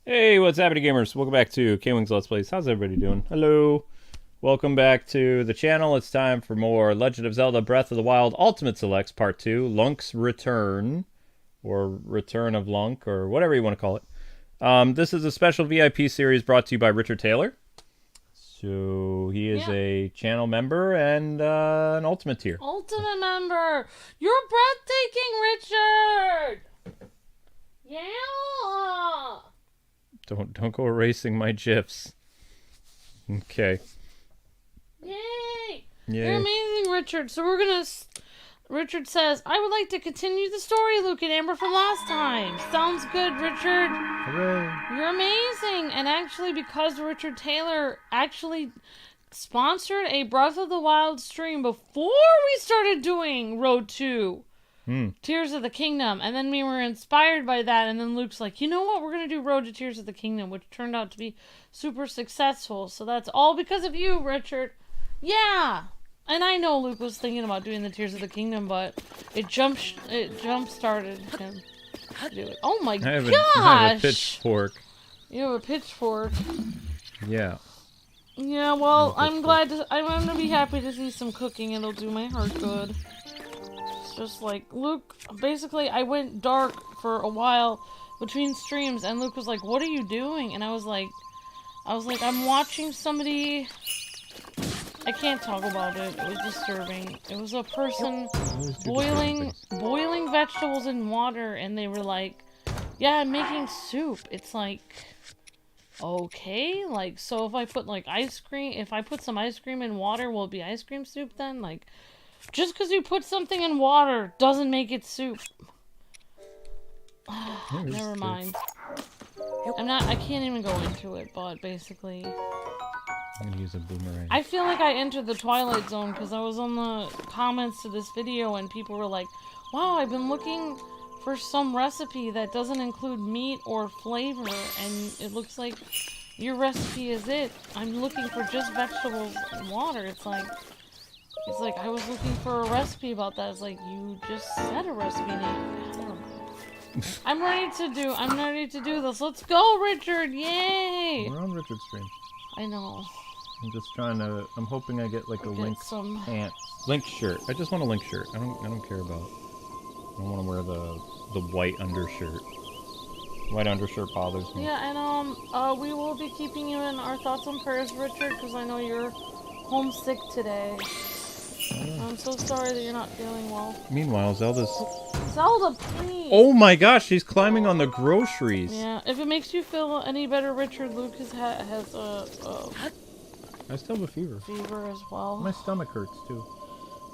Hey, what's happening, gamers? Welcome back to Kwingsletsplays. How's everybody doing? Hello. Welcome back to the channel. It's time for more Legend of Zelda Breath of the Wild Ultimate Selects Part 2, Lunk's Return, or Return of Lunk, or whatever you want to call it. This is a special VIP series brought to you by Richard Taylor. So he is a channel member and an Ultimate tier. Ultimate member! You're breathtaking, Richard! Yeah! Don't go erasing my GIFs. Okay. Yay! Yay. You're amazing, Richard. So we're gonna... Richard says, I would like to continue the story, Luke and Amber, from last time. Sounds good, Richard. Hooray. You're amazing. And actually, because Richard Taylor actually sponsored a Breath of the Wild stream before we started doing Road 2. Tears of the Kingdom, and then we were inspired by that, and then Luke's like, you know what, we're gonna do Road to Tears of the Kingdom, which turned out to be super successful. So that's all because of you, Richard. Yeah. And I know Luke was thinking about doing the Tears of the Kingdom, but it jump started him to do it. Oh my gosh! I have a pitchfork. You have a pitchfork. Yeah. Yeah, well, I'm gonna be happy to see some cooking. It'll do my heart good. Just like Luke, basically I went dark for a while between streams, and Luke was like, what are you doing? And I was like I'm watching somebody. I can't talk about it. It was disturbing. It was a person boiling vegetables in water, and they were like, yeah, I'm making soup. It's like, okay, like, so if I put like if I put some ice cream in water, will it be ice cream soup then? Like, just because you put something in water doesn't make it soup. Never mind. I can't even go into it, but basically... I'm gonna use a boomerang. I feel like I entered the Twilight Zone because I was on the comments to this video and people were like, wow, I've been looking for some recipe that doesn't include meat or flavor, and it looks like your recipe is it. I'm looking for just vegetables and water. It's like I was looking for a recipe about that. It's like, you just said a recipe name. I don't know. I'm ready to do this. Let's go, Richard! Yay! We're on Richard's stream. I know. I'm just trying to. I'm hoping I get like a Link pants, Link shirt. I just want a Link shirt. I don't care about. I don't want to wear the white undershirt. White undershirt bothers me. Yeah, and we will be keeping you in our thoughts and prayers, Richard, because I know you're homesick today. I'm so sorry that you're not feeling well. Meanwhile, Zelda, please! Oh my gosh, she's climbing on the groceries! Yeah, if it makes you feel any better, Richard, Luke has I still have a fever. Fever as well. My stomach hurts, too.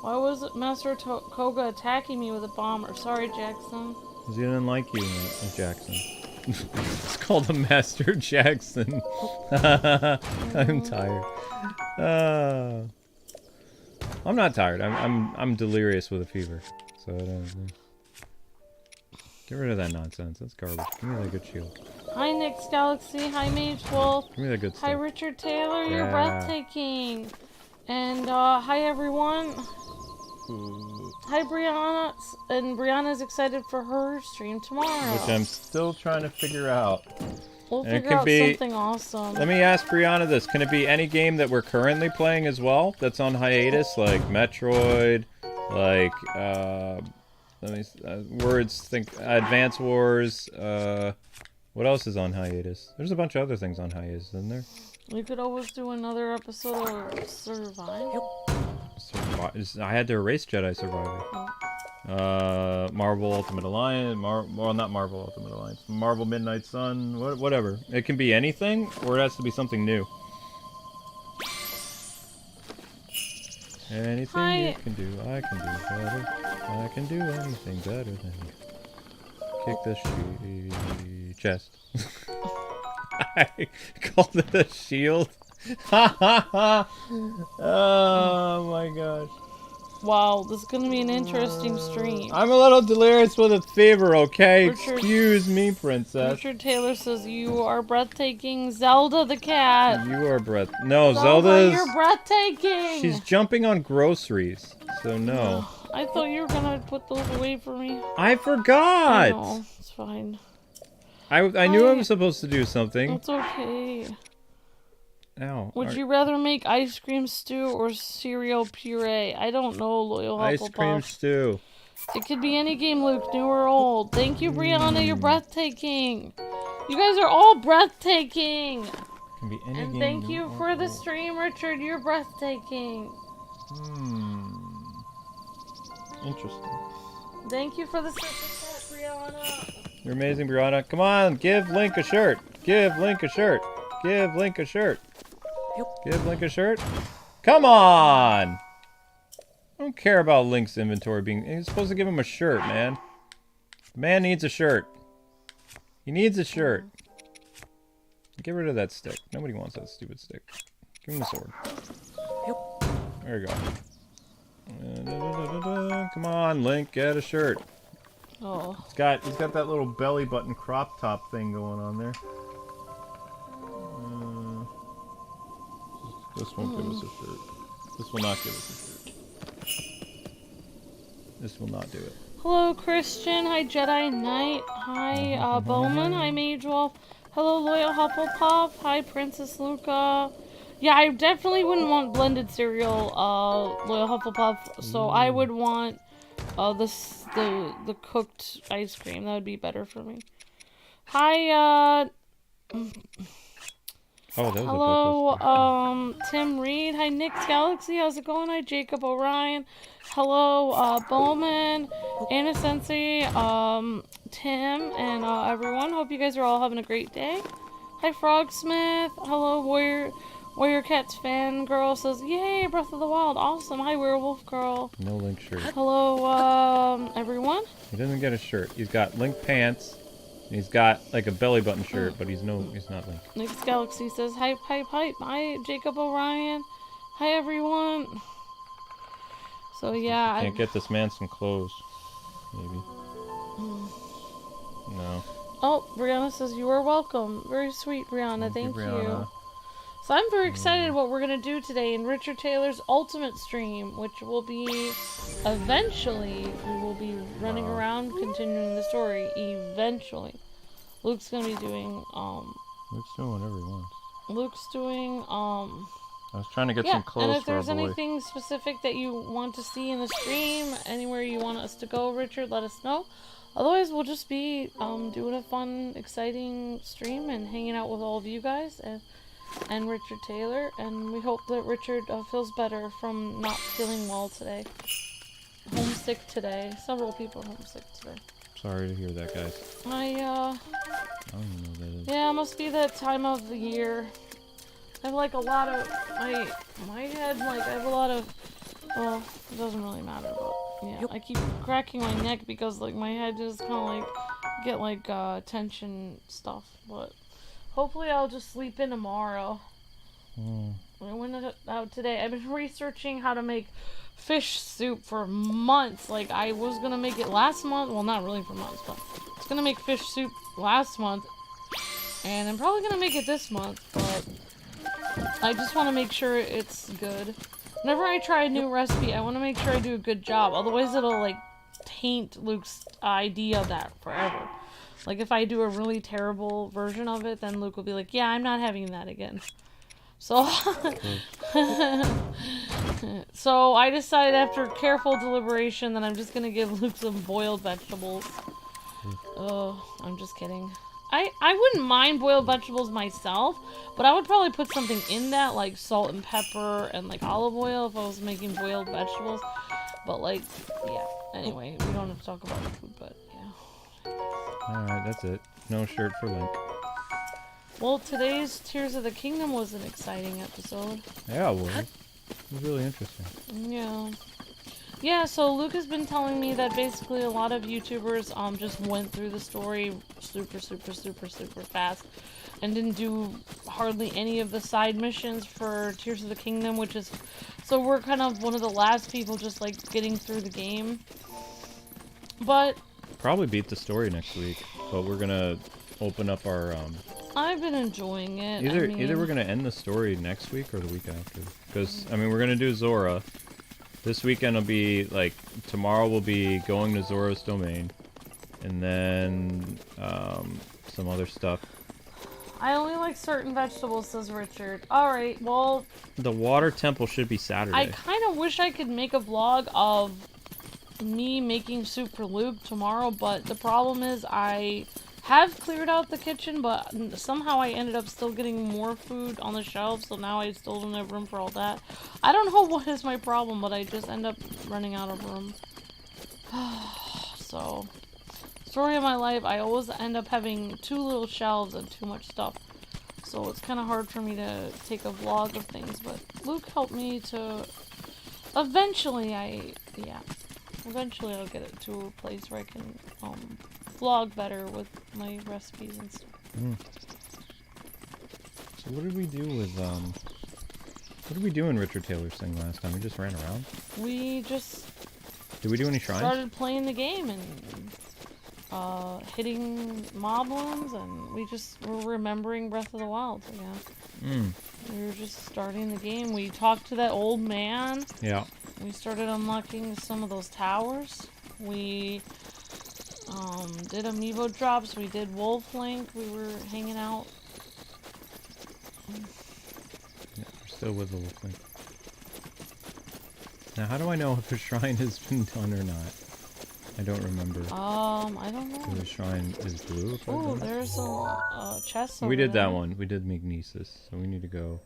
Why was Master Koga attacking me with a bomber? Sorry, Jackson. Because he didn't like you, Jackson. It's called a Master Jackson. I'm tired. I'm not tired. I'm delirious with a fever. So I don't. Get rid of that nonsense. That's garbage. Give me that good shield. Hi, Nick's Galaxy. Hi, Mage Wolf. Give me that good stuff. Hi, Richard Taylor. You're breathtaking. And hi, everyone. Hi, Brianna. And Brianna's excited for her stream tomorrow. Which I'm still trying to figure out. We'll figure out something awesome. Let me ask Brianna this. Can it be any game that we're currently playing as well that's on hiatus? Like Metroid, like, Advance Wars, what else is on hiatus? There's a bunch of other things on hiatus, isn't there? We could always do another episode of Survive. I had to erase Jedi Survivor. Oh. Marvel Ultimate Alliance, well, not Marvel Ultimate Alliance, Marvel Midnight Sun, whatever. It can be anything, or it has to be something new. Anything you can do, I can do better. I can do anything better than you. Kick the chest. I called it a shield. Oh my gosh. Wow, this is gonna be an interesting stream. I'm a little delirious with a fever, okay? Excuse me, princess. Richard Taylor says you are breathtaking. Zelda the cat. You are No, Zelda's... You're breathtaking. She's jumping on groceries, so no. I thought you were gonna put those away for me. I forgot! No, it's fine. I knew I was supposed to do something. It's okay. Ow. Would you rather make ice cream stew or cereal puree? I don't know, Loyal Hufflepuff. Ice cream stew. It could be any game, Luke, new or old. Thank you, Brianna. You're breathtaking. You guys are all breathtaking. Can be any And game, thank new you or for the old. stream, Richard. You're breathtaking. Interesting. Thank you for the super chat, Brianna. You're amazing, Brianna. Come on, give Link a shirt. Give Link a shirt. Give Link a shirt. Give Link a shirt. Come on! I don't care about Link's inventory being... You're supposed to give him a shirt, man. The man needs a shirt. He needs a shirt. Get rid of that stick. Nobody wants that stupid stick. Give him the sword. There you go. Come on, Link, get a shirt. Oh. He's got that little belly button crop top thing going on there. This won't give us a shirt. This will not give us a shirt. This will not do it. Hello, Christian. Hi, Jedi Knight. Hi, Bowman. Hi, Mage Wolf. Hello, Loyal Hufflepuff. Hi, Princess Luca. Yeah, I definitely wouldn't want blended cereal, Loyal Hufflepuff. So I would want the cooked ice cream. That would be better for me. Hi, Oh, that was hello, Tim Reed. Hi, Nick's Galaxy. How's it going? Hi, Jacob Orion. Hello, Bowman, Anna Sensei, Tim, and everyone. Hope you guys are all having a great day. Hi, Frogsmith. Hello, Warrior Cats fangirl says, yay, Breath of the Wild. Awesome. Hi, Werewolf Girl. No Link shirt. Hello, everyone. He doesn't get a shirt. He's got Link pants. And he's got like a belly button shirt, but he's not Link. Nick's Galaxy says, hype, hype, hype. Hi, Jacob Orion. Hi, everyone. So, yeah. Can't get this man some clothes. Maybe. No. Oh, Brianna says, you are welcome. Very sweet, Brianna. Thank you. Brianna. So I'm very excited what we're going to do today in Richard Taylor's Ultimate Stream, which will be, eventually, we will be running around continuing the story. Eventually. Luke's going to be doing, Luke's doing whatever he wants. Luke's doing, I was trying to get some clothes and if for there's our boy. anything specific that you want to see in the stream, anywhere you want us to go, Richard, let us know. Otherwise, we'll just be doing a fun, exciting stream and hanging out with all of you guys and Richard Taylor. And we hope that Richard feels better from not feeling well today. Homesick today. Several people are homesick today. Sorry to hear that, guys. I don't even know what that is. Yeah, it must be that time of the year. I have like a lot of my head, like I have a lot of, well, it doesn't really matter, but yeah, I keep cracking my neck because like my head just kind of like get like tension stuff, but hopefully I'll just sleep in tomorrow. I went out today. I've been researching how to make fish soup for months. Like I was gonna make it last month, well not really for months, but I was gonna make fish soup last month, and I'm probably gonna make it this month, but I just want to make sure it's good. Whenever I try a new recipe, I want to make sure I do a good job. Otherwise, it'll, like, taint Luke's idea of that forever. Like, if I do a really terrible version of it, then Luke will be like, yeah, I'm not having that again. So, so I decided after careful deliberation that I'm just going to give Luke some boiled vegetables. Oh, I'm just kidding. I wouldn't mind boiled vegetables myself, but I would probably put something in that, like salt and pepper and like olive oil if I was making boiled vegetables. But like, yeah. Anyway, we don't have to talk about food, but yeah. Alright, that's it. No shirt for Link. Well, today's Tears of the Kingdom was an exciting episode. Yeah, it was. It was really interesting. Yeah. Yeah, so Luke has been telling me that basically a lot of YouTubers just went through the story super fast and didn't do hardly any of the side missions for Tears of the Kingdom, which is... So we're kind of one of the last people just, like, getting through the game. But... Probably beat the story next week, but we're gonna open up our, I've been enjoying it. Either we're gonna end the story next week or the week after. Because, I mean, we're gonna do Zora. This weekend will be, like, tomorrow we'll be going to Zora's Domain. And then, some other stuff. I only like certain vegetables, says Richard. Alright, well... The water temple should be Saturday. I kind of wish I could make a vlog of me making soup for Luke tomorrow, but the problem is I have cleared out the kitchen, but somehow I ended up still getting more food on the shelves, so now I still don't have room for all that. I don't know what is my problem, but I just end up running out of room. So, story of my life, I always end up having too little shelves and too much stuff. So it's kind of hard for me to take a vlog of things, but Luke helped me to... Eventually I'll get it to a place where I can vlog better with my recipes and stuff. So what did we do with what did we do in Richard Taylor's thing last time? We just ran around? We just... Did we do any shrines? Started playing the game and hitting moblins, and we just were remembering Breath of the Wild again. We were just starting the game. We talked to that old man. Yeah. We started unlocking some of those towers. We did amiibo drops. We did Wolf Link. We were hanging out. Yeah, we're still with the Wolf Link. Now, how do I know if a shrine has been done or not? I don't remember. I don't know. The shrine is blue. Oh, there's a chest over We did there. that one. We did Magnesis, so we need to go.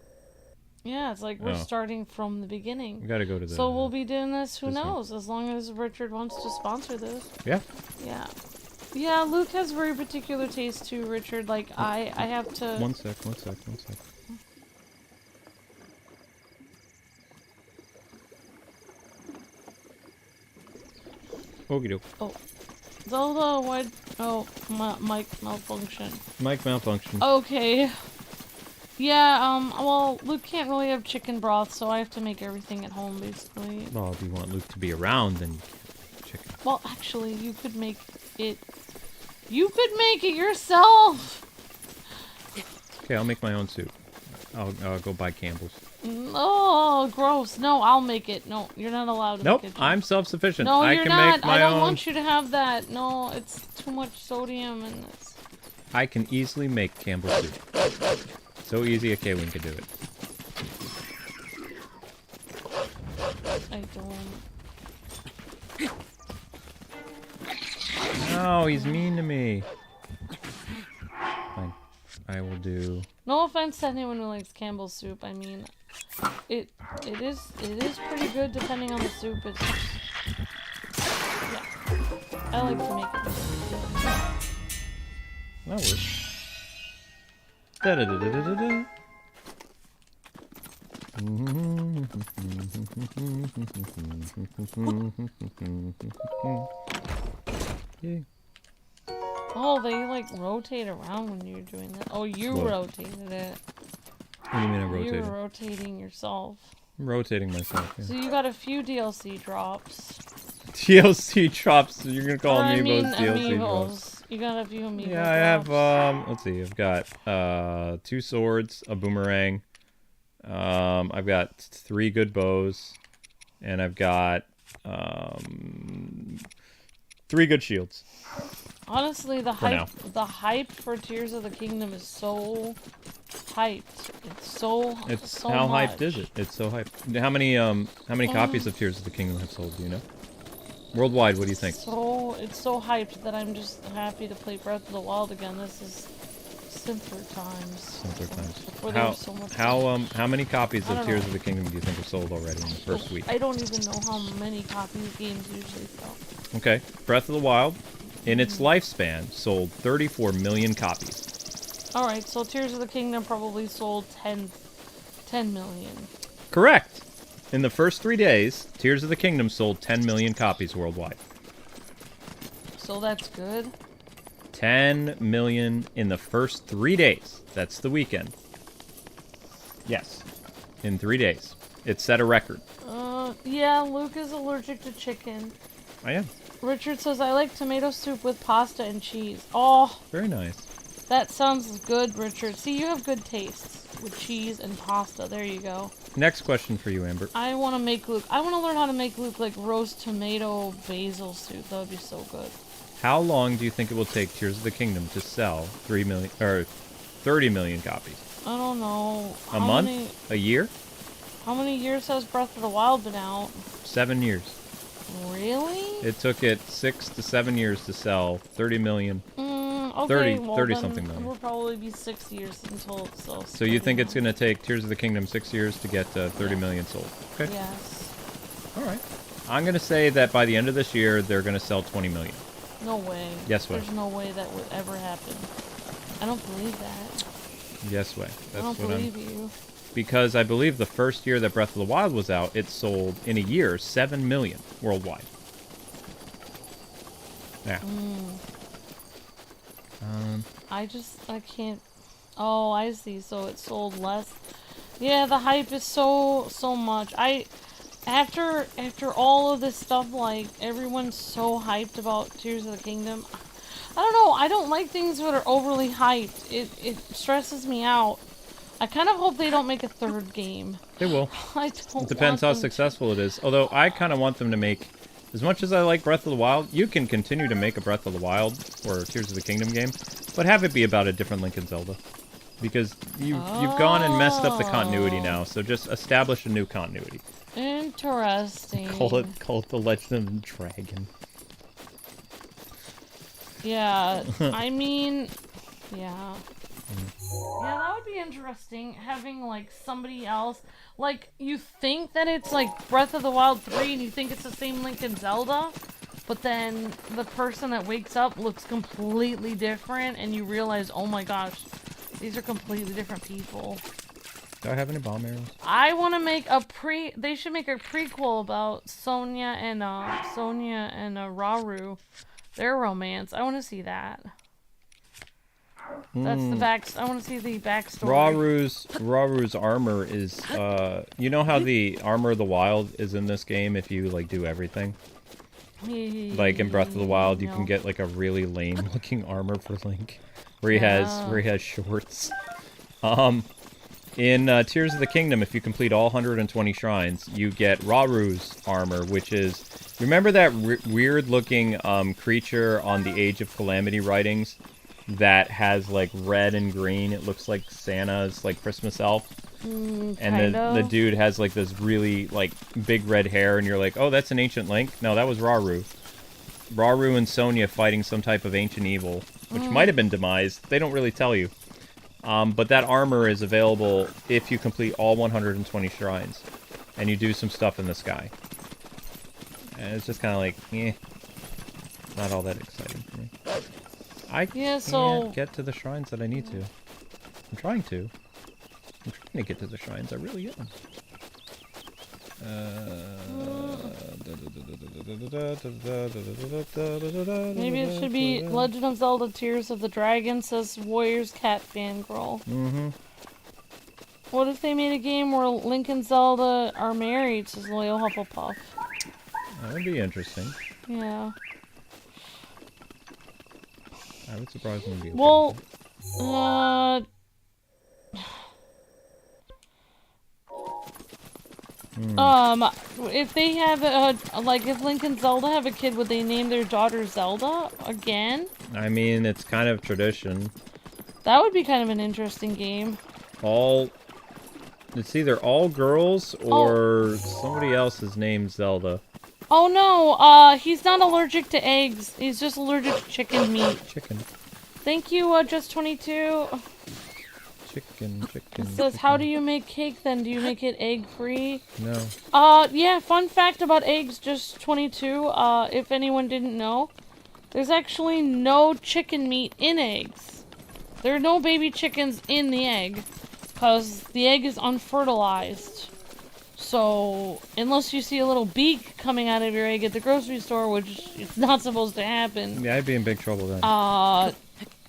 Yeah, it's like we're starting from the beginning. We gotta go to the... So we'll be doing this, who this knows, as long as Richard wants to sponsor this. Yeah. Yeah. Yeah, Luke has very particular taste too, Richard. Like, I have to... One sec. Okie doke. Oh. Zelda, what? Oh, mic malfunction. Mic malfunction. Okay. Yeah, well, Luke can't really have chicken broth, so I have to make everything at home, basically. Well, if you want Luke to be around, then chicken. Well, actually, you could make it... You could make it yourself! Okay, I'll make my own soup. I'll go buy Campbell's. Oh, gross. No, I'll make it. No, you're not allowed to Nope, make it. I'm self-sufficient. No, I you're can not. make my I don't own. want you to have that. No, it's too much sodium and it's... I can easily make Campbell's soup. So easy a Kwing could do it. I don't... No, he's mean to me. Fine. I will do... No offense to anyone who likes Campbell's soup. I mean, it is pretty good depending on the soup. It's yeah. I like to make it. That works. Da-da-da-da-da-da. Yay. Oh, they like rotate around when you're doing that. Oh, you What? rotated it. What do you mean I rotated? You're rotating yourself. I'm rotating myself. Yeah. So you got a few DLC drops. DLC drops. So you're gonna call I mean, amiibos DLC drops. amiibos. You got a few amiibo Yeah, I have. drops. Let's see. I've got 2 swords, a boomerang. I've got 3 good bows, and I've got 3 good shields. Honestly, the now. hype for Tears of the Kingdom is so hyped. It's so How much. hyped is it? It's so hyped. How many copies of Tears of the Kingdom have sold? Do you know? Worldwide, what do you think? So it's so hyped that I'm just happy to play Breath of the Wild again. This is simpler times. Simpler times. Before there was so much How many copies I of don't Tears know. of the Kingdom do you think have sold already in the first week? I don't even know how many copies games usually sell. Okay, Breath of the Wild, in its lifespan, sold 34 million copies. Alright, so Tears of the Kingdom probably sold 10 million. Correct. In the first 3 days, Tears of the Kingdom sold 10 million copies worldwide. So that's good. 10 million in the first 3 days. That's the weekend. Yes. In 3 days. It set a record. Yeah, Luke is allergic to chicken. I am. Richard says, I like tomato soup with pasta and cheese. Oh, Very nice. that sounds good, Richard. See, you have good tastes with cheese and pasta. There you go. Next question for you, Amber. I want to make Luke. I want to learn how to make Luke like roast tomato basil soup. That would be so good. How long do you think it will take Tears of the Kingdom to sell 3 million or 30 million copies? I don't know. A month? A year? How many years has Breath of the Wild been out? 7 years. Really? It took it 6 to 7 years to sell 30 million. Okay, 30 something million. It will probably be 6 years until it sells. So you think it's going to take Tears of the Kingdom 6 years to get 30 million sold? Okay. Yes. All right. I'm going to say that by the end of this year, they're going to sell 20 million. No way. Yes way. There's no way that would ever happen. I don't believe that. Yes way. I don't believe you. Because I believe the first year that Breath of the Wild was out, it sold, in a year, 7 million worldwide. Yeah. I can't... Oh, I see. So it sold less. Yeah, the hype is so much. After all of this stuff, like, everyone's so hyped about Tears of the Kingdom. I don't know. I don't like things that are overly hyped. It stresses me out. I kind of hope they don't make a third game. They will. I don't. It depends how successful it is. Although I kind of want them to make, as much as I like Breath of the Wild, you can continue to make a Breath of the Wild or Tears of the Kingdom game, but have it be about a different Link and Zelda. Because you've gone and messed up the continuity now, so just establish a new continuity. Interesting. Call it the Legend of the Dragon. Yeah, I mean, yeah. Yeah, that would be interesting, having, like, somebody else. Like, you think that it's, like, Breath of the Wild 3, and you think it's the same Link and Zelda, but then the person that wakes up looks completely different, and you realize, oh my gosh, these are completely different people. Do I have any bomb arrows? I want to make they should make a prequel about Sonia and Rauru. Their romance. I want to see that. That's the I want to see the backstory. Raru's armor is, you know how the armor of the wild is in this game if you, like, do everything? Like in Breath of the Wild, you can get, like, a really lame looking armor for Link. Where he has shorts. In Tears of the Kingdom, if you complete all 120 shrines, you get Raru's armor, which is... Remember that weird-looking creature on the Age of Calamity writings that has, like, red and green? It looks like Santa's, like, Christmas elf. And the dude has, like, this really, like, big red hair, and you're like, oh, that's an ancient Link? No, that was Rauru. Rauru and Sonia fighting some type of ancient evil, which might have been demised. They don't really tell you. But that armor is available if you complete all 120 shrines. And you do some stuff in the sky. And it's just kind of like, not all that exciting for me. I can't get to the shrines that I need to. I'm trying to. I'm trying to get to the shrines. I really am. Maybe it should be Legend of Zelda Tears of the Dragon, says Warriors Cat Fangirl. What if they made a game where Link and Zelda are married, says Loyal Hufflepuff. That would be interesting. Yeah. I would surprisingly be okay. Well, if they have if Link and Zelda have a kid, would they name their daughter Zelda again? I mean, it's kind of tradition. That would be kind of an interesting game. It's either all girls or somebody else is named Zelda. Oh no, he's not allergic to eggs. He's just allergic to chicken meat. Chicken. Thank you, Just 22. Chicken. It says, how do you make cake then? Do you make it egg-free? No. Yeah, fun fact about eggs, Just 22, if anyone didn't know. There's actually no chicken meat in eggs. There are no baby chickens in the egg, because the egg is unfertilized. So, unless you see a little beak coming out of your egg at the grocery store, which is not supposed to happen. Yeah, I'd be in big trouble then.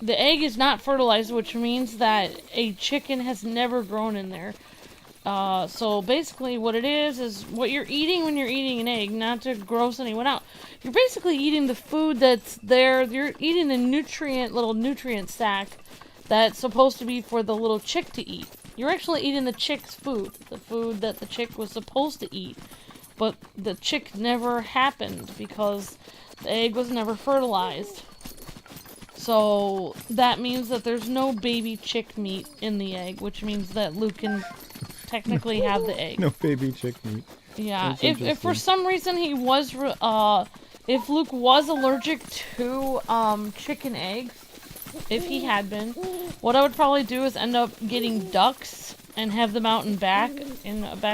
The egg is not fertilized, which means that a chicken has never grown in there. So basically what it is what you're eating when you're eating an egg, not to gross anyone out. You're basically eating the food that's there. You're eating the little nutrient stack that's supposed to be for the little chick to eat. You're actually eating the chick's food, the food that the chick was supposed to eat. But the chick never happened because The egg was never fertilized. So that means that there's no baby chick meat in the egg, which means that Luke can technically have the egg. No baby chick meat. Yeah, if for some reason he was, if Luke was allergic to, chicken eggs, if he had been, what I would probably do is end up getting ducks and have them out in the back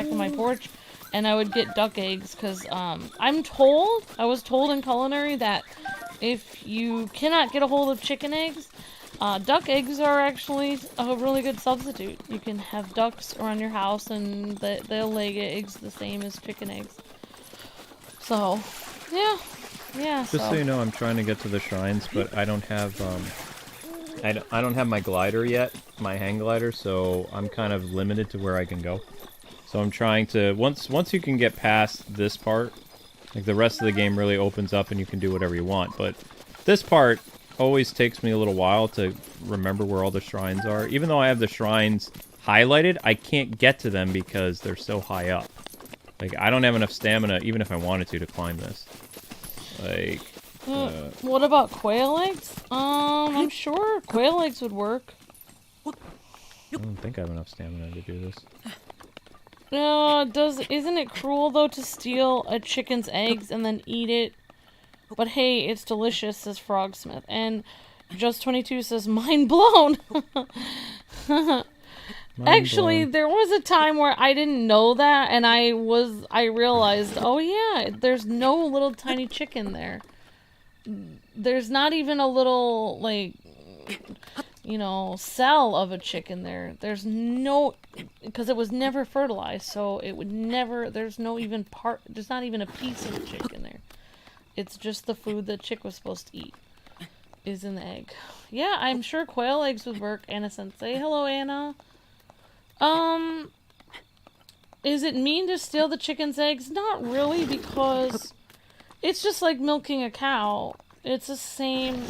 of my porch, and I would get duck eggs, because, I was told in culinary that if you cannot get a hold of chicken eggs, duck eggs are actually a really good substitute. You can have ducks around your house and they'll lay eggs the same as chicken eggs. So, yeah. Just so you know, I'm trying to get to the shrines, but I don't have, I don't have my glider yet, my hang glider, so I'm kind of limited to where I can go. So I'm trying to, once you can get past this part, like the rest of the game really opens up and you can do whatever you want, but this part always takes me a little while to remember where all the shrines are. Even though I have the shrines highlighted, I can't get to them because they're so high up. Like, I don't have enough stamina, even if I wanted to climb this. Like, what about quail eggs? I'm sure quail eggs would work. I don't think I have enough stamina to do this. Isn't it cruel, though, to steal a chicken's eggs and then eat it? But hey, it's delicious, says Frogsmith. And Just22 says, mind blown! Actually, there was a time where I didn't know that, and I realized, oh yeah, there's no little tiny chicken there. There's not even a little, like, you know, cell of a chicken there. There's no, because it was never fertilized, so it would never, there's not even a piece of a chicken there. It's just the food the chick was supposed to eat is in the egg. Yeah, I'm sure quail eggs would work. Anna Sensei. Hello, Anna. Is it mean to steal the chicken's eggs? Not really, because it's just like milking a cow. It's the same,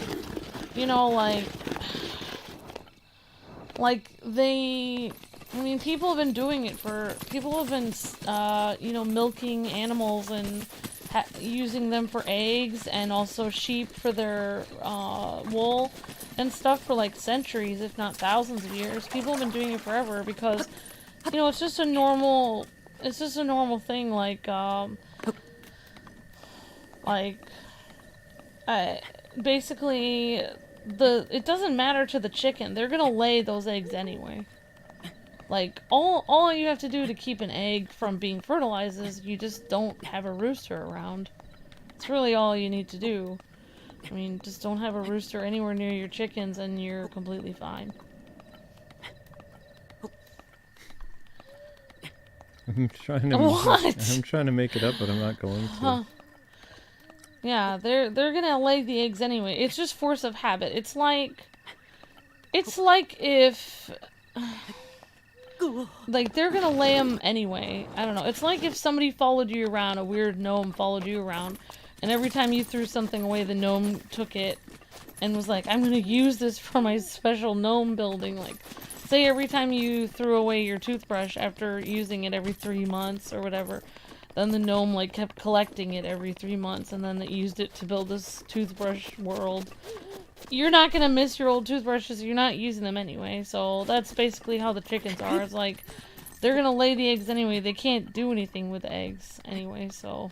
you know, people have been doing it people have been, you know, milking animals and using them for eggs, and also sheep for their wool and stuff for like centuries, if not thousands of years. People have been doing it forever because, you know, it's just a normal thing. Basically, it doesn't matter to the chicken. They're gonna lay those eggs anyway. Like, all you have to do to keep an egg from being fertilized is you just don't have a rooster around. It's really all you need to do. I mean, just don't have a rooster anywhere near your chickens and you're completely fine. I'm trying to make it up, but I'm not going to. Yeah, they're gonna lay the eggs anyway. It's just force of habit. It's like if... Like, they're gonna lay them anyway. I don't know. It's like if somebody followed you around, a weird gnome followed you around, and every time you threw something away, the gnome took it and was like, I'm gonna use this for my special gnome building. Like, say every time you threw away your toothbrush after using it every 3 months or whatever, then the gnome, like, kept collecting it every 3 months, and then it used it to build this toothbrush world. You're not gonna miss your old toothbrushes, you're not using them anyway, so that's basically how the chickens are. It's like, they're gonna lay the eggs anyway, they can't do anything with the eggs anyway, so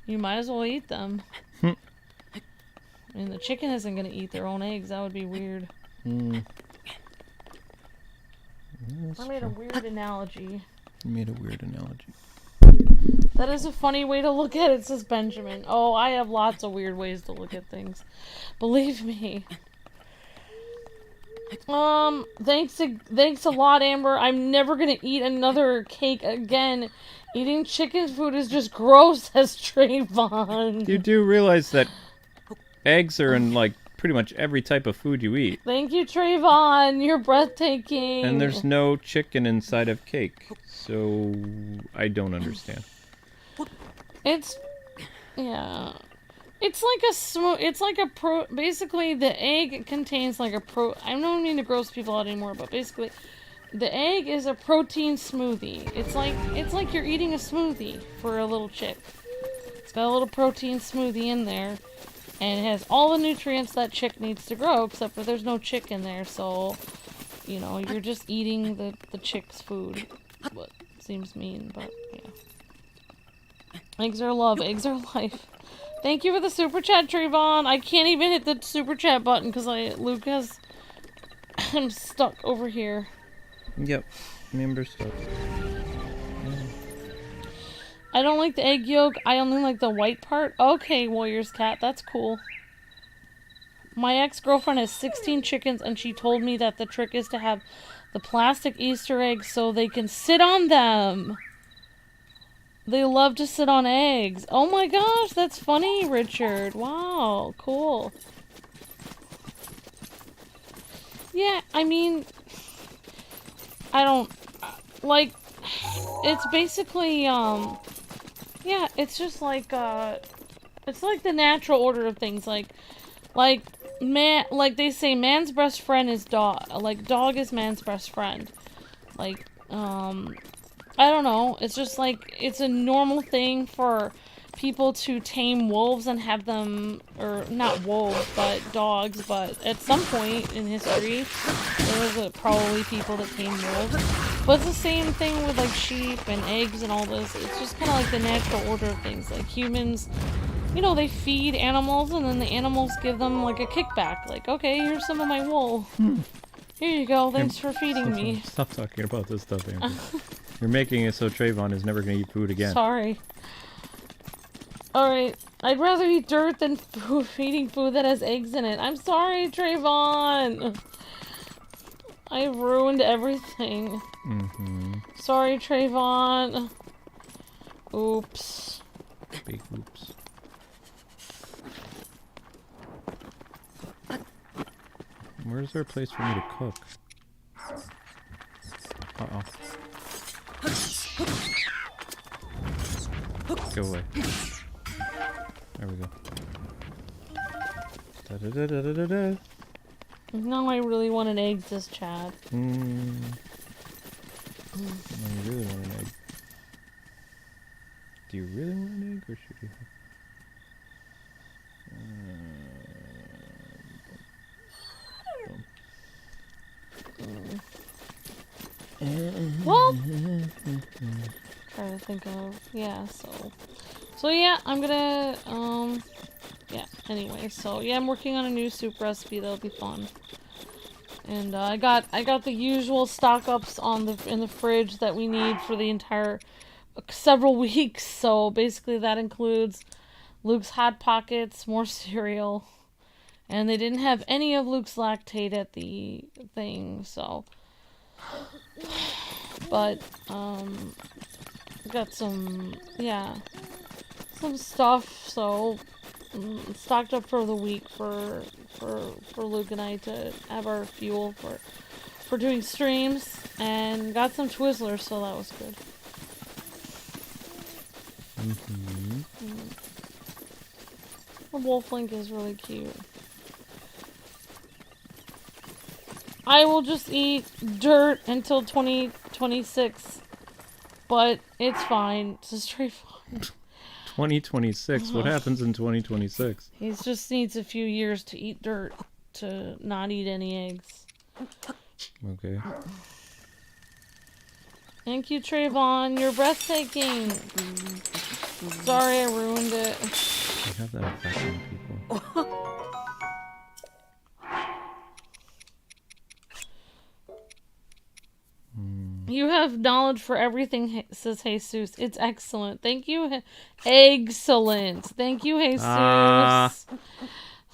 you might as well eat them. I mean, the chicken isn't gonna eat their own eggs, that would be weird. I made a weird analogy. You made a weird analogy. That is a funny way to look at it, says Benjamin. Oh, I have lots of weird ways to look at things. Believe me. Thanks a lot, Amber. I'm never gonna eat another cake again. Eating chicken food is just gross, says Trayvon. You do realize that eggs are in, like, pretty much every type of food you eat. Thank you, Trayvon. You're breathtaking. And there's no chicken inside of cake. So, I don't understand. Yeah. Basically the egg contains like I don't mean to gross people out anymore, but basically the egg is a protein smoothie. It's like you're eating a smoothie for a little chick. It's got a little protein smoothie in there. And it has all the nutrients that chick needs to grow, except for there's no chick in there, so, you know, you're just eating the chick's food. What seems mean, but, yeah. Eggs are love. Eggs are life. Thank you for the super chat, Trayvon. I can't even hit the super chat button because Luke has... I'm stuck over here. Yep. Member stuff. I don't like the egg yolk. I only like the white part. Okay, Warrior's Cat. That's cool. My ex-girlfriend has 16 chickens, and she told me that the trick is to have the plastic Easter eggs so they can sit on them. They love to sit on eggs. Oh my gosh, that's funny, Richard. Wow, cool. Yeah, I mean... I don't... Like... It's basically, yeah, it's just like, it's like the natural order of things, like they say man's best friend is dog, like, dog is man's best friend, like, I don't know, it's just like, it's a normal thing for people to tame wolves and have them, or not wolves, but dogs, but at some point in history, there was probably people that tamed wolves. But it's the same thing with, like, sheep and eggs and all this. It's just kind of like the natural order of things. Like, humans, you know, they feed animals, and then the animals give them, like, a kickback. Like, okay, here's some of my wool. Here you go, thanks for feeding me. Stop talking about this stuff, Amber. You're making it so Trayvon is never going to eat food again. Sorry. Alright, I'd rather eat dirt than eating food that has eggs in it. I'm sorry, Trayvon! I ruined everything. Sorry, Trayvon. Oops. Big oops. Where's there a place for me to cook? Uh-oh. Go away. There we go. Da-da-da-da-da-da. Now I really want an egg, says Chad. No, you really want an egg. Do you really want an egg, or should you have... Well, trying to think of, yeah, so yeah, I'm gonna, yeah, anyway, so yeah, I'm working on a new soup recipe that'll be fun. And I got the usual stock ups in the fridge that we need for the entire several weeks. So basically that includes Luke's Hot Pockets, more cereal, and they didn't have any of Luke's lactate at the thing, so. But got some, yeah, some stuff, so stocked up for the week for Luke and I to have our fuel for doing streams, and got some Twizzlers, so that was good. The wolf link is really cute. I will just eat dirt until 2026, but it's fine. It's just straightforward. 2026? What happens in 2026? He just needs a few years to eat dirt, to not eat any eggs. Okay. Thank you, Trayvon. You're breathtaking. Sorry I ruined it. You have that effect on people. You have knowledge for everything, says Jesus. It's excellent. Thank you. Excellent. Thank you, Jesus. That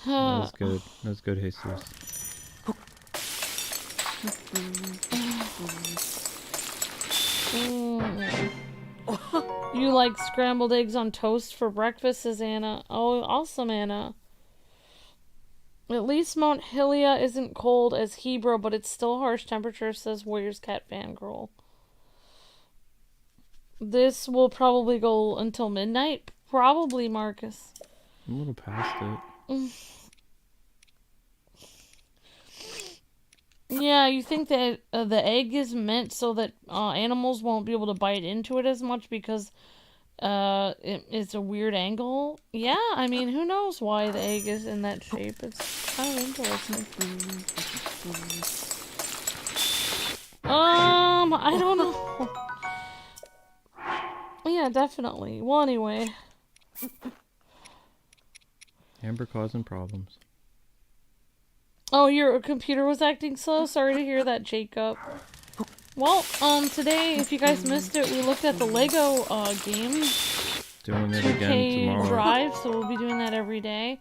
was good. That was good, Jesus. You like scrambled eggs on toast for breakfast, says Anna. Oh, awesome, Anna. At least Mount Hylia isn't cold as Hebrew, but it's still harsh temperature, says Warriors Cat Fangirl. This will probably go until midnight. Probably, Marcus. I'm a little past it. Yeah, you think that the egg is meant so that animals won't be able to bite into it as much because It's a weird angle. Yeah, I mean, who knows why the egg is in that shape? It's kind of interesting. I don't know. Yeah, definitely. Well, anyway. Amber causing problems. Oh, your computer was acting slow? Sorry to hear that, Jacob. Well, today, if you guys missed it, we looked at the Lego, game. Doing it again 2K tomorrow. Drive, so we'll be doing that every day.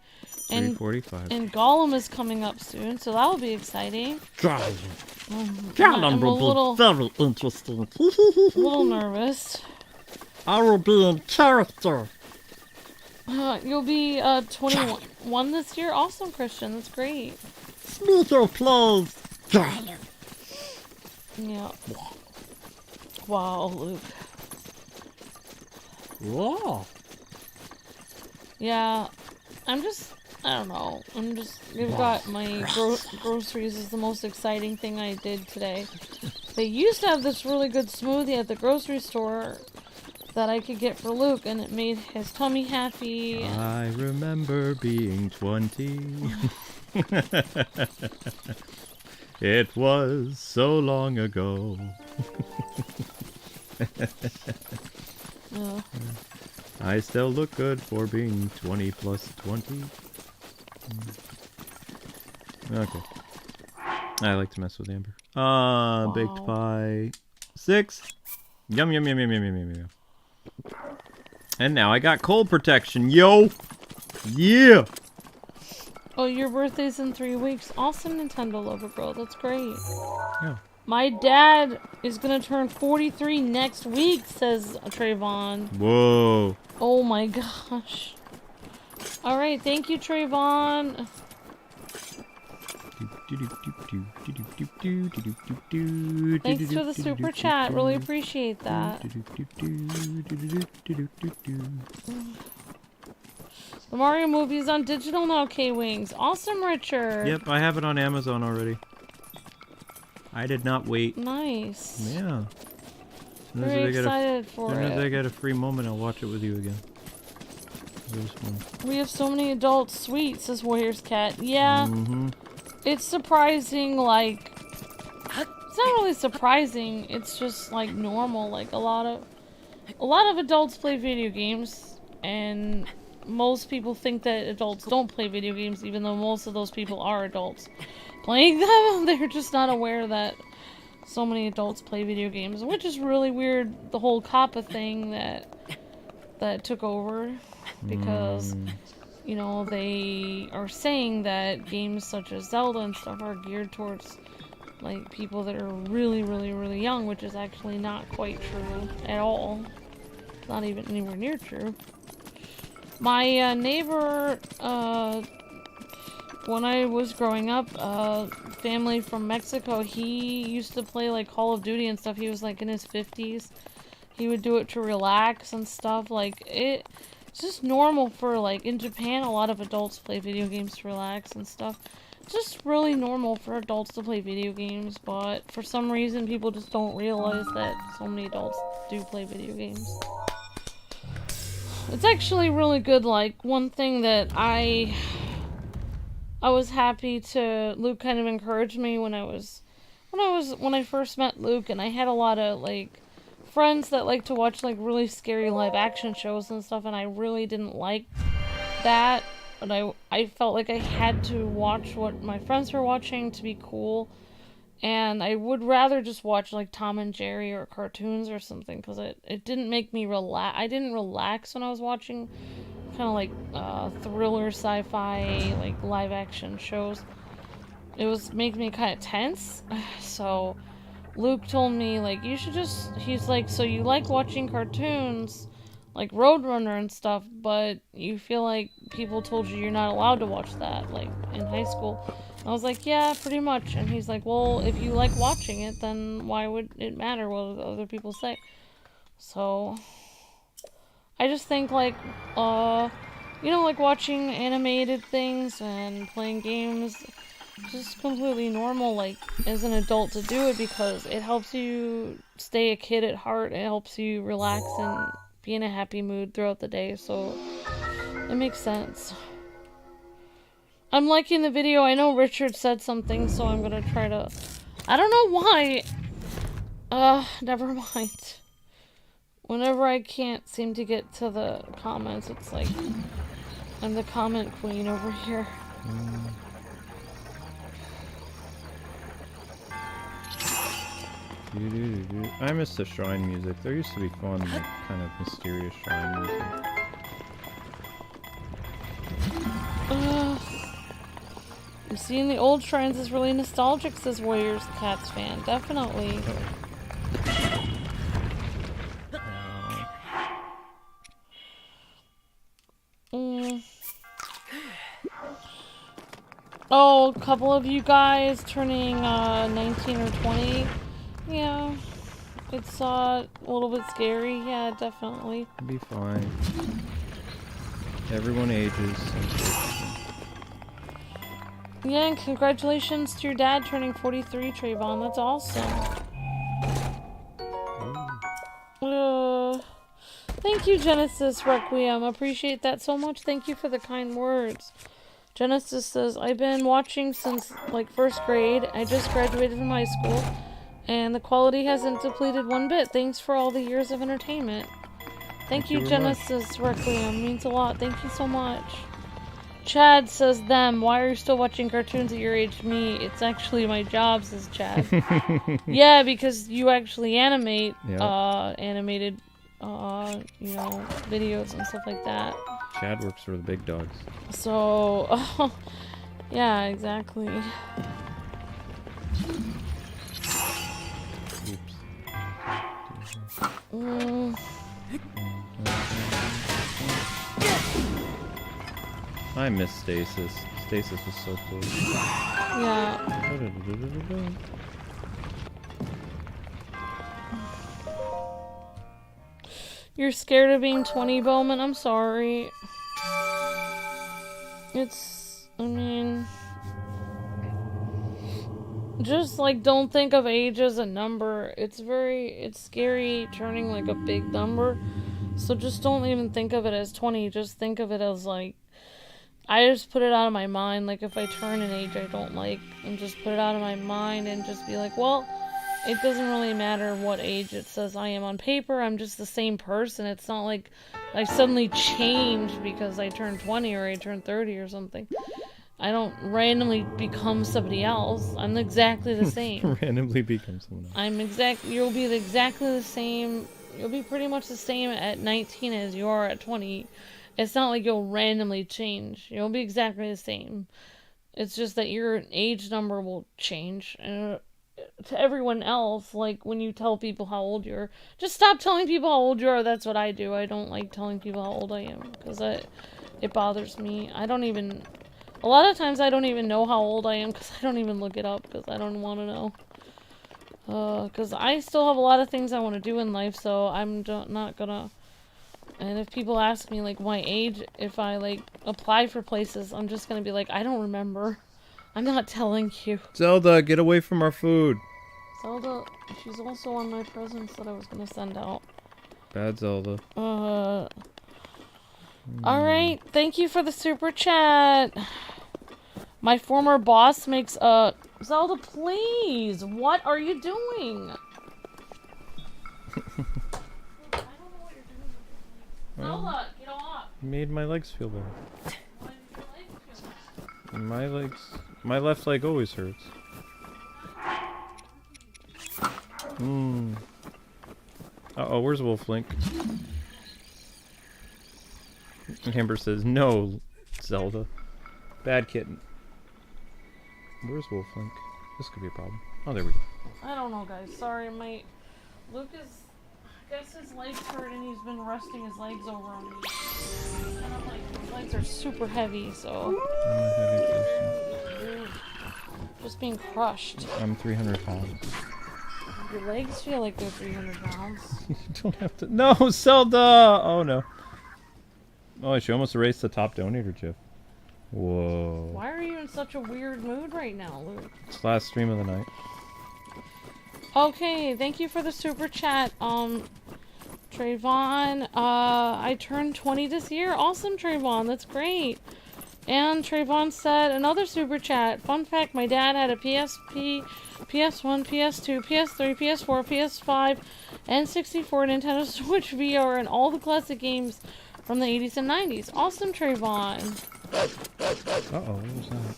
And 3:45. And Gollum is coming up soon, so that will be exciting. Gollum I'm a will be very interesting. little nervous. I will be in character. You'll be 21 this year? Awesome, Christian. That's great. Smitho plays Gollum. Yeah. Wow, Luke. Wow. Yeah, I don't know. We've got my groceries is the most exciting thing I did today. They used to have this really good smoothie at the grocery store that I could get for Luke, and it made his tummy happy. I remember being 20. It was so long ago. I still look good for being 20 plus 20. Okay. I like to mess with Amber. Baked pie 6. Yum, yum, yum, yum, yum, yum, yum, yum. And now I got cold protection, yo! Yeah! Oh, your birthday's in 3 weeks. Awesome, Nintendo Lover Girl. That's great. Yeah. My dad is gonna turn 43 next week, says Trayvon. Whoa. Oh my gosh. Alright, thank you, Trayvon. Thanks for the super chat. Really appreciate that. The Mario movie is on digital now, Kwings. Awesome, Richard. Yep, I have it on Amazon already. I did not wait. Nice. Yeah. Very excited for As soon as I it. get a free moment, I'll watch it with you again. We have so many adult sweets, says Warrior's Cat. Yeah. It's surprising, like... It's not really surprising. It's just, like, normal. Like, a lot of adults play video games, and most people think that adults don't play video games, even though most of those people are adults playing them. They're just not aware that so many adults play video games, which is really weird. The whole COPPA thing that took over, because you know, they are saying that games such as Zelda and stuff are geared towards like people that are really, really, really young, which is actually not quite true at all. Not even anywhere near true. My neighbor, when I was growing up, family from Mexico, he used to play like Call of Duty and stuff. He was like in his 50s. He would do it to relax and stuff. Like, it's just normal for, like, in Japan, a lot of adults play video games to relax and stuff. It's just really normal for adults to play video games, but for some reason, people just don't realize that so many adults do play video games. It's actually really good. Like, one thing that I was happy to... Luke kind of encouraged me when I first met Luke, and I had a lot of, like, friends that like to watch like really scary live action shows and stuff, and I really didn't like that, but I felt like I had to watch what my friends were watching to be cool, and I would rather just watch like Tom and Jerry or cartoons or something, because it didn't make me relax. I didn't relax when I was watching kind of like thriller sci-fi like live action shows. It was making me kind of tense. So Luke told me, like, you should just... He's like, so you like watching cartoons, like Roadrunner and stuff, but you feel like people told you you're not allowed to watch that, like, in high school. I was like, yeah, pretty much. And he's like, well, if you like watching it, then why would it matter what other people say? So, I just think, like, you know, like watching animated things and playing games... just completely normal, like, as an adult to do it, because it helps you stay a kid at heart. It helps you relax and be in a happy mood throughout the day, so it makes sense. I'm liking the video. I know Richard said something, so I'm gonna try to... I don't know why. Never mind. Whenever I can't seem to get to the comments, it's like I'm the comment queen over here. I miss the shrine music. There used to be fun, like, kind of mysterious shrine music. Seeing the old shrines is really nostalgic, says Warriors Cats fan. Definitely. Oh, a couple of you guys turning 19 or 20. Yeah, it's a little bit scary. Yeah, definitely. It'll be fine. Everyone ages. Yeah, and congratulations to your dad turning 43, Trayvon. That's awesome. Thank you, Genesis Requiem. Appreciate that so much. Thank you for the kind words. Genesis says, I've been watching since, like, 1st grade. I just graduated from high school, and the quality hasn't depleted one bit. Thanks for all the years of entertainment. Thank you, Genesis Requiem. Means a lot. Thank you so much. Chad says, them. Why are you still watching cartoons at your age? Me. It's actually my job, says Chad. Yeah, because you actually animate, animated, you know, videos and stuff like that. Chad works for the big dogs. So, yeah, exactly. Oops. I miss Stasis. Stasis was so cool. Yeah. You're scared of being 20, Bowman? I'm sorry. I mean... Just, like, don't think of age as a number. It's scary turning, like, a big number. So just don't even think of it as 20. Just think of it as, like... I just put it out of my mind. Like, if I turn an age I don't like, and just put it out of my mind and just be like, well... It doesn't really matter what age it says I am on paper. I'm just the same person. It's not like I suddenly changed because I turned 20 or I turned 30 or something. I don't randomly become somebody else. I'm exactly the same. Randomly become someone else. You'll be exactly the same. You'll be pretty much the same at 19 as you are at 20. It's not like you'll randomly change. You'll be exactly the same. It's just that your age number will change. And to everyone else, like when you tell people how old you are, just stop telling people how old you are. That's what I do. I don't like telling people how old I am because it bothers me. A lot of times I don't even know how old I am because I don't even look it up because I don't want to know. Because I still have a lot of things I want to do in life, so I'm not gonna. And if people ask me like my age, if I like apply for places, I'm just gonna be like, I don't remember. I'm not telling you. Zelda, get away from our food. Zelda, she's also on my presents that I was gonna send out. Bad Zelda. Alright, thank you for the super chat. My former boss makes a... Zelda, please! What are you doing? I don't know what you're doing. Zelda, get off! Made my legs feel better. Why did your legs feel better? My left leg always hurts. Uh-oh, where's Wolflink? Amber says, no, Zelda. Bad kitten. Where's Wolflink? This could be a problem. Oh, there we go. I don't know, guys. Sorry, Lucas, I guess his legs hurt and he's been resting his legs over on me. And I'm like, his legs are super heavy, so... I'm a heavy person. Just being crushed. I'm 300 pounds. Your legs feel like they're 300 pounds. You don't have to... No, Zelda! Oh, no. Oh, she almost erased the top donator GIF. Whoa. Why are you in such a weird mood right now, Luke? It's the last stream of the night. Okay, thank you for the super chat. Trayvon, I turned 20 this year. Awesome, Trayvon. That's great. And Trayvon said, another super chat. Fun fact, my dad had a PSP, PS1, PS2, PS3, PS4, PS5, and 64 Nintendo Switch VR, and all the classic games from the 80s and 90s. Awesome, Trayvon. Uh-oh, what was that?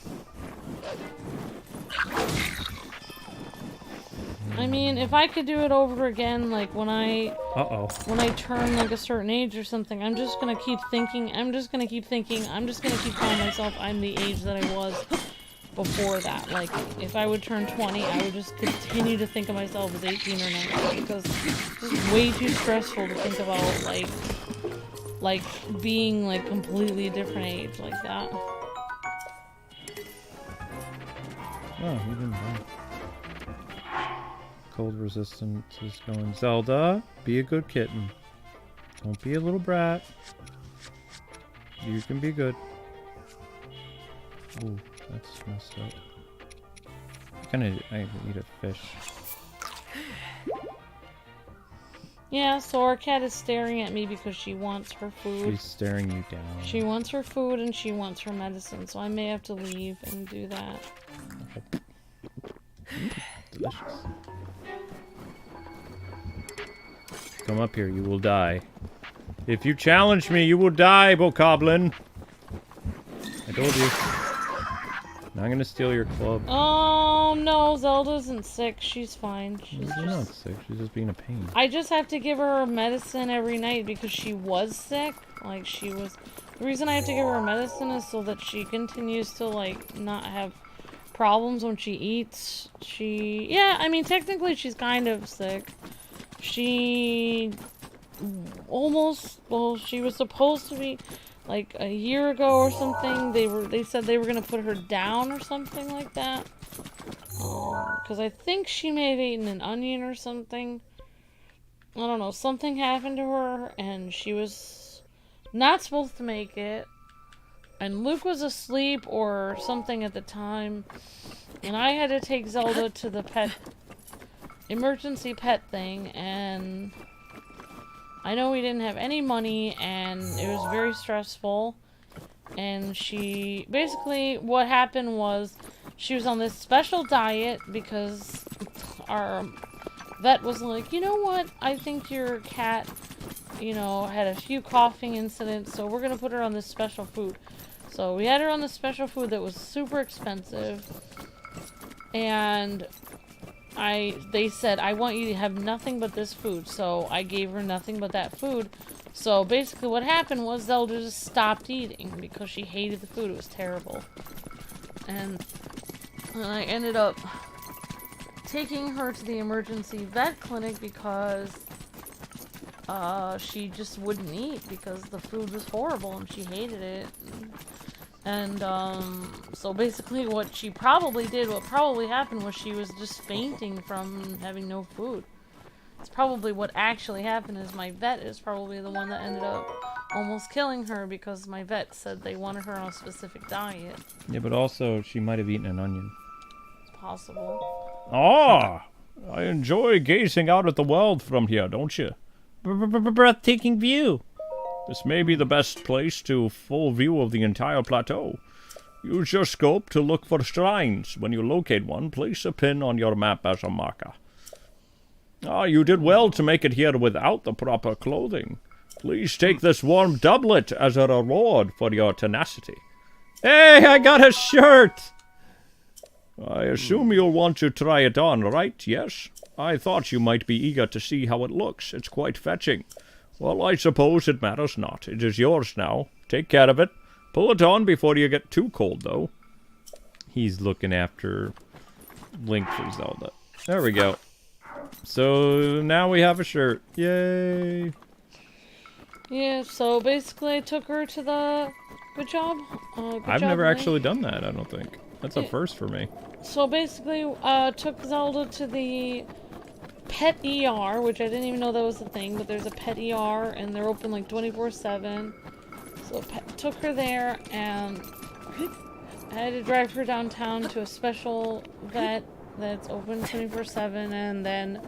I mean, if I could do it over again, like when I turn like a certain age or something, I'm just gonna keep thinking, I'm just gonna keep telling myself I'm the age that I was before that. Like, if I would turn 20, I would just continue to think of myself as 18 or 19, because it's just way too stressful to think about, like being like completely a different age like that. Oh, you didn't know. Cold resistance is going. Zelda, be a good kitten. Don't be a little brat. You can be good. Ooh, that's messed up. I eat a fish. Yeah, so our cat is staring at me because she wants her food. She's staring you down. She wants her food and she wants her medicine, so I may have to leave and do that. Delicious. Come up here, you will die. If you challenge me, you will die, Bokoblin. I told you. Now I'm gonna steal your club. Oh no, Zelda isn't sick. She's fine. She's not sick. She's just being a pain. I just have to give her medicine every night because she was sick. Like, she was... The reason I have to give her medicine is so that she continues to, like, not have problems when she eats. Yeah, I mean, technically she's kind of sick. She almost... Well, she was supposed to be... Like, a year ago or something, they said they were gonna put her down or something like that. Because I think she may have eaten an onion or something. I don't know, something happened to her, and she was not supposed to make it. And Luke was asleep or something at the time. And I had to take Zelda to the emergency pet thing, and... I know we didn't have any money, and it was very stressful, and she, basically, what happened was, she was on this special diet, because our vet was like, you know what, I think your cat, you know, had a few coughing incidents, so we're gonna put her on this special food. So we had her on this special food that was super expensive, and... they said, I want you to have nothing but this food, so I gave her nothing but that food. So basically what happened was Zelda just stopped eating because she hated the food. It was terrible. And I ended up taking her to the emergency vet clinic because she just wouldn't eat because the food was horrible and she hated it. And, so basically what probably happened was she was just fainting from having no food. It's probably what actually happened is my vet is probably the one that ended up almost killing her because my vet said they wanted her on a specific diet. Yeah, but also she might have eaten an onion. It's possible. Ah! I enjoy gazing out at the world from here, don't you? Breathtaking view. This may be the best place to full view of the entire plateau. Use your scope to look for shrines. When you locate one, place a pin on your map as a marker. Ah, you did well to make it here without the proper clothing. Please take this warm doublet as a reward for your tenacity. Hey, I got a shirt! I assume you'll want to try it on, right? Yes? I thought you might be eager to see how it looks. It's quite fetching. Well, I suppose it matters not. It is yours now. Take care of it. Pull it on before you get too cold, though. He's looking after Link for Zelda. There we go. So, now we have a shirt. Yay! Yeah, so basically I took her to the... Good job. I've never actually done that, I don't think. That's a first for me. So basically, took Zelda to the... Pet ER, which I didn't even know that was a thing, but there's a Pet ER, and they're open like 24/7. So took her there, and I had to drive her downtown to a special vet that's open 24/7, and then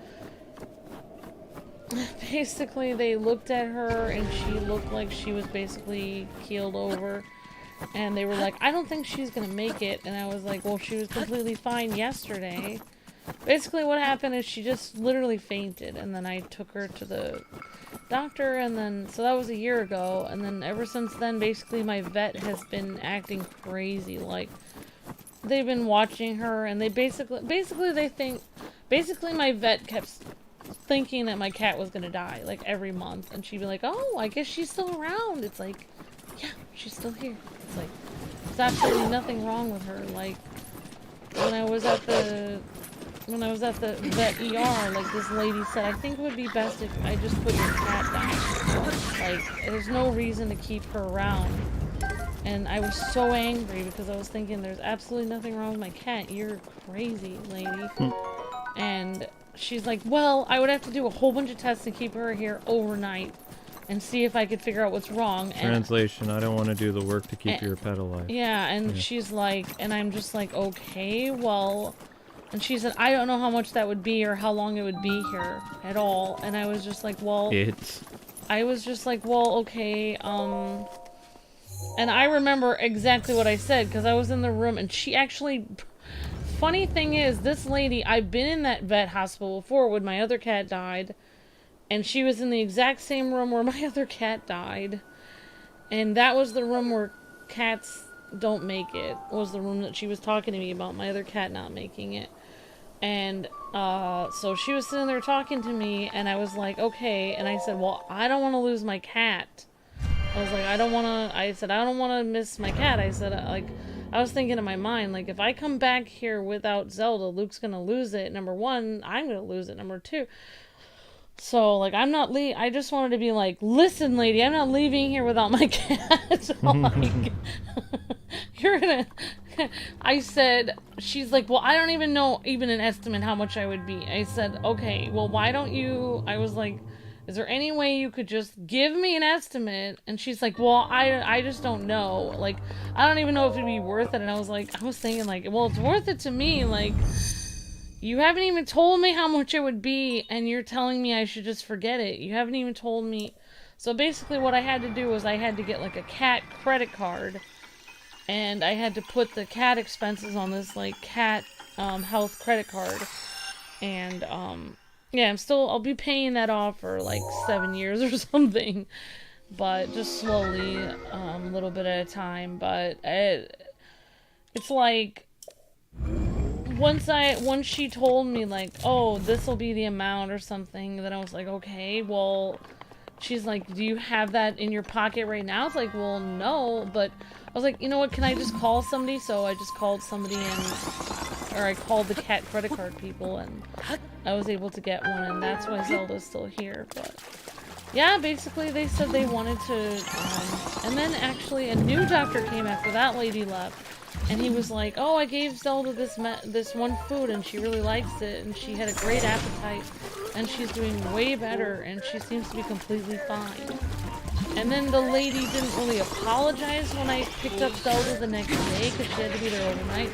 basically they looked at her and she looked like she was basically keeled over. And they were like, I don't think she's gonna make it. And I was like, well, she was completely fine yesterday. Basically what happened is she just literally fainted. And then I took her to the doctor, and then, so that was a year ago. And then ever since then, basically my vet has been acting crazy. Like, they've been watching her, and they basically they think, basically my vet kept thinking that my cat was gonna die, like, every month. And she'd be like, oh, I guess she's still around. It's like, yeah, she's still here. It's like, there's absolutely nothing wrong with her. Like, when I was at the vet ER, like, this lady said, I think it would be best if I just put your cat down. Like, there's no reason to keep her around. And I was so angry because I was thinking, there's absolutely nothing wrong with my cat. You're crazy, lady. And she's like, well, I would have to do a whole bunch of tests to keep her here overnight and see if I could figure out what's wrong. Translation, I don't want to do the work to keep your pet alive. Yeah, and she's like, and I'm just like, okay, well, and she said, I don't know how much that would be or how long it would be here at all. And I was just like, well, okay, and I remember exactly what I said, because I was in the room, and she actually, funny thing is, this lady, I've been in that vet hospital before when my other cat died, and she was in the exact same room where my other cat died, and that was the room where cats don't make it, was the room that she was talking to me about, my other cat not making it. And, so she was sitting there talking to me, and I was like, okay, and I said, well, I don't want to lose my cat. I was like, I don't want to miss my cat. I said, like, I was thinking in my mind, like, if I come back here without Zelda, Luke's gonna lose it. Number one, I'm gonna lose it. Number two. So, like, I just wanted to be like, listen, lady, I'm not leaving here without my cat. So, like, you're gonna... I said, she's like, well, I don't even know even an estimate how much I would be. I said, okay, well, why don't you... I was like, is there any way you could just give me an estimate? And she's like, well, I just don't know. Like, I don't even know if it'd be worth it. And I was thinking, like, well, it's worth it to me. Like, you haven't even told me how much it would be, and you're telling me I should just forget it. You haven't even told me. So basically what I had to do was I had to get, like, a cat credit card, and I had to put the cat expenses on this, like, cat health credit card. And, yeah, I'll be paying that off for, like, 7 years or something. But just slowly, a little bit at a time. But it's like, once she told me, like, oh, this will be the amount or something, then I was like, okay, well, she's like, do you have that in your pocket right now? It's like, well, no, but I was like, you know what, can I just call somebody? So I just called somebody, or I called the cat credit card people, and I was able to get one, and that's why Zelda's still here. But yeah, basically they said they wanted to, and then actually a new doctor came after that lady left, and he was like, oh, I gave Zelda this one food, and she really likes it, and she had a great appetite, and she's doing way better, and she seems to be completely fine. And then the lady didn't really apologize when I picked up Zelda the next day, because she had to be there overnight.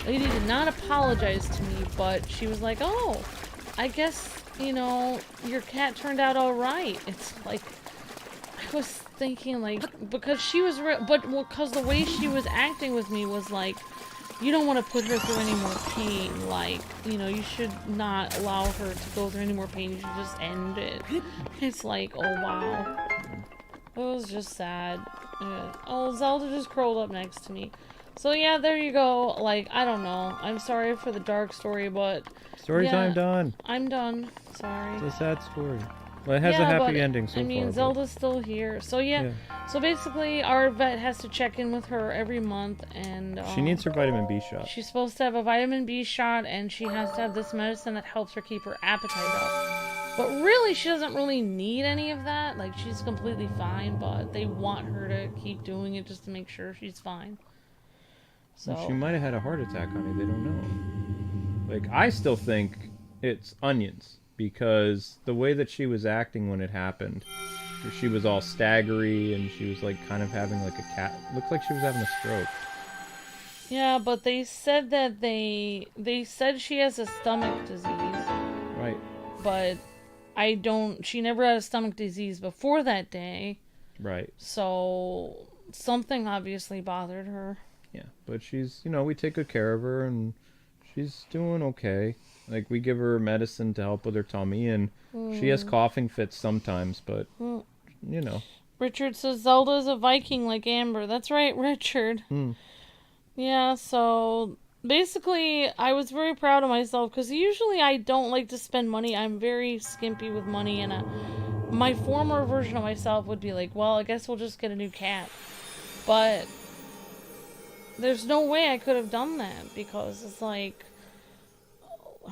The lady did not apologize to me, but she was like, oh, I guess, you know, your cat turned out alright. It's like, I was thinking, like, because she was, because the way she was acting with me was like, you don't want to put her through any more pain, like, you know, you should not allow her to go through any more pain, you should just end it. It's like, oh wow. It was just sad. Yeah. Oh, Zelda just curled up next to me. So yeah, there you go. Like, I don't know. I'm sorry for the dark story, but... Story yeah, time done. I'm done. Sorry. It's a sad story. Well, it has a happy ending so far. I mean, Zelda's still here. So yeah. So basically, our vet has to check in with her every month, and... she needs her vitamin B shot. She's supposed to have a vitamin B shot, and she has to have this medicine that helps her keep her appetite up. But really, she doesn't really need any of that. Like, she's completely fine, but they want her to keep doing it just to make sure she's fine. So she might have had a heart attack, honey. They don't know. Like, I still think it's onions, because the way that she was acting when it happened, she was all staggery, and she was, like, kind of having, like, a cat... looked like she was having a stroke. Yeah, but they said that they said she has a stomach disease. Right. But she never had a stomach disease before that day. Right. So something obviously bothered her. Yeah, but she's, we take good care of her, and she's doing okay. Like, we give her medicine to help with her tummy, and she has coughing fits sometimes, but, Richard says Zelda's a Viking like Amber. That's right, Richard. Yeah, so basically, I was very proud of myself, because usually I don't like to spend money. I'm very skimpy with money, and my former version of myself would be like, well, I guess we'll just get a new cat. But there's no way I could have done that, because it's like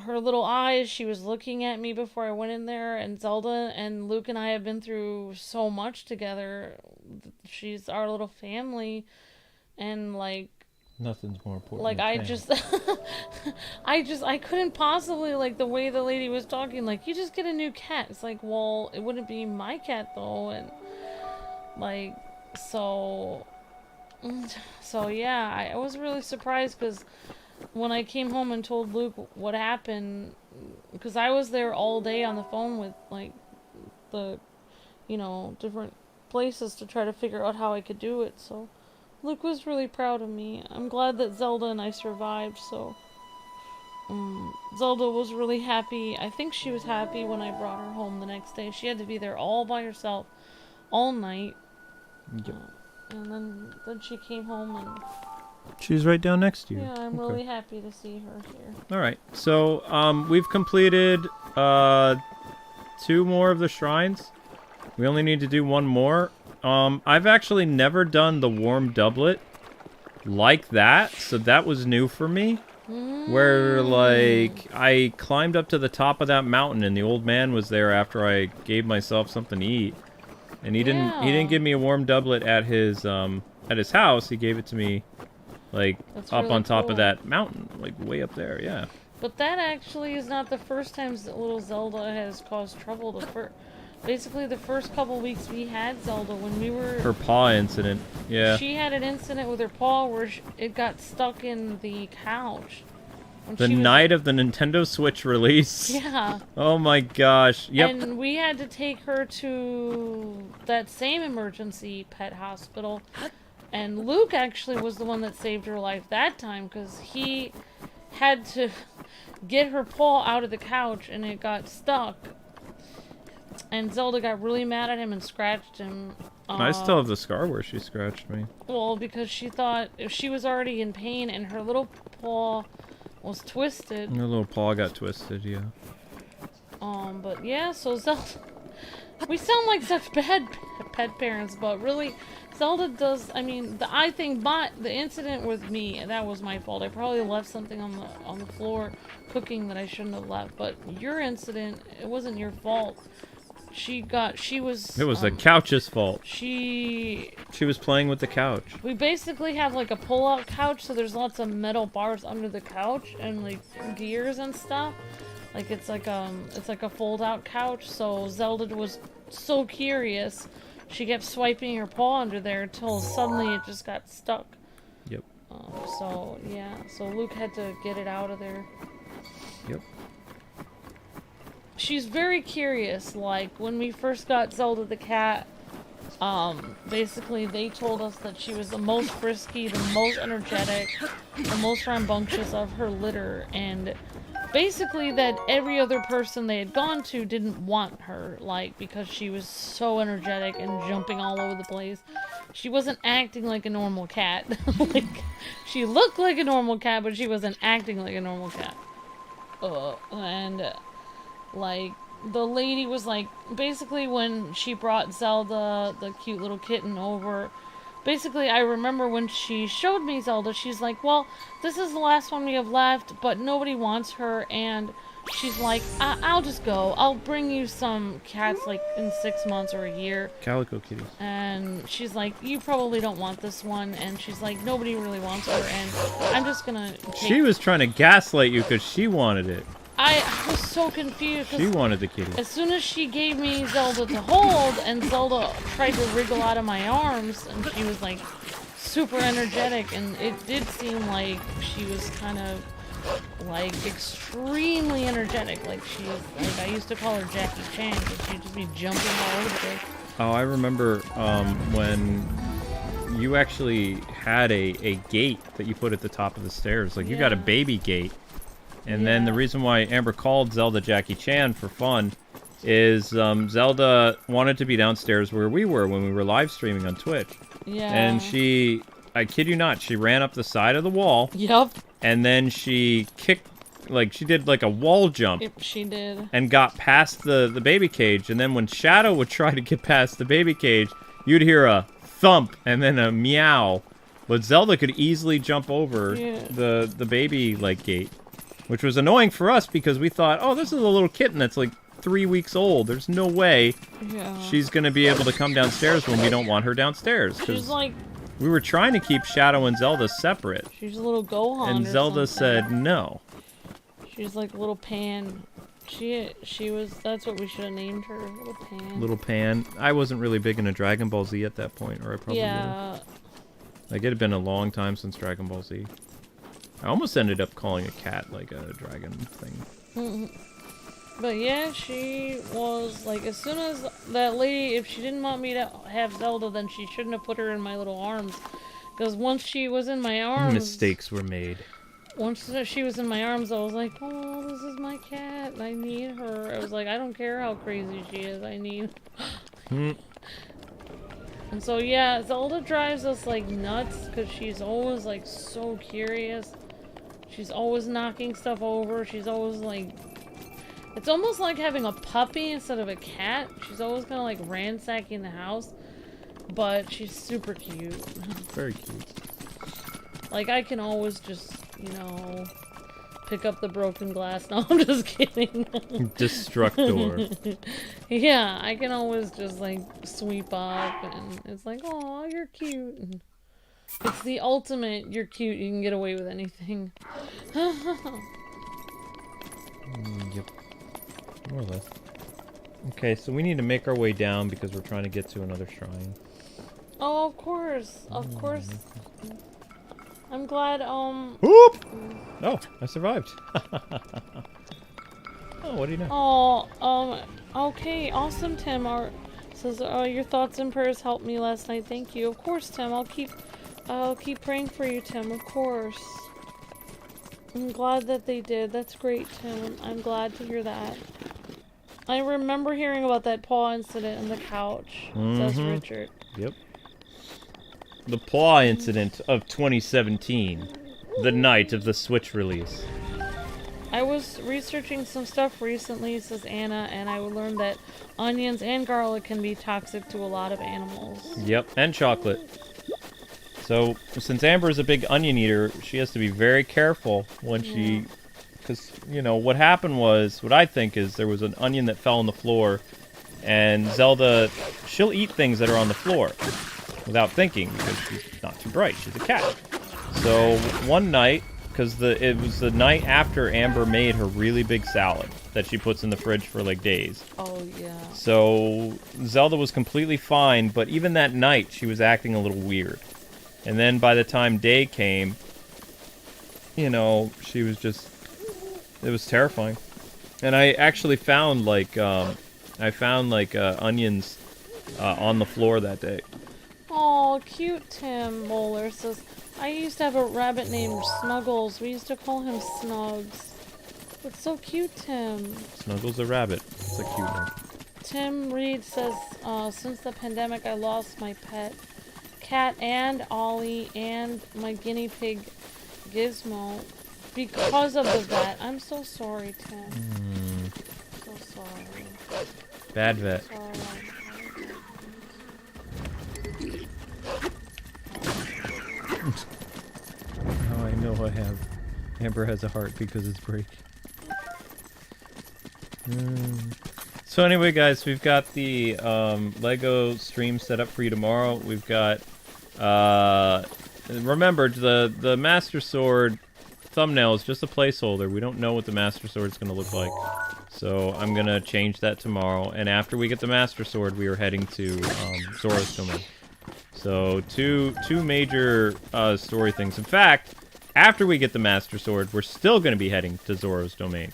her little eyes, she was looking at me before I went in there, and Zelda and Luke and I have been through so much together. She's our little family, and like nothing's more important. Like, I just I couldn't possibly, like, the way the lady was talking, like, you just get a new cat. It's like, well, it wouldn't be my cat though, and like, so yeah, I was really surprised, because when I came home and told Luke what happened, because I was there all day on the phone with, like, the, different places to try to figure out how I could do it, so Luke was really proud of me. I'm glad that Zelda and I survived, so Zelda was really happy. I think she was happy when I brought her home the next day. She had to be there all by herself all night. Yep. And then she came home, and she's right down next to you. yeah, I'm really happy to see her here. All right. So, we've completed 2 more of the shrines. We only need to do 1 more. I've actually never done the warm doublet like that, so that was new for me. Where, like, I climbed up to the top of that mountain, and the old man was there after I gave myself something to eat. And he didn't give me a warm doublet at his house. He gave it to me, like, That's up really on top cool. of that mountain, like, way up there, yeah. But that actually is not the first time that little Zelda has caused trouble. Basically, the first couple weeks we had Zelda, when we were... Her paw incident, yeah. She had an incident with her paw where it got stuck in the couch. The night of the Nintendo Switch release. Yeah. Oh my gosh. Yep. And we had to take her to that same emergency pet hospital. And Luke actually was the one that saved her life that time, because he had to get her paw out of the couch and it got stuck. And Zelda got really mad at him and scratched him. I still have the scar where she scratched me. Well, because she thought if she was already in pain and her little paw was twisted. Her little paw got twisted, yeah. But yeah, so Zelda... We sound like such bad pet parents, but really, Zelda does... I mean, the incident with me, that was my fault. I probably left something on the floor cooking that I shouldn't have left. But your incident, it wasn't your fault. It was the couch's fault. She was playing with the couch. We basically have like a pull-out couch, so there's lots of metal bars under the couch and like gears and stuff. Like it's like a fold-out couch. So Zelda was so curious, she kept swiping her paw under there until suddenly it just got stuck. Yep. So yeah, so Luke had to get it out of there. Yep. She's very curious. Like, when we first got Zelda the cat, basically they told us that she was the most frisky, the most energetic, the most rambunctious of her litter, and basically that every other person they had gone to didn't want her, like, because she was so energetic and jumping all over the place. She wasn't acting like a normal cat. Like, she looked like a normal cat, but she wasn't acting like a normal cat. Like, the lady was like, basically when she brought Zelda, the cute little kitten, over, basically I remember when she showed me Zelda, she's like, well, this is the last one we have left, but nobody wants her, and she's like, I'll just go. I'll bring you some cats, like, in 6 months or a year. Calico kitties. And she's like, you probably don't want this one, and she's like, nobody really wants her, and I'm just gonna take... She was trying to gaslight you because she wanted it. I was so confused. She wanted the kitty. As soon as she gave me Zelda to hold, and Zelda tried to wriggle out of my arms, and she was like super energetic, and it did seem like she was kind of like extremely energetic. Like I used to call her Jackie Chan because she'd just be jumping all over the place. Oh, I remember when you actually had a gate that you put at the top of the stairs. Like, you got a baby gate. And then the reason why Amber called Zelda Jackie Chan for fun is Zelda wanted to be downstairs where we were when we were live streaming on Twitch. Yeah. And she, I kid you not, she ran up the side of the wall. Yep. And then she kicked, like, she did like a wall jump. Yep, she did. And got past the baby cage. And then when Shadow would try to get past the baby cage, you'd hear a thump and then a meow. But Zelda could easily jump over the baby, like, gate. Which was annoying for us because we thought, oh, this is a little kitten that's like 3 weeks old. There's no way she's going to be able to come downstairs when we don't want her downstairs. She's like... We were trying to keep Shadow and Zelda separate. She's a little Gohan and Zelda said no. She's like little Pan. She was... That's what we should have named her. Little Pan. Little Pan. I wasn't really big into Dragon Ball Z at that point, or I probably would've. Like, it had been a long time since Dragon Ball Z. I almost ended up calling a cat like a dragon thing. But yeah, she was like, as soon as that lady, if she didn't want me to have Zelda, then she shouldn't have put her in my little arms. Because once she was in my arms... Mistakes were made. Once she was in my arms, I was like, oh, this is my cat. I need her. I was like, I don't care how crazy she is. I need... And so yeah, Zelda drives us like nuts because she's always like so curious. She's always knocking stuff over. She's always like... It's almost like having a puppy instead of a cat. She's always kind of like ransacking the house. But she's super cute. Very cute. Like, I can always just, you know, pick up the broken glass. No, I'm just kidding. Destructor. Yeah, I can always just like sweep up and it's like, oh, you're cute. And it's the ultimate, you're cute, you can get away with anything. Yep. More or less. Okay, so we need to make our way down because we're trying to get to another shrine. Oh, of course. Of course. I'm glad, Whoop! Oh, I survived. Oh, what do you know? Oh, okay, awesome, Tim. Says, your thoughts and prayers helped me last night. Thank you. Of course, Tim. I'll keep praying for you, Tim. Of course. I'm glad that they did. That's great, Tim. I'm glad to hear that. I remember hearing about that paw incident on the couch, says Richard. Yep. The paw incident of 2017. The night of the Switch release. I was researching some stuff recently, says Anna, and I learned that onions and garlic can be toxic to a lot of animals. Yep, and chocolate. So, since Amber is a big onion eater, she has to be very careful when she... Because, you know, what happened was, what I think is there was an onion that fell on the floor, and Zelda, she'll eat things that are on the floor without thinking, because she's not too bright. She's a cat. So, one night, because it was the night after Amber made her really big salad that she puts in the fridge for, like, days. Oh, yeah. So, Zelda was completely fine, but even that night, she was acting a little weird. And then by the time day came, you know, she was just... It was terrifying. And I actually found, like, onions on the floor that day. Oh, cute Tim Moeller says, I used to have a rabbit named Snuggles. We used to call him Snugs. It's so cute, Tim. Snuggles the rabbit. It's a cute name. Tim Reed says, since the pandemic, I lost my pet cat and Ollie and my guinea pig Gizmo because of the vet. I'm so sorry, Tim. So sorry. Bad vet. Now I know I have. Amber has a heart because it's break. So anyway, guys, we've got the Lego stream set up for you tomorrow. We've got remember the Master Sword thumbnail is just a placeholder. We don't know what the Master Sword is going to look like. So I'm going to change that tomorrow. And after we get the Master Sword, we are heading to Zora's Domain. So two major story things. In fact, after we get the Master Sword, we're still going to be heading to Zoro's domain.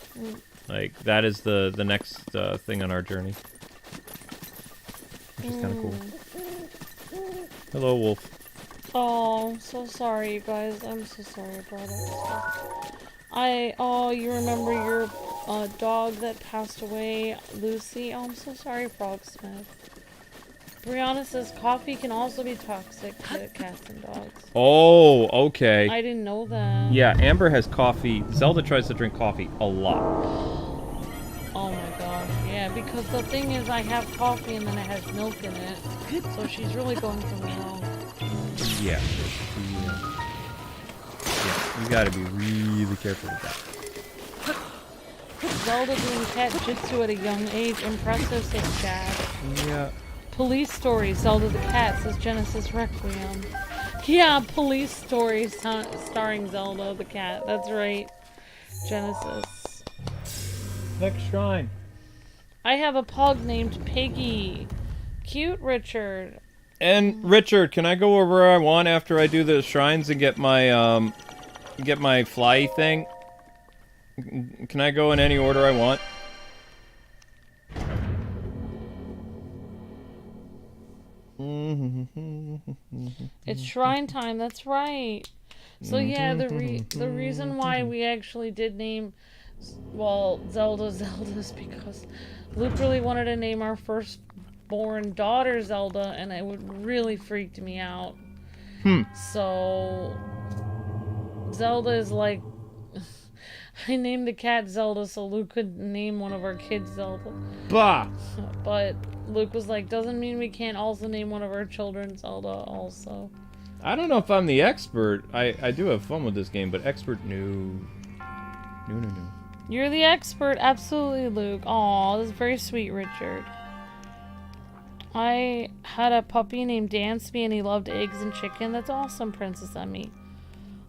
Like, that is the next thing on our journey. Which is kind of cool. Hello, Wolf. Oh, I'm so sorry, you guys. I'm so sorry about it. Oh, you remember your dog that passed away, Lucy? Oh, I'm so sorry, Frogsmith. Brianna says coffee can also be toxic to cats and dogs. Oh, okay. I didn't know that. Yeah, Amber has coffee. Zelda tries to drink coffee a lot. Oh my gosh, yeah, because the thing is I have coffee and then it has milk in it. So she's really going for milk. Yeah. Yeah, you gotta be really careful with that. Zelda doing cat jitsu at a young age. Impressive, says Chad. Yeah. Police Story, Zelda the Cat, says Genesis Requiem. Yeah, Police Story starring Zelda the Cat. That's right. Genesis. Next shrine. I have a pug named Piggy. Cute, Richard. And Richard, can I go where I want after I do the shrines and get my fly thing? Can I go in any order I want? It's shrine time, that's right. So yeah, the reason why we actually did name, well, Zelda is because Luke really wanted to name our firstborn daughter Zelda, and it would really freaked me out. So Zelda is like, I named the cat Zelda so Luke could name one of our kids Zelda. Bah! But Luke was like, doesn't mean we can't also name one of our children Zelda also. I don't know if I'm the expert. I do have fun with this game, but expert, no. No. You're the expert, absolutely, Luke. Aw, that's very sweet, Richard. I had a puppy named Dansby, and he loved eggs and chicken. That's awesome, Princess Emmy.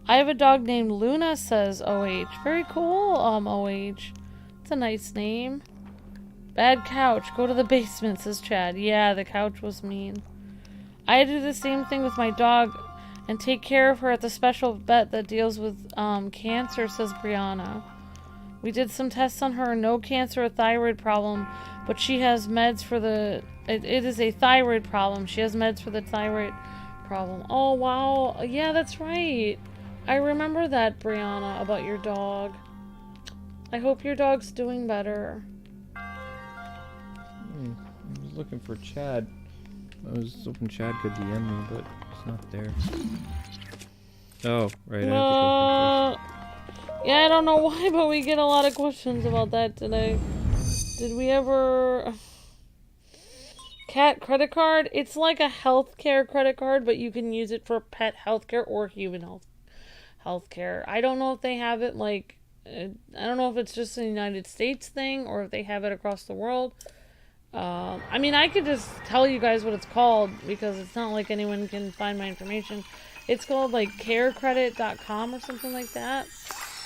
I have a dog named Luna, says OH. Very cool, OH. It's a nice name. Bad couch. Go to the basement, says Chad. Yeah, the couch was mean. I do the same thing with my dog and take care of her at the special vet that deals with cancer, says Brianna. We did some tests on her. No cancer or thyroid problem, but she has meds for the... It is a thyroid problem. She has meds for the thyroid problem. Oh, wow. Yeah, that's right. I remember that, Brianna, about your dog. I hope your dog's doing better. I was looking for Chad. I was hoping Chad could DM me, but it's not there. Oh, right. I have to go yeah, I don't know why, but we get a lot of questions about that today. Did we ever... Cat credit card? It's like a healthcare credit card, but you can use it for pet healthcare or human healthcare. I don't know if they have it like... I don't know if it's just a United States thing or if they have it across the world. I mean, I could just tell you guys what it's called because it's not like anyone can find my information. It's called like carecredit.com or something like that.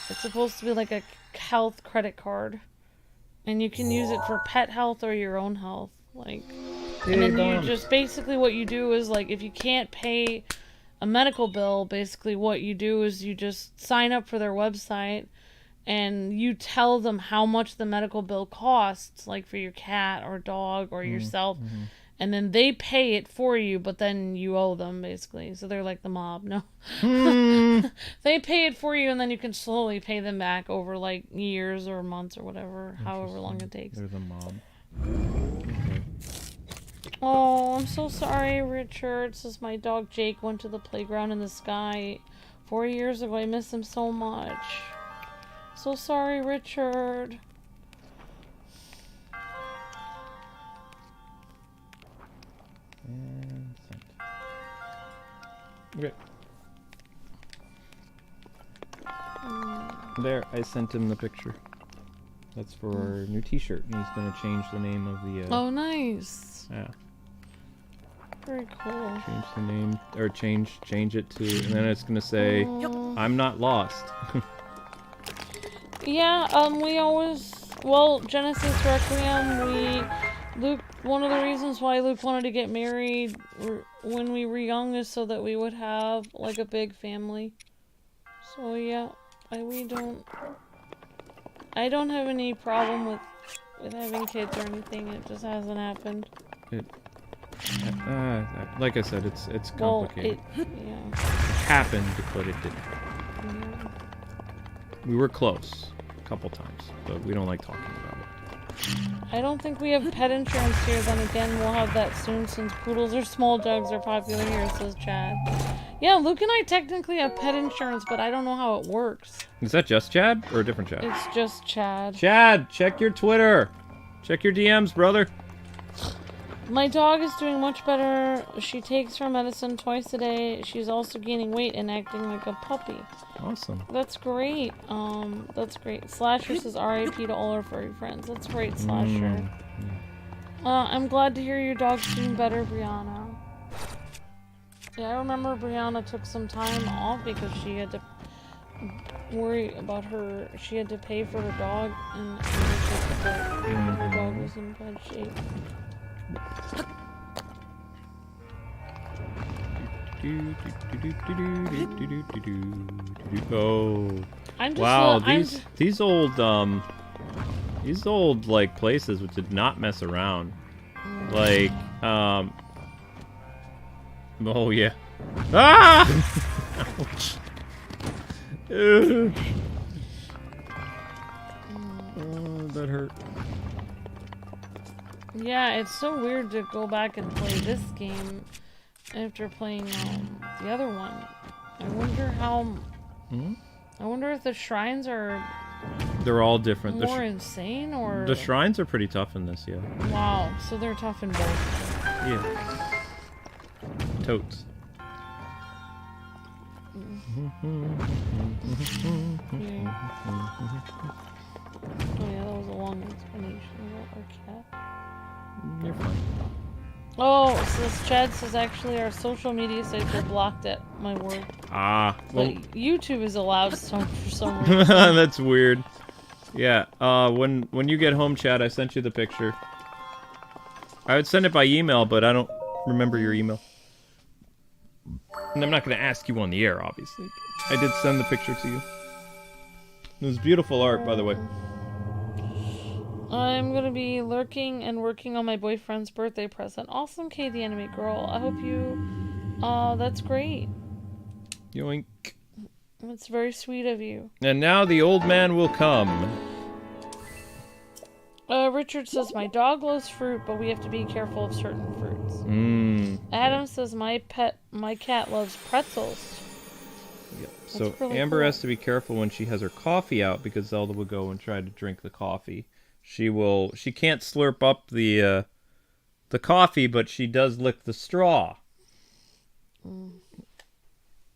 It's supposed to be like a health credit card. And you can use it for pet health or your own health. Like, and then you just, basically what you do is like, if you can't pay a medical bill, basically what you do is you just sign up for their website and you tell them how much the medical bill costs, like for your cat or dog or yourself, and then they pay it for you, but then you owe them, basically. So they're like the mob. No. They pay it for you, and then you can slowly pay them back over like years or months or whatever, however long it takes. They're the mob. Oh, I'm so sorry, Richard. Says my dog Jake went to the playground in the sky 4 years ago. I miss him so much. So sorry, Richard. And sent. Okay. There, I sent him the picture. That's for our new t-shirt, and he's going to change the name of the... Oh, nice. Yeah. Very cool. Change the name, or change it to, and then it's going to say, I'm not lost. Yeah, we always... Well, Genesis Requiem, Luke, one of the reasons why Luke wanted to get married when we were young is so that we would have, like, a big family. So yeah, I don't have any problem with having kids or anything. It just hasn't happened. Like I said, it's complicated. Well, It happened, but it didn't. yeah. We were close a couple times, but we don't like talking about it. I don't think we have pet insurance here. Then again, we'll have that soon since poodles or small dogs are popular here, says Chad. Yeah, Luke and I technically have pet insurance, but I don't know how it works. Is that just Chad or a different Chad? It's just Chad. Chad, check your Twitter. Check your DMs, brother. My dog is doing much better. She takes her medicine twice a day. She's also gaining weight and acting like a puppy. Awesome. That's great. That's great. Slasher says R.I.P. to all our furry friends. That's great, Slasher. I'm glad to hear your dog's doing better, Brianna. Yeah, I remember Brianna took some time off because she had to worry about her. She had to pay for her dog, and her dog was in bad shape. Oh. I'm just wow, these old like places did not mess around. Like oh yeah. Ah! Ouch. Oh, that hurt. Yeah, it's so weird to go back and play this game after playing the other one. I wonder how. I wonder if the shrines are. They're all different. More insane, or the shrines are pretty tough in this, yeah. Wow, so they're tough in both. Yeah. Totes. Yeah. Oh yeah, that was a long explanation about our cat. You're fine. Oh, so Chad says actually our social media sites are blocked at my work. Ah, well, but YouTube is allowed for some reason. That's weird. Yeah, when you get home, Chad, I sent you the picture. I would send it by email, but I don't remember your email. And I'm not going to ask you on the air, obviously. I did send the picture to you. It was beautiful art, by the way. I'm gonna be lurking and working on my boyfriend's birthday present. Awesome, Kay the Anime Girl. I hope you... that's great. Yoink. That's very sweet of you. And now the old man will come. Richard says, my dog loves fruit, but we have to be careful of certain fruits. Adam says, my cat loves pretzels. Yep. So really Amber cool. has to be careful when she has her coffee out because Zelda will go and try to drink the coffee. She can't slurp up the coffee, but she does lick the straw.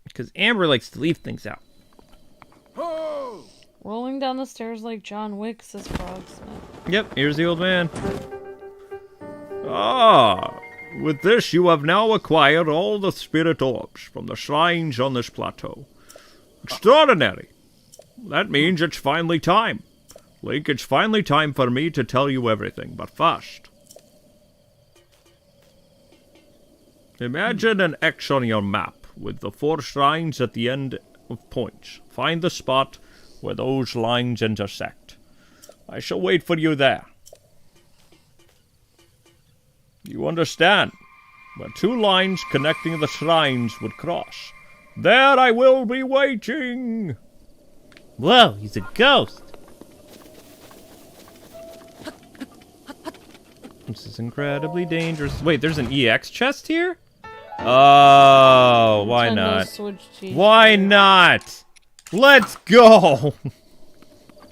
Because Amber likes to leave things out. Rolling down the stairs like John Wick, says Frogsmith. Yep, here's the old man. Ah, with this you have now acquired all the spirit orbs from the shrines on this plateau. Extraordinary. That means it's finally time. Link, it's finally time for me to tell you everything, but first. Imagine an X on your map with the 4 shrines at the end of points. Find the spot where those lines intersect. I shall wait for you there. You understand? Where 2 lines connecting the shrines would cross. There I will be waiting! Whoa, he's a ghost! This is incredibly dangerous. Wait, there's an EX chest here? Oh, why Nintendo not? Switch T-shirt. Why not? Let's go!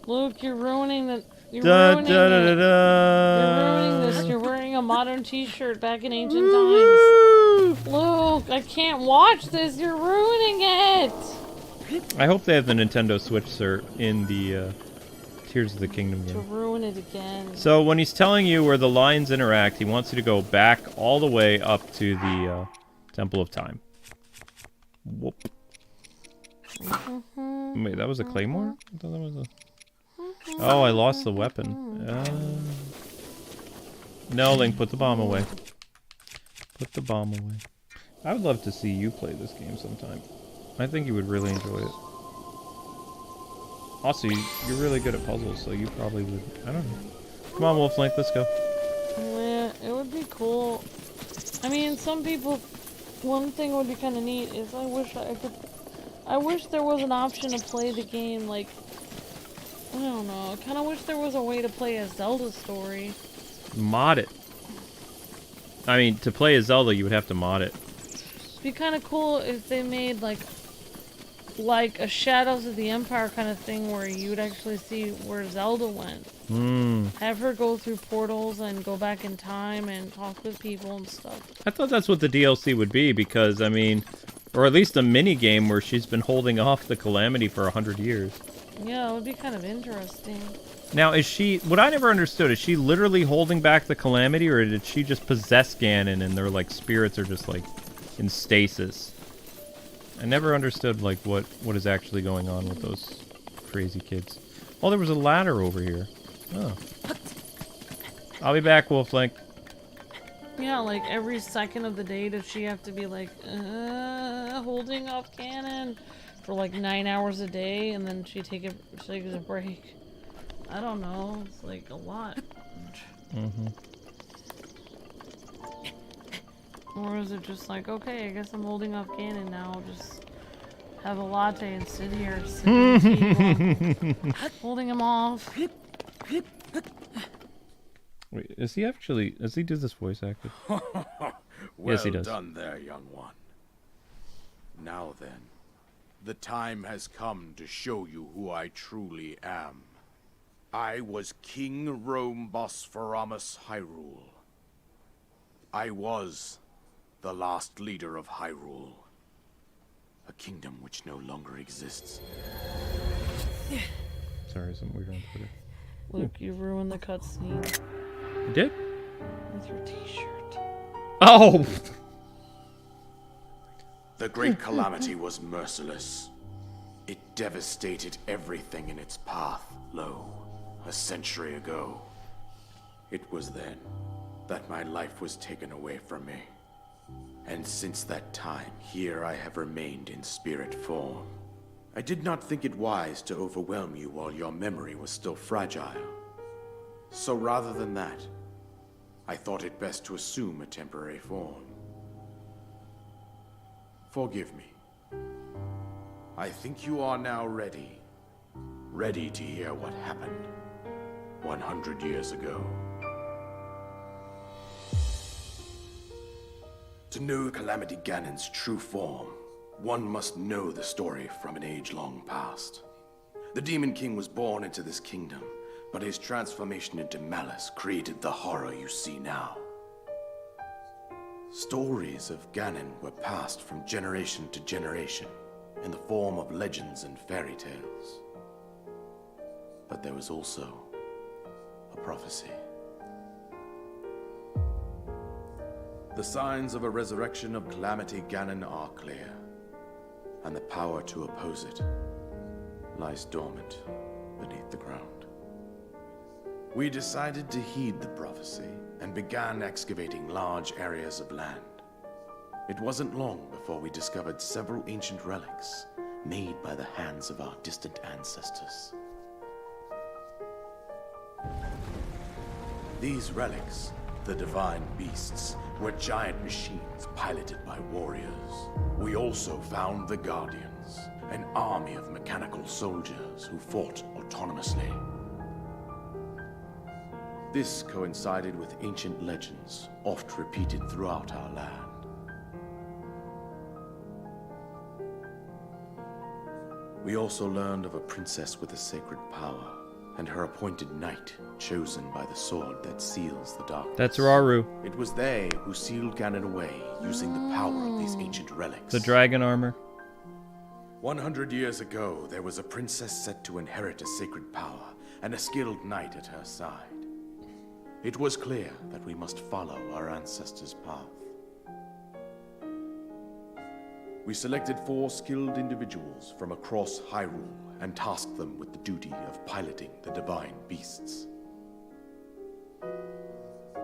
Luke, you're ruining the... You're Da, ruining da, da, it. da, da. You're ruining this. You're wearing a modern t-shirt back in ancient times. Luke, I can't watch this. You're ruining it. I hope they have the Nintendo Switch cert in the Tears of the Kingdom To game. ruin it again. So when he's telling you where the lines interact, he wants you to go back all the way up to the Temple of Time. Whoop. Wait, that was a claymore? I thought that was a... Oh, I lost the weapon. No, Link, put the bomb away. Put the bomb away. I would love to see you play this game sometime. I think you would really enjoy it. Also, you're really good at puzzles, so you probably would. I don't know. Come on, Wolf Link, let's go. Yeah, it would be cool. I mean, some people. One thing would be kind of neat is I wish there was an option to play the game like. I don't know. I kind of wish there was a way to play a Zelda story. Mod it. I mean, to play a Zelda, you would have to mod it. It'd be kind of cool if they made like a Shadows of the Empire kind of thing where you would actually see where Zelda went. Have her go through portals and go back in time and talk with people and stuff. I thought that's what the DLC would be because, I mean, or at least a mini game where she's been holding off the calamity for 100 years. Yeah, it would be kind of interesting. Now, is she... What I never understood, is she literally holding back the calamity, or did she just possess Ganon and their, like, spirits are just, like, in stasis? I never understood, like, what is actually going on with those crazy kids. Oh, there was a ladder over here. Oh. I'll be back, Wolf Link. Yeah, like every second of the day does she have to be like, holding off Ganon for like 9 hours a day, and then she takes a break. I don't know. It's like a lot. Or is it just like, okay, I guess I'm holding off Ganon now. I'll just have a latte and sit here, holding him off. Wait, is he actually... Does he do this voice acting? Well Yes, he does. done there, young one. Now then, the time has come to show you who I truly am. I was King Rhoam Bosphoramos Hyrule. I was the last leader of Hyrule, a kingdom which no longer exists. Sorry, something weird on Twitter. Luke, you ruined the cutscene You did? with your t-shirt. Oh! The Great Calamity was merciless. It devastated everything in its path, lo, a century ago. It was then that my life was taken away from me. And since that time, here I have remained in spirit form. I did not think it wise to overwhelm you while your memory was still fragile. So rather than that, I thought it best to assume a temporary form. Forgive me. I think you are now ready. Ready to hear what happened 100 years ago. To know Calamity Ganon's true form, one must know the story from an age long past. The Demon King was born into this kingdom, but his transformation into malice created the horror you see now. Stories of Ganon were passed from generation to generation in the form of legends and fairy tales. But there was also a prophecy. The signs of a resurrection of Calamity Ganon are clear, and the power to oppose it lies dormant beneath the ground. We decided to heed the prophecy and began excavating large areas of land. It wasn't long before we discovered several ancient relics made by the hands of our distant ancestors. These relics, the divine beasts, were giant machines piloted by warriors. We also found the Guardians, an army of mechanical soldiers who fought autonomously. This coincided with ancient legends, oft repeated throughout our land. We also learned of a princess with a sacred power, and her appointed knight, chosen by the sword that seals the darkness. That's Rauru. It was they who sealed Ganon away, using the power of these ancient relics. The dragon armor. 100 years ago, there was a princess set to inherit a sacred power, and a skilled knight at her side. It was clear that we must follow our ancestors' path. We selected 4 skilled individuals from across Hyrule and tasked them with the duty of piloting the divine beasts.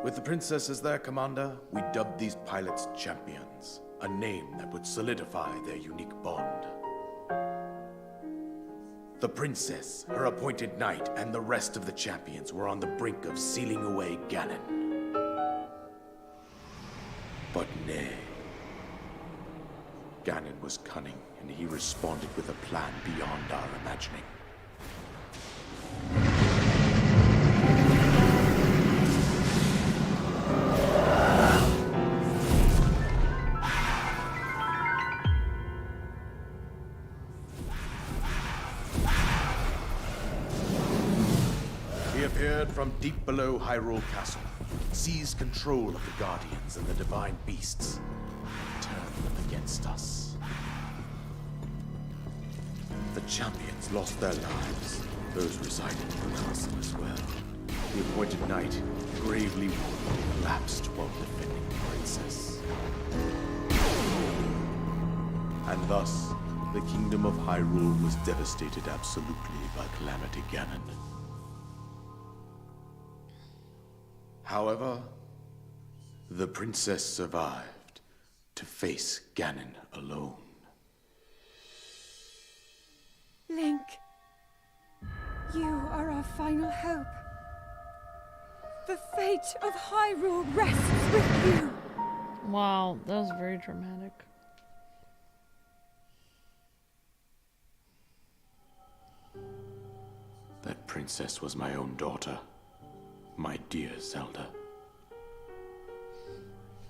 With the princess as their commander, we dubbed these pilots champions, a name that would solidify their unique bond. The princess, her appointed knight, and the rest of the champions were on the brink of sealing away Ganon. But nay. Ganon was cunning, and he responded with a plan beyond our imagining. He appeared from deep below Hyrule Castle, seized control of the Guardians and the Divine Beasts, and turned them against us. The champions lost their lives, those residing in the castle as well. The appointed knight, gravely wounded, collapsed while defending the princess. And thus, the kingdom of Hyrule was devastated absolutely by Calamity Ganon. However, the princess survived to face Ganon alone. Link, you are our final hope. The fate of Hyrule rests with you. Wow, that was very dramatic. That princess was my own daughter, my dear Zelda.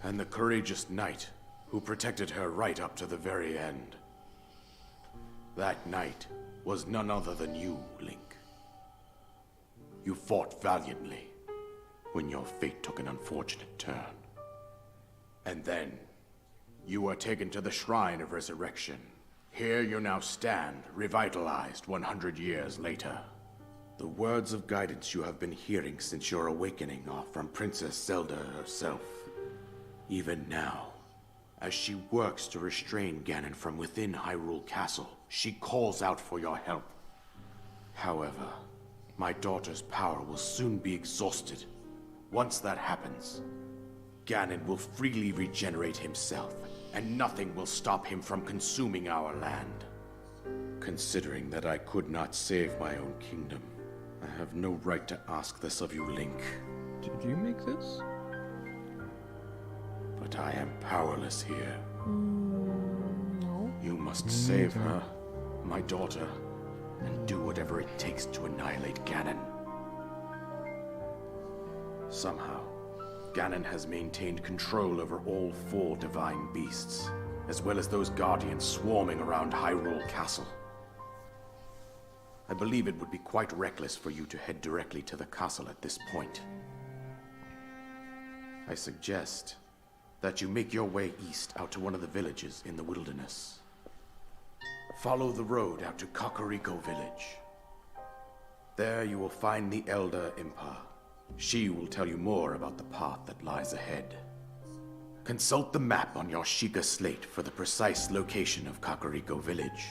And the courageous knight who protected her right up to the very end. That knight was none other than you, Link. You fought valiantly when your fate took an unfortunate turn. And then, you were taken to the Shrine of Resurrection. Here you now stand, revitalized 100 years later. The words of guidance you have been hearing since your awakening are from Princess Zelda herself. Even now, as she works to restrain Ganon from within Hyrule Castle, she calls out for your help. However, my daughter's power will soon be exhausted. Once that happens, Ganon will freely regenerate himself, and nothing will stop him from consuming our land. Considering that I could not save my own kingdom, I have no right to ask this of you, Link. Did you make this? But I am powerless here. No. You must save her, my daughter, and do whatever it takes to annihilate Ganon. Somehow, Ganon has maintained control over all 4 divine beasts, as well as those guardians swarming around Hyrule Castle. I believe it would be quite reckless for you to head directly to the castle at this point. I suggest that you make your way east out to one of the villages in the wilderness. Follow the road out to Kakariko Village. There you will find the Elder Impa. She will tell you more about the path that lies ahead. Consult the map on your Sheikah Slate for the precise location of Kakariko Village.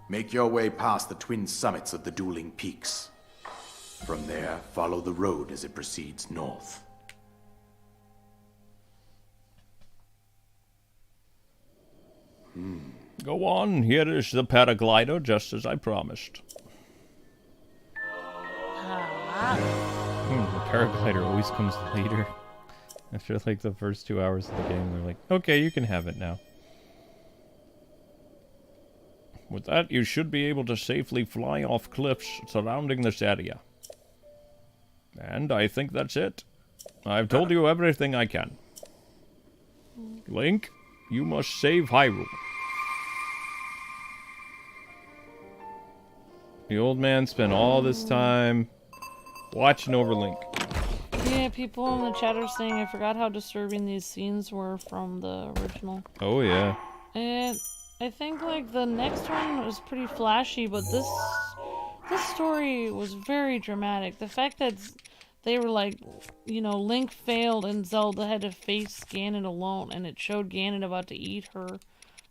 Make your way past the twin summits of the dueling peaks. From there, follow the road as it proceeds north. Go on, here is the paraglider, just as I promised. The paraglider always comes later. After like the first 2 hours of the game, they're like, okay, you can have it now. With that, you should be able to safely fly off cliffs surrounding this area. And I think that's it. I've told you everything I can. Link, you must save Hyrule. The old man spent all this time watching over Link. Yeah, people in the chat are saying I forgot how disturbing these scenes were from the original. Oh, yeah. And I think like the next one was pretty flashy, but this story was very dramatic. The fact that they were like, you know, Link failed and Zelda had to face Ganon alone, and it showed Ganon about to eat her,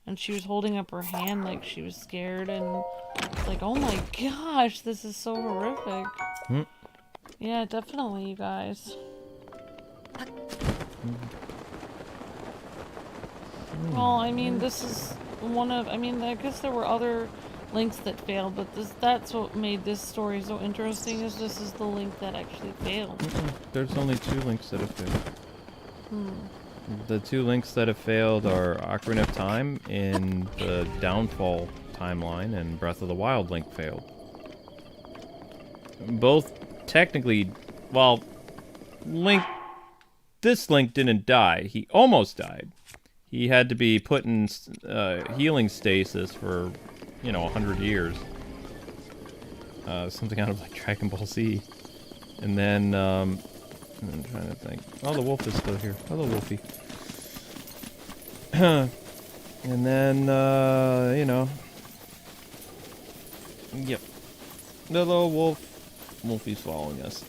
and she was holding up her hand like she was scared, and it's like, oh my gosh, this is so horrific. Yeah, definitely, you guys. Well, I mean, this is one of, I mean, I guess there were other links that failed, but that's what made this story so interesting, is this is the link that actually failed. There's only 2 links that have failed. The 2 links that have failed are Ocarina of Time in the Downfall timeline, and Breath of the Wild link failed. Both technically, well, this Link didn't die. He almost died. He had to be put in healing stasis for, 100 years. Something out of like Dragon Ball Z. And then, I'm trying to think. Oh, the wolf is still here. Hello, Wolfie. And then, Yep. The little Wolfie's following us.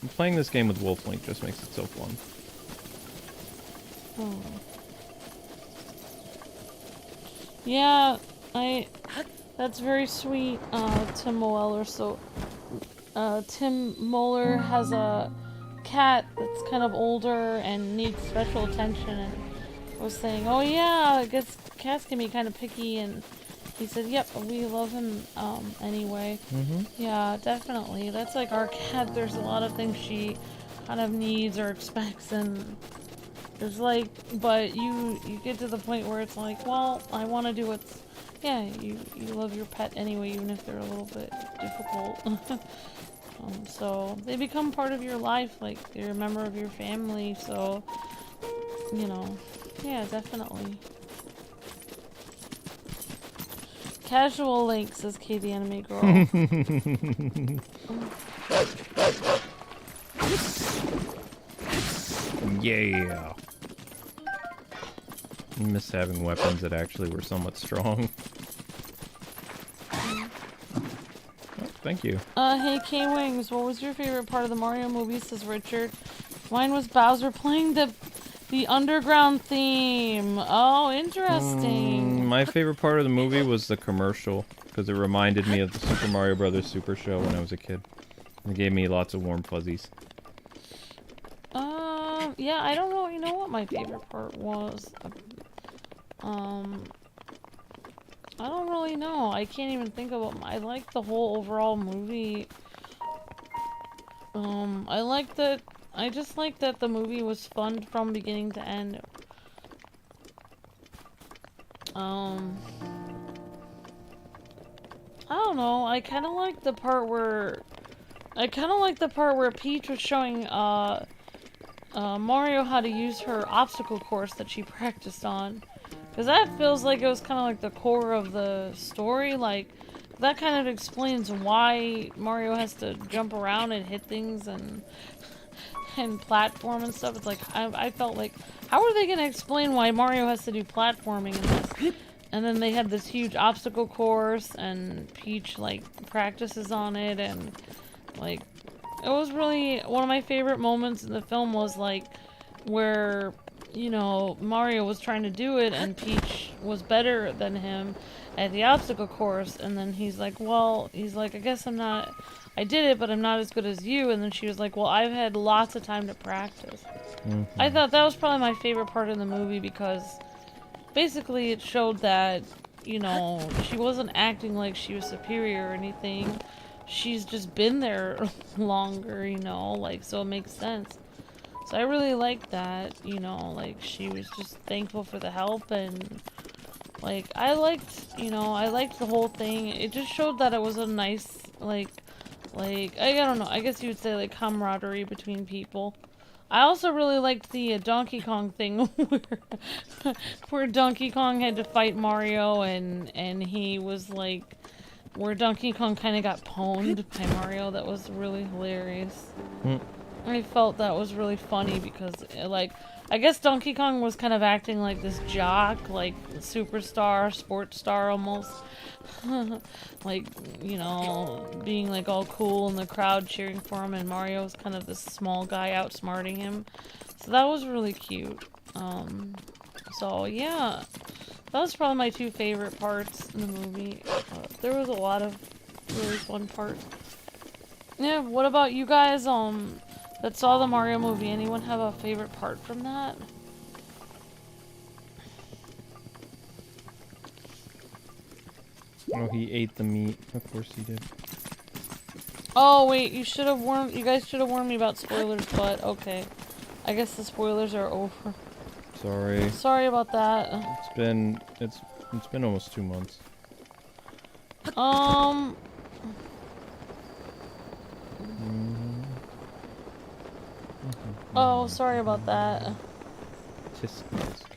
And playing this game with Wolf Link just makes it so fun. Yeah, that's very sweet, Tim Moeller. So, Tim Moeller has a cat that's kind of older and needs special attention, and was saying, oh yeah, I guess cats can be kind of picky, and he said, yep, we love him anyway. Yeah, definitely. That's like our cat. There's a lot of things she kind of needs or expects, and there's like, but you get to the point where it's like, well, I want to do what's, yeah, you love your pet anyway, even if they're a little bit difficult. So they become part of your life, like they're a member of your family, so, yeah, definitely. Casual Link, says Katie Anime Girl. Yeah. I miss having weapons that actually were somewhat strong. Oh, thank you. Hey Kwings, what was your favorite part of the Mario movie, says Richard. Mine was Bowser playing the underground theme. Oh, interesting. My favorite part of the movie was the commercial, because it reminded me of the Super Mario Brothers Super Show when I was a kid. It gave me lots of warm fuzzies. Yeah, I don't really know what my favorite part was. I don't really know. I can't even think of what I like the whole overall movie. I just like that the movie was fun from beginning to end. I don't know. I kind of like the part where Peach was showing Mario how to use her obstacle course that she practiced on. Because that feels like it was kind of like the core of the story. Like, that kind of explains why Mario has to jump around and hit things and platform and stuff. It's like, I felt like, how are they going to explain why Mario has to do platforming in this? And then they had this huge obstacle course, and Peach, like, practices on it, and, like, it was really, one of my favorite moments in the film was, like, where, Mario was trying to do it, and Peach was better than him at the obstacle course, and then he's like, I guess I did it, but I'm not as good as you, and then she was like, well, I've had lots of time to practice. I thought that was probably my favorite part of the movie, because basically it showed that, she wasn't acting like she was superior or anything. She's just been there longer, so it makes sense. So I really liked that, she was just thankful for the help, and, I liked the whole thing. It just showed that it was a nice, I don't know, I guess you would say, camaraderie between people. I also really liked the Donkey Kong thing where Donkey Kong had to fight Mario, and he was, where Donkey Kong kind of got pwned by Mario. That was really hilarious. I felt that was really funny because, I guess Donkey Kong was kind of acting like this jock, superstar, sports star almost. Being all cool and the crowd cheering for him, and Mario was kind of this small guy outsmarting him. So that was really cute. So yeah, that was probably my 2 favorite parts in the movie. There was a lot of really fun parts. Yeah, what about you guys, that saw the Mario movie? Anyone have a favorite part from that? Oh, he ate the meat. Of course he did. Oh wait, you should have warned. You guys should have warned me about spoilers, but okay. I guess the spoilers are over. Sorry. Sorry about that. It's been almost 2 months. Oh, sorry about that. Just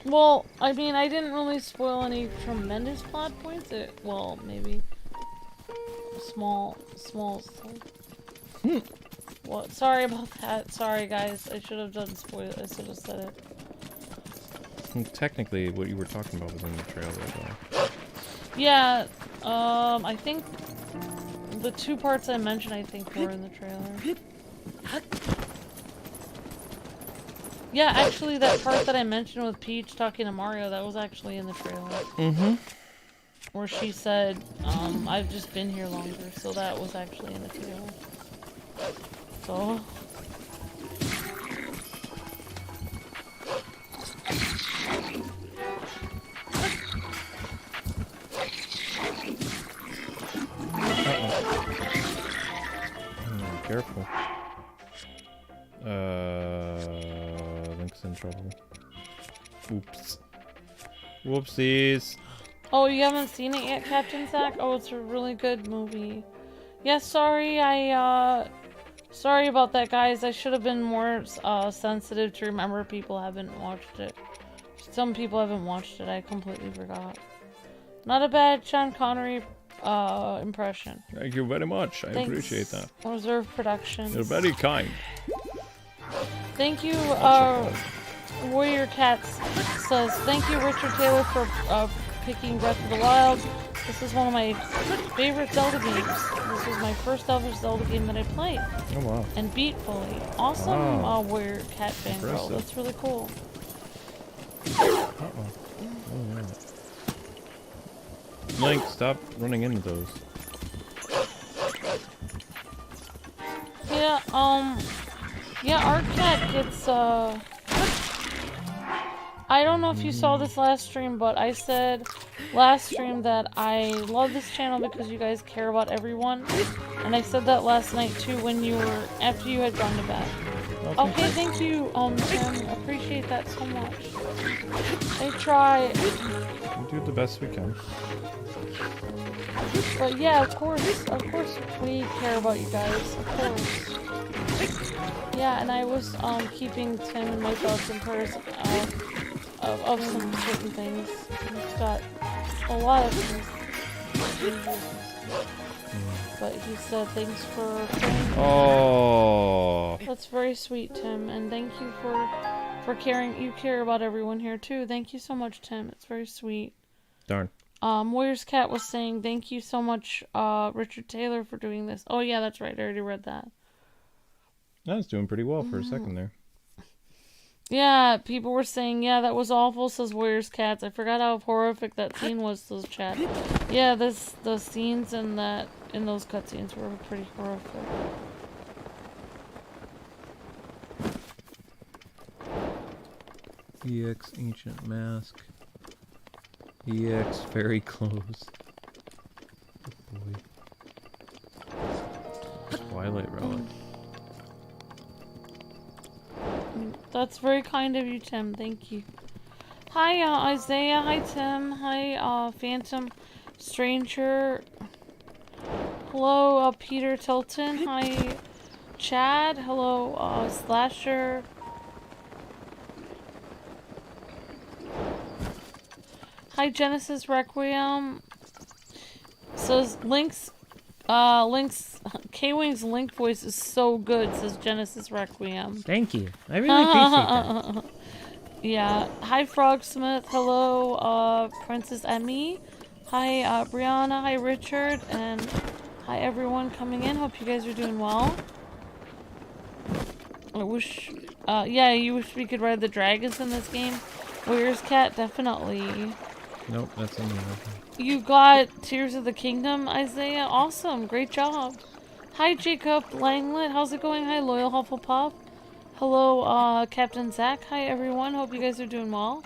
Well, I mean, I didn't really spoil any tremendous plot points. Well, maybe small. Well, sorry about that. Sorry, guys. I should have done spoil. I should have said it. technically, what you were talking about was in the trailer, though. Yeah. I think the 2 parts I mentioned, I think, were in the trailer. Yeah, actually, that part that I mentioned with Peach talking to Mario, that was actually in the trailer. Mm-hmm. Where she said, I've just been here longer, so that was actually in the trailer. So... Careful. Link's in trouble. Oops. Whoopsies. Oh, you haven't seen it yet, Captain Zach? Oh, it's a really good movie. Yeah, sorry, sorry about that, guys. I should have been more, sensitive to remember people haven't watched it. Some people haven't watched it, I completely forgot. Not a bad Sean Connery, impression. Thank you very much. I Thanks. appreciate that. Reserve Productions. You're very kind. Thank you, Warrior Cats says, thank you, Richard Taylor, for, picking Breath of the Wild. This is one of my favorite Zelda games. This was my first ever Zelda game that I played. Oh, wow. And beat fully. Awesome, Wow. Warrior Cat fangirl. Impressive. That's really cool. Uh-oh. Oh, yeah. Link, stop running into those. Yeah, yeah, our cat gets, I don't know if you saw this last stream, but I said last stream that I love this channel because you guys care about everyone. And I said that last night too after you had gone to bed. Okay, thank you, Tim. Appreciate that so much. I try. We do the best we can. But yeah, of course we care about you guys, of course. Yeah, and I was, keeping Tim in my thoughts and prayers, of some certain things. He's got a lot of things. But he said thanks for caring. Oh. That's very sweet, Tim, and thank you for caring. You care about everyone here too. Thank you so much, Tim. It's very sweet. Darn. Warrior's Cat was saying thank you so much, Richard Taylor, for doing this. Oh yeah, that's right. I already read that. That was doing pretty well for a second there. Yeah, people were saying, yeah, that was awful, says Warrior's Cats. I forgot how horrific that scene was, says chat. Yeah, the scenes in those cutscenes were pretty horrific. EX Ancient Mask. EX Fairy Clothes. Oh boy. Twilight Relic. That's very kind of you, Tim. Thank you. Hi, Isaiah. Hi, Tim. Hi, Phantom Stranger. Hello, Peter Tilton. Hi, Chad. Hello, Slasher. Hi, Genesis Requiem. Says Kwings Link voice is so good, says Genesis Requiem. Thank you. I really appreciate that. Yeah. Hi, Frogsmith. Hello, Princess Emmy. Hi, Brianna. Hi, Richard. And hi, everyone coming in. Hope you guys are doing well. I wish, yeah, you wish we could ride the dragons in this game. Warrior's Cat, definitely. Nope, that's in there. You got Tears of the Kingdom, Isaiah. Awesome. Great job. Hi, Jacob Langlet. How's it going? Hi, Loyal Hufflepuff. Hello, Captain Zach. Hi, everyone. Hope you guys are doing well.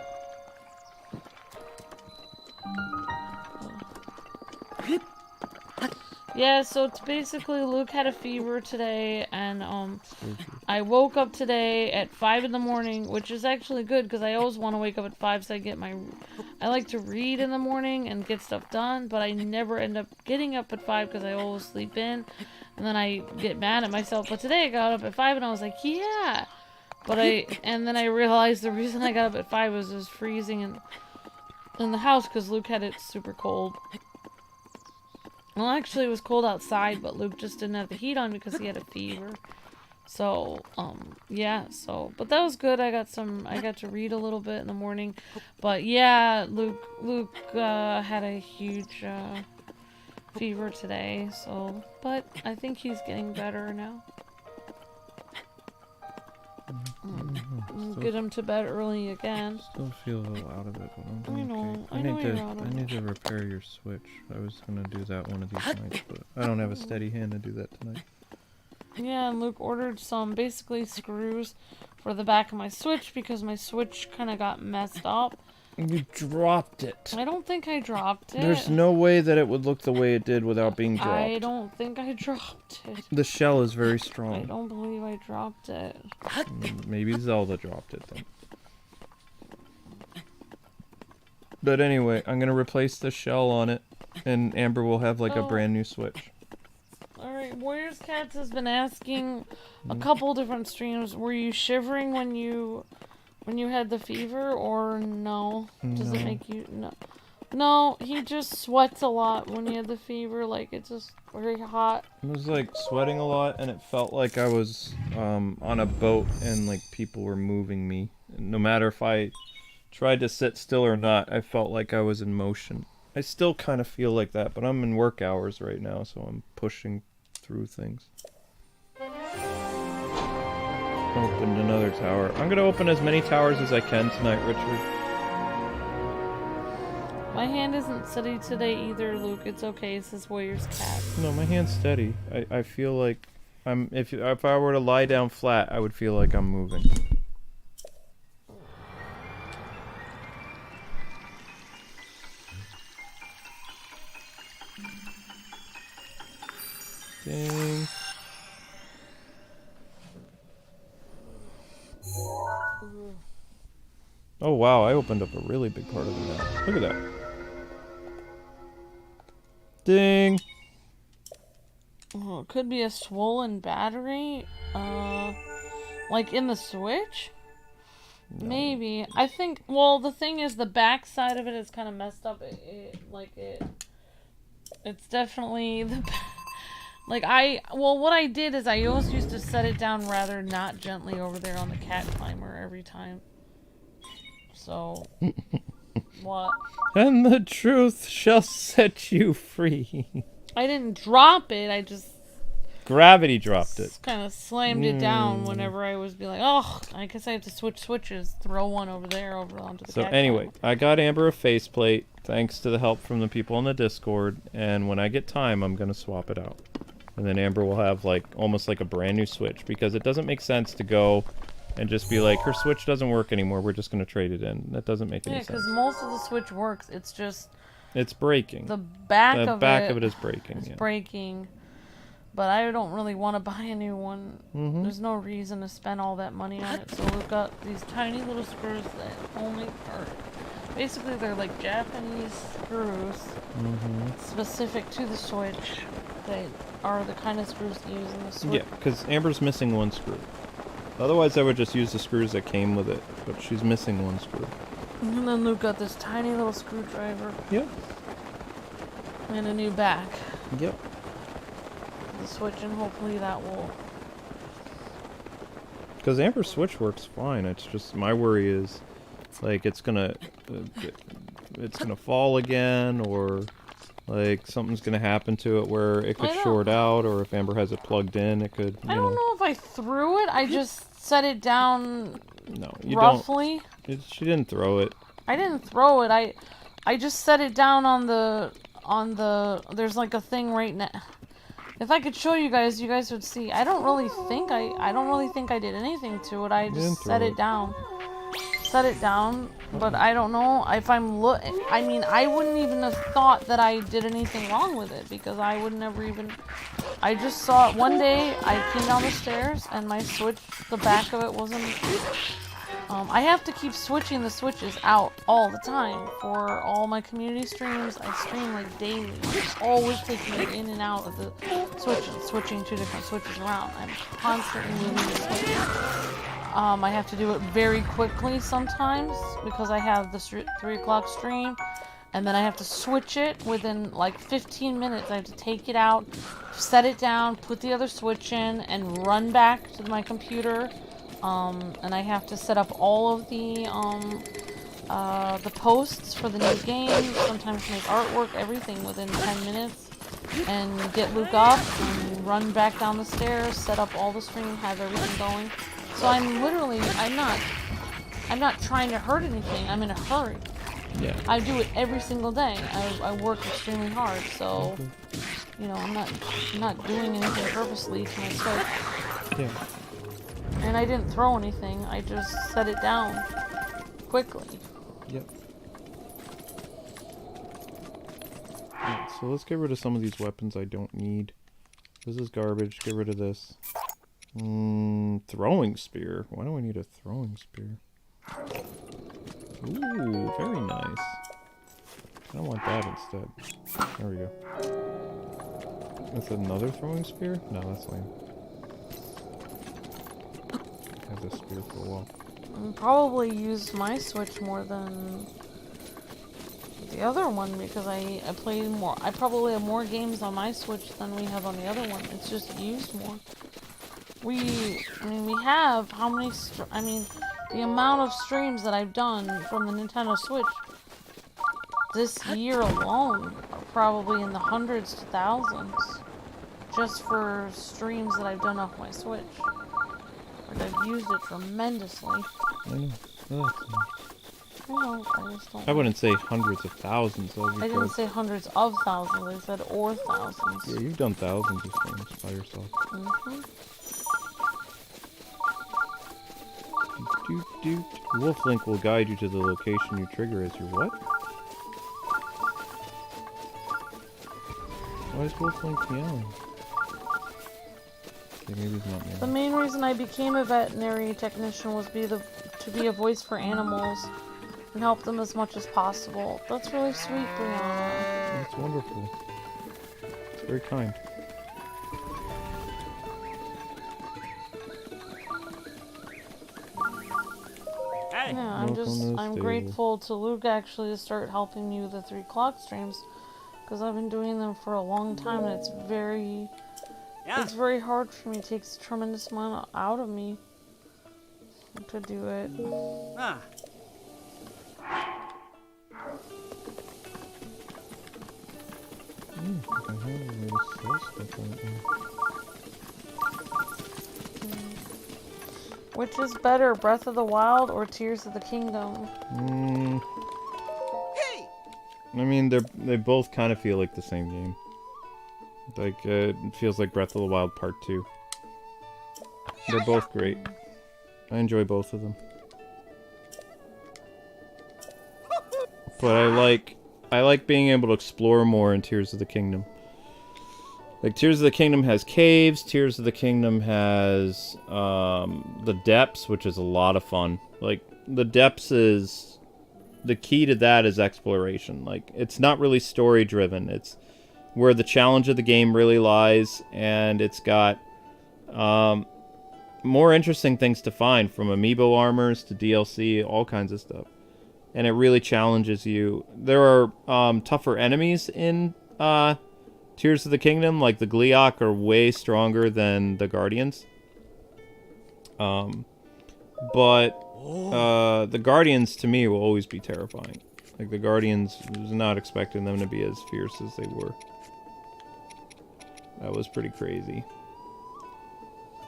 Yeah, so it's basically Luke had a fever today, and I woke up today at 5 in the morning, which is actually good because I always want to wake up at 5 so I like to read in the morning and get stuff done, but I never end up getting up at 5 because I always sleep in, and then I get mad at myself. But today I got up at 5 and I was like, yeah. And then I realized the reason I got up at 5 was it was freezing in the house because Luke had it super cold. Well, actually, it was cold outside, but Luke just didn't have the heat on because he had a fever. So, yeah, but that was good. I got to read a little bit in the morning. But yeah, Luke had a huge, fever today, so, but I think he's getting better now. Get him to bed early again. Still feel a little out of it, but I'm doing I know, okay. I know you're out of I need to repair your switch. I was gonna do that one of these nights, but I don't have a steady hand to do that tonight. Yeah, and Luke ordered some basically screws for the back of my switch because my switch kind of got messed up. You dropped it. I don't think I dropped it. There's no way that it would look the way it did without being dropped. I don't think I dropped it. The shell is very I strong. don't believe I dropped it. Maybe Zelda dropped it then. But anyway, I'm gonna replace the shell on it, and Amber will have like a brand new switch. Alright, Warriors Cats has been asking a couple different streams, were you shivering when you had the fever, or no? Does it make you... No. No, he just sweats a lot when he had the fever, like it's just very hot. I was like sweating a lot, and it felt like I was on a boat and like people were moving me. And no matter if I tried to sit still or not, I felt like I was in motion. I still kind of feel like that, but I'm in work hours right now, so I'm pushing through things. Opened another tower. I'm gonna open as many towers as I can tonight, Richard. My hand isn't steady today either, Luke. It's okay, says Warriors Cat. No, my hand's steady. I feel like I'm... If I were to lie down flat, I would feel like I'm moving. Dang. Oh wow, I opened up a really big part of the map. Look at that. Ding! Oh, it could be a swollen battery. Like in the Switch? No. Maybe. I think, well, the thing is the back side of it is kind of messed up. It's definitely the like what I did is I always used to set it down rather not gently over there on the cat climber every time. So, what? And the truth shall set you free. I didn't drop it, I just... Gravity dropped it. Kind of slammed it down whenever I was be like, oh, I guess I have to switch switches. Throw one over there, over onto the cat anyway, climber. I got Amber a faceplate, thanks to the help from the people on the Discord, and when I get time, I'm going to swap it out. And then Amber will have, like, almost like a brand new Switch, because it doesn't make sense to go and just be like, her Switch doesn't work anymore, we're just going to trade it in. That doesn't make any sense. Yeah, because most of the Switch works, it's just... It's breaking. The back of it is breaking, It's breaking. But I don't really want to buy a new one. There's no reason to spend all that money on it. So we've got these tiny little screws that only are... Basically, they're like Japanese screws specific to the Switch. They are the kind of screws to use in the Switch. Yeah, because Amber's missing one screw. Otherwise, I would just use the screws that came with it. But she's missing one screw. And then Luke got this tiny little screwdriver. Yep. And a new back. Yep. The Switch, and hopefully that will... Because Amber's Switch works fine. It's just, my worry is, like, it's gonna fall again, or like something's gonna happen to it where it could short out, or if Amber has it plugged in, it could. I don't know if I threw it. I just set it down. No, you roughly. Don't. She didn't throw it. I didn't throw it. I just set it down on the. There's like a thing right now. If I could show you guys would see. I don't really think I did anything to it. I just set it down. set it down, but I don't know if I'm I mean, I wouldn't even have thought that I did anything wrong with it because I would never even. I just saw it one day. I came down the stairs and my switch, the back of it wasn't. I have to keep switching the switches out all the time for all my community streams. I stream like daily. I'm always taking it in and out of the switching 2 different switches around. I'm constantly moving the switches. I have to do it very quickly sometimes because I have the 3 o'clock stream, and then I have to switch it within like 15 minutes. I have to take it out, set it down, put the other switch in, and run back to my computer. And I have to set up all of the posts for the new game, sometimes make artwork, everything within 10 minutes, and get Luke up and run back down the stairs, set up all the stream, have everything going. So I'm literally, I'm not trying to hurt anything. I'm in a hurry. Yeah. I do it every single day. I work extremely hard, so you know, I'm not doing anything purposely to my Switch. Yeah. And I didn't throw anything. I just set it down quickly. Yep. Right, so let's get rid of some of these weapons I don't need. This is garbage. Get rid of this. Throwing spear. Why do I need a throwing spear? Ooh, very nice. I want that instead. There we go. That's another throwing spear? No, that's lame. I have this spear for a while. Probably use my Switch more than the other one because I play more. I probably have more games on my Switch than we have on the other one. It's just used more. We have how many? The amount of streams that I've done from the Nintendo Switch this year alone are probably in the hundreds to thousands, just for streams that I've done off my Switch. Like I've used it tremendously. I know. Oh, I know, I just don't. I wouldn't say hundreds of thousands though. I didn't say hundreds of thousands. I said or thousands. Yeah, you've done thousands of streams by yourself. Wolflink will guide you to the location you trigger as your what? Why is Wolflink meowing? Okay, maybe he's not meowing. The main reason I became a veterinary technician was to be a voice for animals and help them as much as possible. That's really sweet, Brianna. That's wonderful. It's very kind. Yeah, I'm grateful to Luke actually to start helping me with the 3 o'clock streams because I've been doing them for a long time and it's very hard for me. It takes a tremendous amount out of me to do it. Which is better, Breath of the Wild or Tears of the Kingdom? I mean, they both kind of feel like the same game. Like, it feels like Breath of the Wild Part 2. They're both great. I enjoy both of them. But I like being able to explore more in Tears of the Kingdom. Like, Tears of the Kingdom has caves, Tears of the Kingdom has, the depths, which is a lot of fun. Like, the depths is... The key to that is exploration. Like, it's not really story-driven. It's where the challenge of the game really lies, and it's got, more interesting things to find, from amiibo armors to DLC, all kinds of stuff. And it really challenges you. There are, tougher enemies in, Tears of the Kingdom, like the Gleeok are way stronger than the Guardians. But the Guardians to me will always be terrifying. Like the Guardians, I was not expecting them to be as fierce as they were. That was pretty crazy.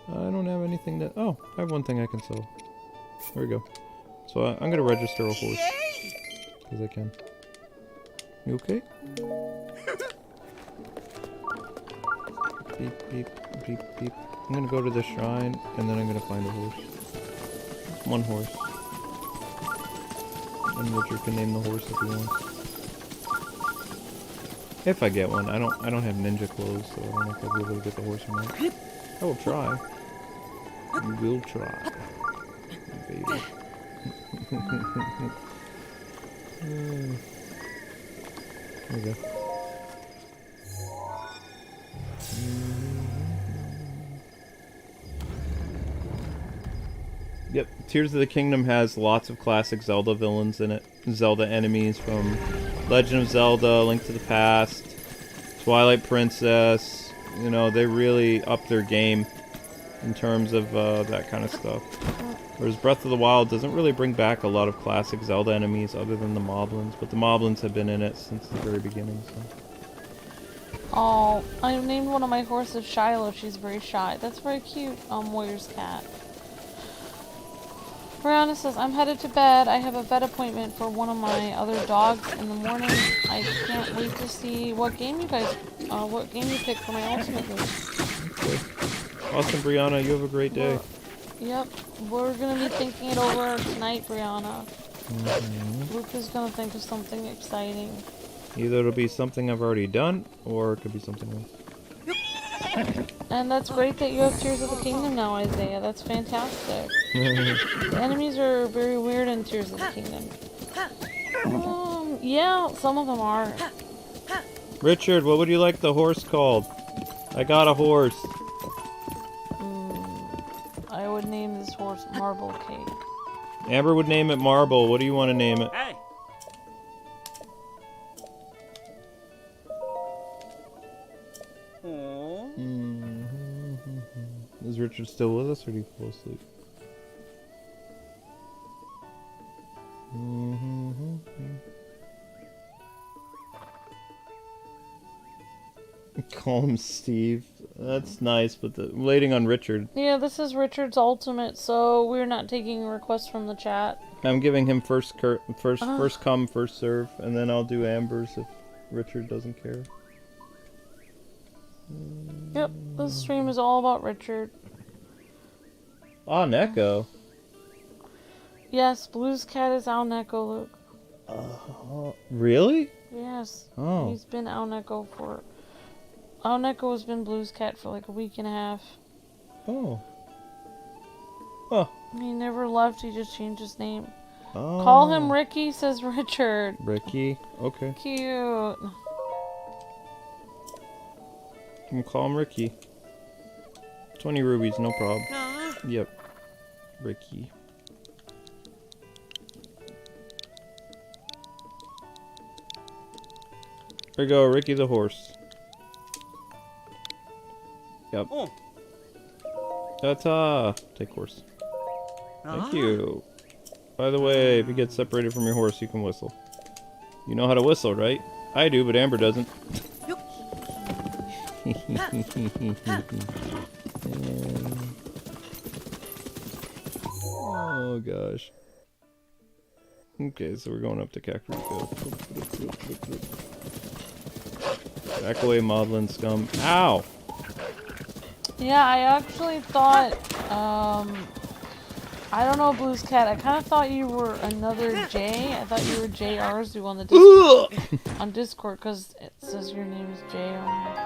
I don't have anything to... Oh, I have one thing I can sell. There we go. So I'm gonna register a horse. Because I can. You okay? Beep, beep, beep, beep. I'm gonna go to the shrine, and then I'm gonna find a horse. One horse. And Richard can name the horse if he wants. If I get one. I don't have ninja clothes, so I don't know if I'll be able to get the horse or not. I will try. We'll try. Baby. There we go. Yep, Tears of the Kingdom has lots of classic Zelda villains in it. Zelda enemies from Legend of Zelda, Link to the Past, Twilight Princess. You know, they really up their game in terms of that kind of stuff. Whereas Breath of the Wild doesn't really bring back a lot of classic Zelda enemies other than the Moblins, but the Moblins have been in it since the very beginning, so. Oh, I named one of my horses Shiloh. She's very shy. That's very cute. Warrior's cat. Brianna says, I'm headed to bed. I have a vet appointment for one of my other dogs in the morning. I can't wait to see what game you guys, what game you pick for my ultimate game. Okay. Awesome, Brianna. You have a great day. Yep. We're going to be thinking it over tonight, Brianna. Luke is going to think of something exciting. Either it'll be something I've already done, or it could be something else. And that's great that you have Tears of the Kingdom now, Isaiah. That's fantastic. The enemies are very weird in Tears of the Kingdom. Yeah, some of them are. Richard, what would you like the horse called? I got a horse. I would name this horse Marble Cake. Amber would name it Marble. What do you want to name it? Hey! Is Richard still with us, or did he fall asleep? Call him Steve. That's nice, but waiting on Richard. Yeah, this is Richard's ultimate, so we're not taking requests from the chat. I'm giving him first come, first serve, and then I'll do Amber's if Richard doesn't care. Yep, this stream is all about Richard. Ah, Neko. Yes, Blue's cat is Al Neko, Luke. Really? Yes. Oh. He's been Al Neko for... Al Neko has been Blue's cat for like a week and a half. Oh. Oh. He never left, he just changed his name. Oh. Call him Ricky, says Richard. Ricky. Okay. Cute. I'm gonna call him Ricky. 20 rubies, no problem. Yep. Ricky. There you go, Ricky the horse. Yep. Oh. Ta-ta! Take horse. Thank you. By the way, if you get separated from your horse, you can whistle. You know how to whistle, right? I do, but Amber doesn't. Oh gosh. Okay, so we're going up to Kakariko. Back away, Moblin scum. Ow! Yeah, I actually thought, I don't know, Blue's cat. I kind of thought you were another J. I thought you were J Arzu on the Discord, on Discord, because it says your name is J on there.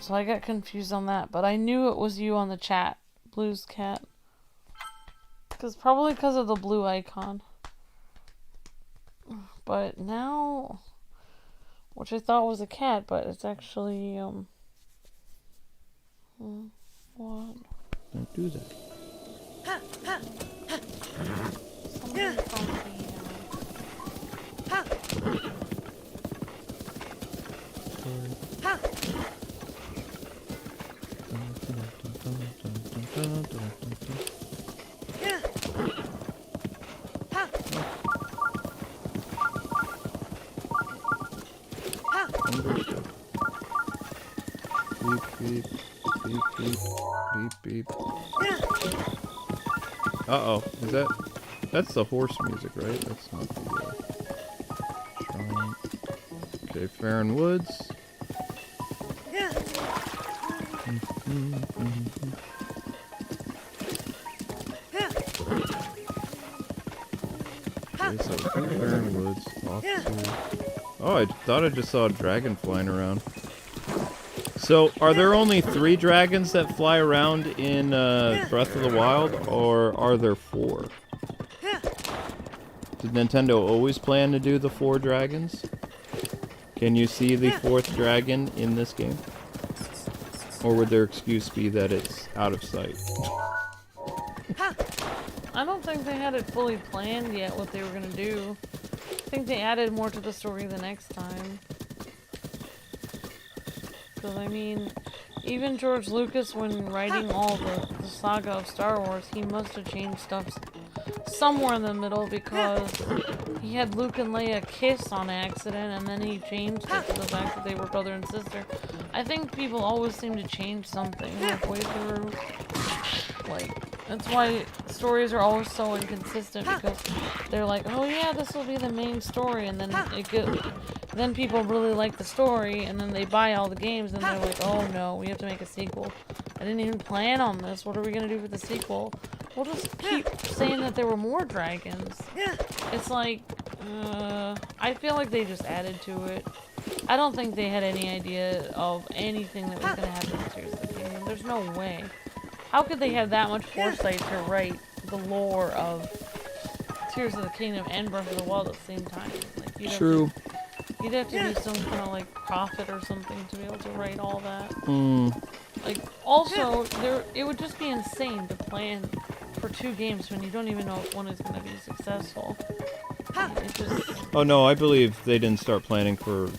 So I got confused on that, but I knew it was you on the chat, Blue's cat. Probably because of the blue icon. But now, which I thought was a cat, but it's actually, what? Don't do that. Something from Beep, beep, beep, beep, beep, beep. Uh-oh, is that's the horse music, right? That's not the, shrine. Okay, Farron Woods. Okay, talk to... Oh, I thought I just saw a dragon flying around. So, are there only 3 dragons that fly around in Breath of the Wild, or are there 4? Did Nintendo always plan to do the 4 dragons? Can you see the 4th dragon in this game? Or would their excuse be that it's out of sight? I don't think they had it fully planned yet what they were gonna do. I think they added more to the story the next time. Because, I mean, even George Lucas, when writing all the saga of Star Wars, he must have changed stuff somewhere in the middle because he had Luke and Leia kiss on accident and then he changed it to the fact that they were brother and sister. I think people always seem to change something halfway through. Like, that's why stories are always so inconsistent because they're like, oh yeah, this will be the main story, and then then people really like the story, and then they buy all the games, and they're like, oh no, we have to make a sequel. I didn't even plan on this. What are we gonna do for the sequel? We'll just keep saying that there were more dragons. It's like, I feel like they just added to it. I don't think they had any idea of anything that was gonna happen in Tears of the Kingdom. There's no way. How could they have that much foresight to write the lore of Tears of the Kingdom and Breath of the Wild at the same time? Like, True. You'd have to be some kind of like prophet or something to be able to write all that. Like, also, it would just be insane to plan for 2 games when you don't even know if one is going to be successful. It just... Oh no, I believe they didn't start planning for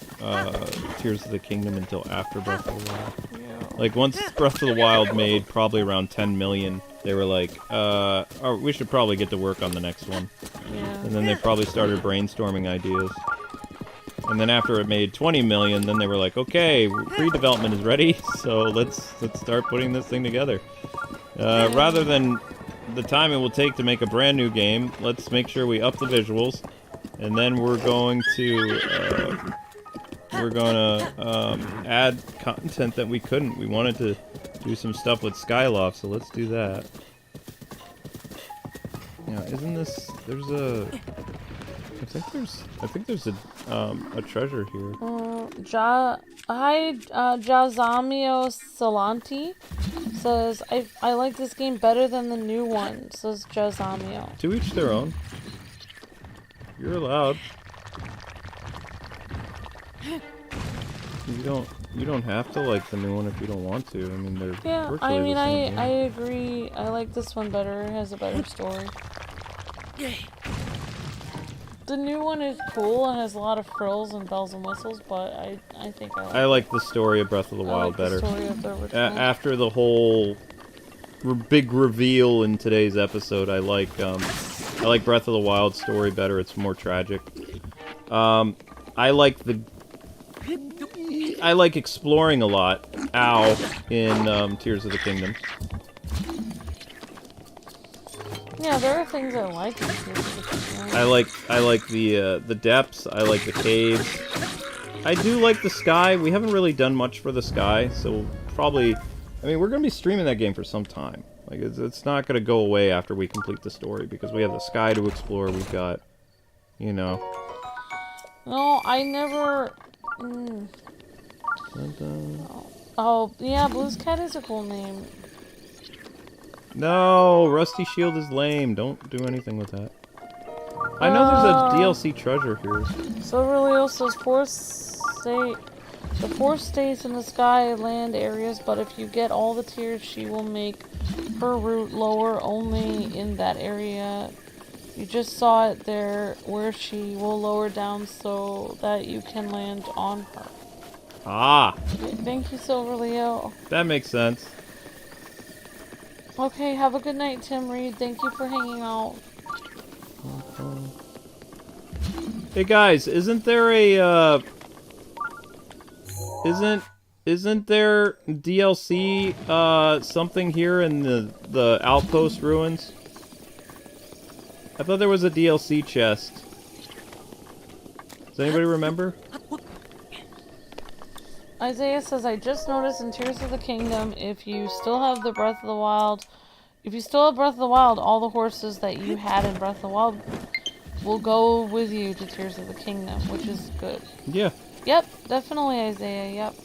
Tears of the Kingdom until after Breath of the Wild. Yeah. Like, once Breath of the Wild made probably around 10 million, they were like, oh, we should probably get to work on the next one. Yeah. And then they probably started brainstorming ideas. And then after it made 20 million, then they were like, okay, pre-development is ready, so let's start putting this thing together. Rather than the time it will take to make a brand new game, let's make sure we up the visuals, and then we're going to add content that we couldn't. We wanted to do some stuff with Skyloft, so let's do that. Yeah, isn't this... There's a... I think there's a treasure here. Jazamio Salanti says, I like this game better than the new one, says Jazamio. To each their own. You're allowed. You don't have to like the new one if you don't want to. I mean, they're Yeah, virtually I mean, the same I game. agree. I like this one better. It has a better story. The new one is cool and has a lot of frills and bells and whistles, but I think I like the story of Breath of the Wild better. The story of the original. After the whole big reveal in today's episode, I like Breath of the Wild story better. It's more tragic. I like exploring a lot. In Tears of the Kingdom. Yeah, there are things I like in Tears of the Kingdom. I like the depths. I like the caves. I do like the sky. We haven't really done much for the sky, so probably... I mean, we're going to be streaming that game for some time. Like, it's not going to go away after we complete the story, because we have the sky to explore. We've got, you know... No, I never... Oh, yeah, Blue's Cat is a cool name. No, Rusty Shield is lame. Don't do anything with that. I know there's a DLC treasure here. Silverleo says the force stays in the sky land areas, but if you get all the tiers, she will make her route lower only in that area. You just saw it there where she will lower down so that you can land on her. Ah! Okay, thank you, Silverleo. That makes sense. Okay, have a good night, Tim Reed. Thank you for hanging out. Hey guys, isn't there a isn't there DLC something here in the outpost ruins? I thought there was a DLC chest. Does anybody remember? Isaiah says, I just noticed in Tears of the Kingdom, if you still have Breath of the Wild, all the horses that you had in Breath of the Wild we'll go with you to Tears of the Kingdom, which is good. Yeah. Yep, definitely, Isaiah. Yep.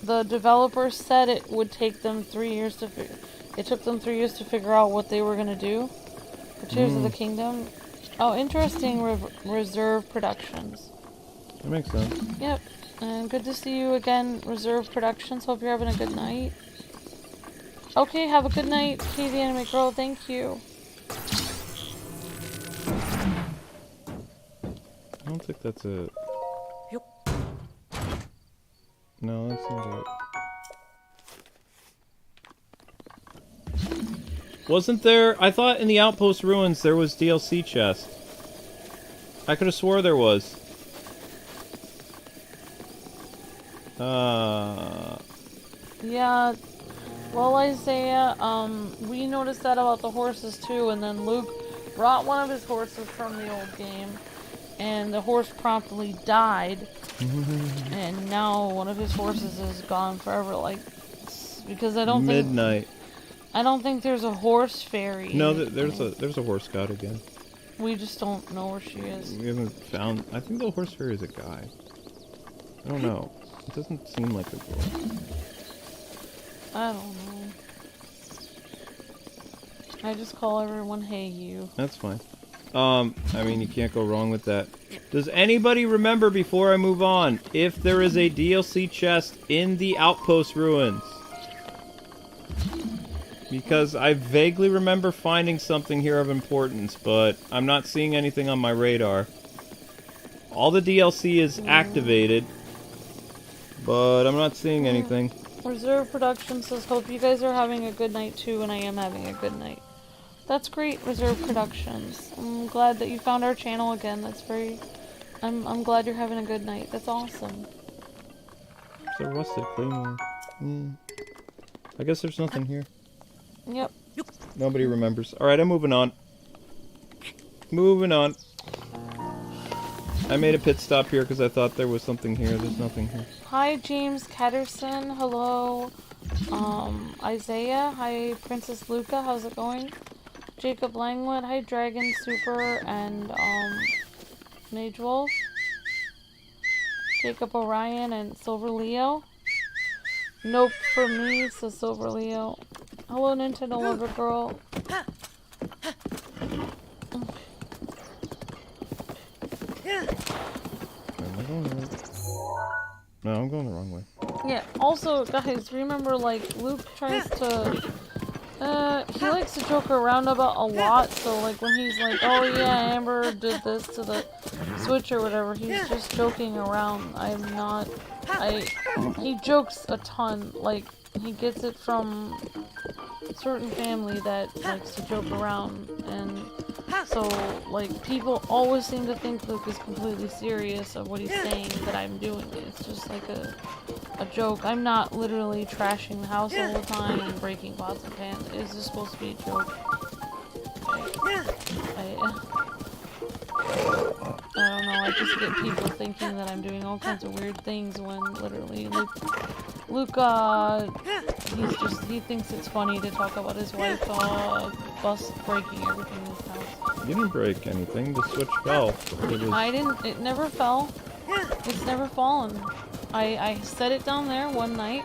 The developers said it would take them 3 years to figure. It took them 3 years to figure out what they were gonna do for Tears of the Kingdom. Oh, interesting. Reserve Productions. That makes sense. Yep. And good to see you again, Reserve Productions. Hope you're having a good night. Okay, have a good night, Katie Anime Girl. Thank you. I don't think that's it. No, that's not it. Wasn't there... I thought in the Outpost Ruins there was DLC chest. I could have swore there was. Yeah. Well, Isaiah, we noticed that about the horses too, and then Luke brought one of his horses from the old game, and the horse promptly died, and now one of his horses is gone forever, like, because I don't Midnight. I don't think there's a horse fairy. No, there's a horse god again. We just don't know where she is. We haven't found... I think the horse fairy is a guy. I don't know. It doesn't seem like a girl. I don't know. I just call everyone "Hey you." That's fine. I mean, you can't go wrong with that. Does anybody remember, before I move on, if there is a DLC chest in the Outpost Ruins? Because I vaguely remember finding something here of importance, but I'm not seeing anything on my radar. All the DLC is activated, but I'm not seeing anything. Reserve Production says, hope you guys are having a good night too, and I am having a good night. That's great, Reserve Productions. I'm glad that you found our channel again. That's very... I'm glad you're having a good night. That's awesome. So rusted claymore. I guess there's nothing here. Yep. Nobody remembers. Alright, I'm moving on. Moving on. I made a pit stop here because I thought there was something here. There's nothing here. Hi, James Catterson. Hello. Isaiah. Hi, Princess Luca. How's it going? Jacob Langwood. Hi, Dragon Super and, Mage Wolf. Jacob Orion and Silver Leo. Nope for me, says Silver Leo. Hello, Nintendo Lover Girl. Am I going right? No, I'm going the wrong way. Yeah, also, guys, remember, like, Luke tries to, he likes to joke around about a lot, so, like, when he's like, oh yeah, Amber did this to the Switch or whatever, he's just joking around. He jokes a ton, like, he gets it from a certain family that likes to joke around, and so, like, people always seem to think Luke is completely serious of what he's saying, that I'm doing it. It's just like a joke. I'm not literally trashing the house all the time and breaking pots and pans. It's just supposed to be a joke. I don't know, I just get people thinking that I'm doing all kinds of weird things when literally Luke, he thinks it's funny to talk about his wife, breaking everything in his house. You didn't break anything, the Switch fell. It never fell. It's never fallen. I set it down there one night,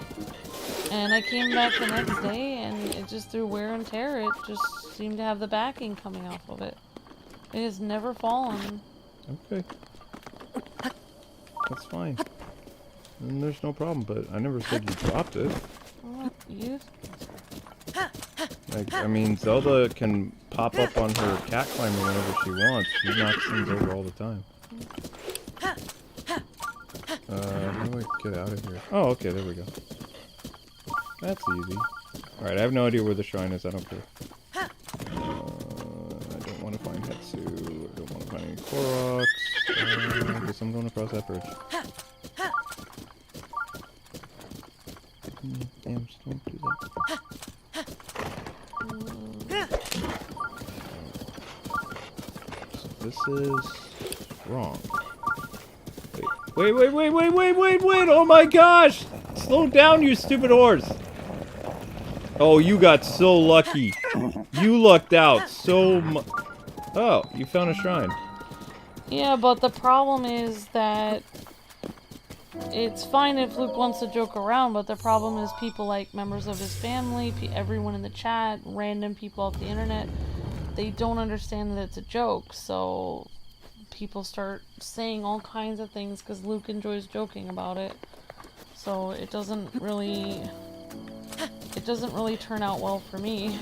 and I came back the next day, and it just through wear and tear, it just seemed to have the backing coming off of it. It has never fallen. Okay. That's fine. And there's no problem, but I never said you dropped it. You? Like, I mean, Zelda can pop up on her cat climber whenever she wants. She knocks things over all the time. How do I get out of here? Oh, okay, there we go. That's easy. Alright, I have no idea where the shrine is. I don't care. I don't want to find Hetsu. I don't want to find any Koroks. I guess I'm going across that bridge. Damn, just don't do that. So this is wrong. Wait, oh my gosh! Slow down, you stupid horse! Oh, you got so lucky. You lucked out so much. Oh, you found a shrine. Yeah, but the problem is that it's fine if Luke wants to joke around, but the problem is people like members of his family, everyone in the chat, random people off the internet, they don't understand that it's a joke, so people start saying all kinds of things because Luke enjoys joking about it. So it doesn't really turn out well for me.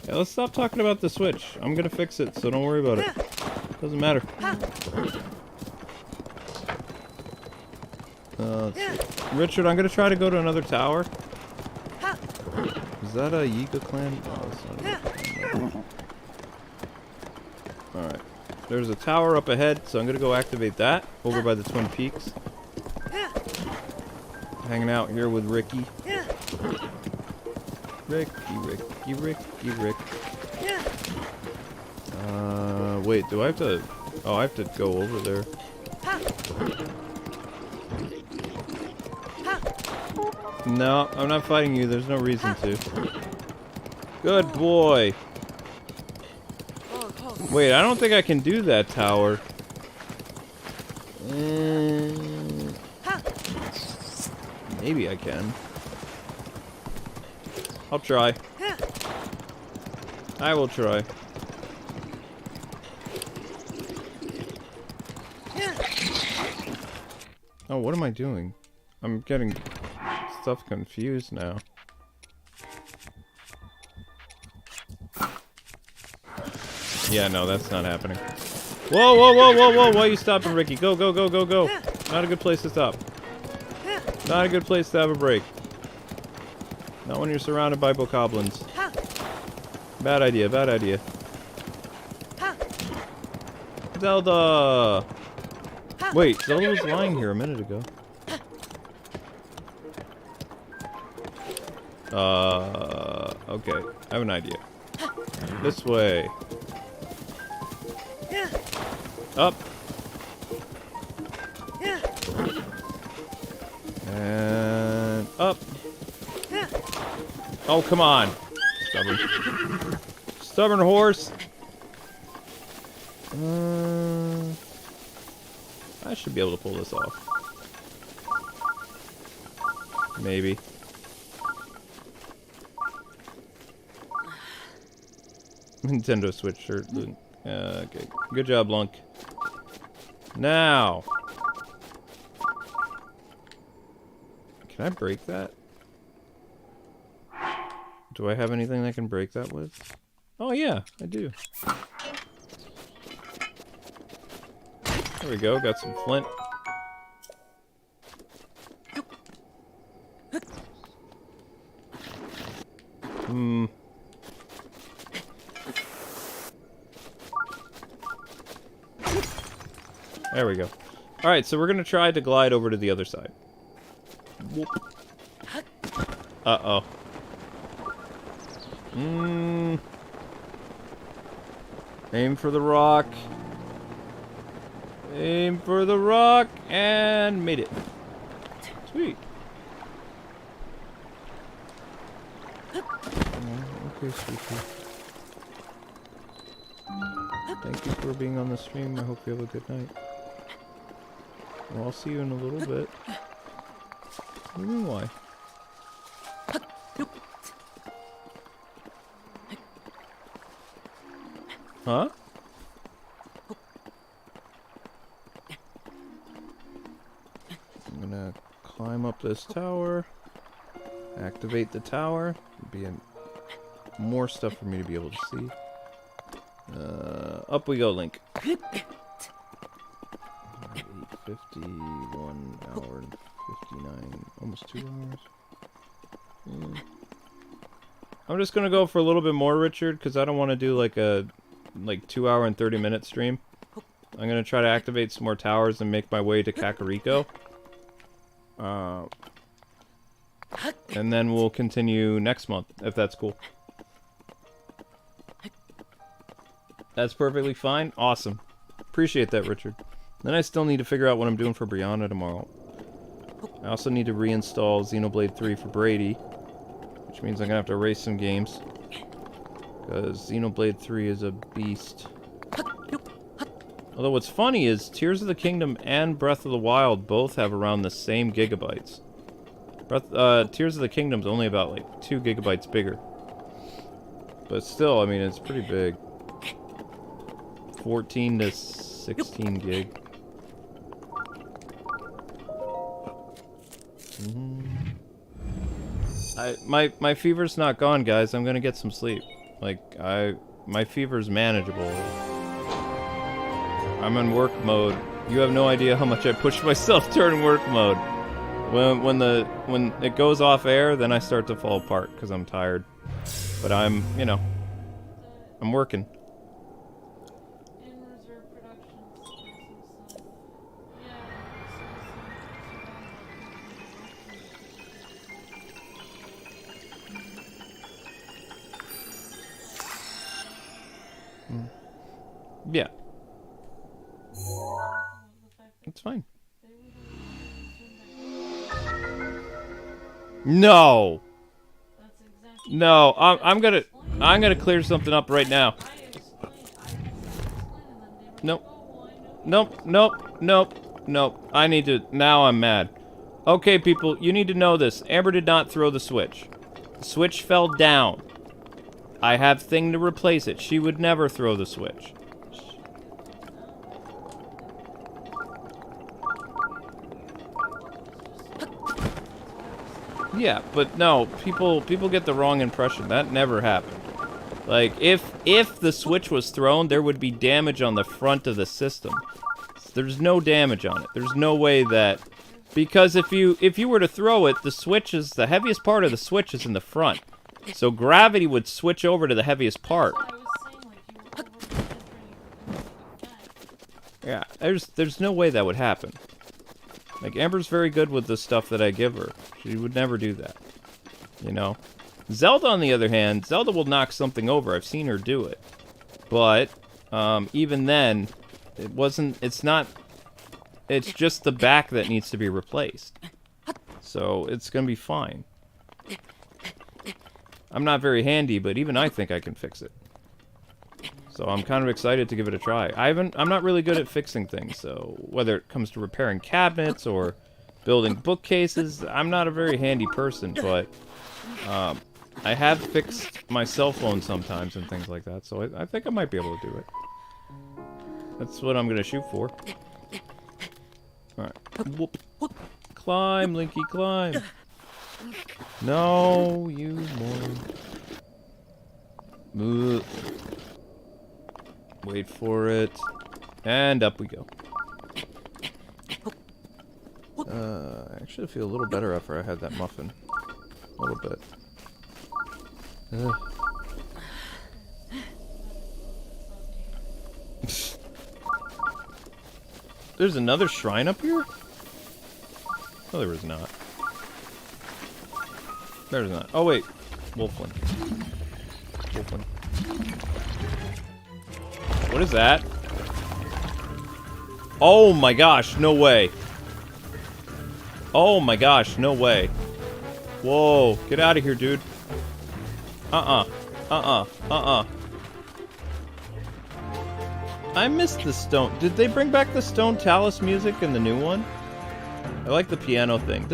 Yeah, let's stop talking about the Switch. I'm gonna fix it, so don't worry about it. Doesn't matter. Richard, I'm gonna try to go to another tower. Is that a Yiga clan? Oh, that's not a clan. Alright. There's a tower up ahead, so I'm gonna go activate that over by the Twin Peaks. Hanging out here with Ricky. Rick. Wait, do I have to... Oh, I have to go over there. No, I'm not fighting you. There's no reason to. Good boy. Wait, I don't think I can do that tower. Maybe I can. I'll try. I will try. Oh, what am I doing? I'm getting stuff confused now. Yeah, no, that's not happening. Whoa, whoa, whoa, whoa, whoa! Why are you stopping, Ricky? Go, go, go, go, go! Not a good place to stop. Not a good place to have a break. Not when you're surrounded by bokoblins. Bad idea, bad idea. Zelda! Wait, Zelda was lying here a minute ago. Okay. I have an idea. This way. Up. And up. Oh, come on. Stubborn. Stubborn horse. I should be able to pull this off. Maybe. Nintendo Switch shirt. Okay. Good job, Lunk. Now. Can I break that? Do I have anything I can break that with? Oh yeah, I do. There we go, got some flint. There we go. Alright, so we're gonna try to glide over to the other side. Whoop. Uh-oh. Aim for the rock. Aim for the rock, and made it. Sweet. Okay, sweetie. Thank you for being on the stream. I hope you have a good night. Well, I'll see you in a little bit. What do you mean, why? Huh? I'm gonna climb up this tower. Activate the tower. Be more stuff for me to be able to see. Up we go, Link. 8:50, 1 hour and 59, almost 2 hours. I'm just gonna go for a little bit more, Richard, because I don't want to do like a 2 hour and 30-minute stream. I'm gonna try to activate some more towers and make my way to Kakariko. And then we'll continue next month, if that's cool. That's perfectly fine. Awesome. Appreciate that, Richard. Then I still need to figure out what I'm doing for Brianna tomorrow. I also need to reinstall Xenoblade 3 for Brady. which means I'm gonna have to erase some games. Because Xenoblade 3 is a beast. Although what's funny is Tears of the Kingdom and Breath of the Wild both have around the same gigabytes. Tears of the Kingdom's only about like 2 gigabytes bigger. But still, I mean, it's pretty big. 14 to 16 gig. My fever's not gone, guys. I'm gonna get some sleep. Like, my fever's manageable. I'm in work mode. You have no idea how much I push myself during work mode. When it goes off air, then I start to fall apart because I'm tired. But I'm, you know, I'm working. Yeah. It's fine. No. No, I'm gonna clear something up right now. Nope. Nope, nope, nope, nope. I need to, now I'm mad. Okay, people, you need to know this. Amber did not throw the Switch. The Switch fell down. I have thing to replace it. She would never throw the Switch. Yeah, but no, people get the wrong impression. That never happened. Like, if the Switch was thrown, there would be damage on the front of the system. There's no damage on it. There's no way that, because if you were to throw it, the heaviest part of the Switch is in the front. So gravity would switch over to the heaviest part. Yeah, there's no way that would happen. Like, Amber's very good with the stuff that I give her. She would never do that. You know? Zelda, on the other hand, Zelda will knock something over. I've seen her do it. But, even then, it's just the back that needs to be replaced. So, it's gonna be fine. I'm not very handy, but even I think I can fix it. So I'm kind of excited to give it a try. I'm not really good at fixing things, so whether it comes to repairing cabinets or building bookcases, I'm not a very handy person, but I have fixed my cell phone sometimes and things like that, so I think I might be able to do it. That's what I'm going to shoot for. Alright. Whoop. Climb, Linky, climb. No, you moron. Wait for it. And up we go. I actually feel a little better after I had that muffin. A little bit. There's another shrine up here? Oh, there is not. There's not. Oh, wait. Wolfling. Wolfling. What is that? Oh my gosh, no way. Oh my gosh, no way. Whoa, get out of here, dude. I missed the stone. Did they bring back the Stone Talus music in the new one? I like the piano thing.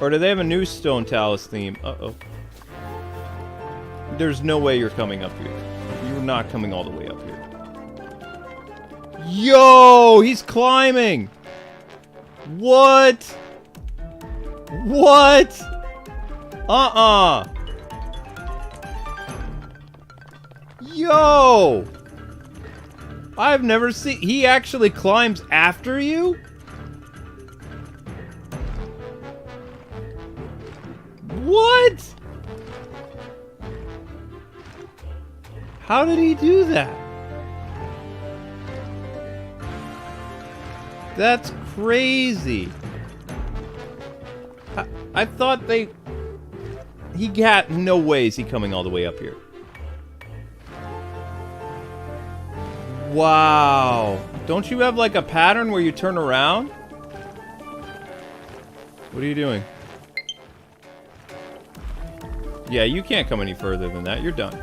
Or do they have a new Stone Talus theme? Uh-oh. There's no way you're coming up here. You're not coming all the way up here. Yo! He's climbing! What? What? Uh-uh! Yo! I've never seen... He actually climbs after you? What? How did he do that? That's crazy. I thought they... He got... No way is he coming all the way up here. Wow. Don't you have like a pattern where you turn around? What are you doing? Yeah, you can't come any further than that. You're done.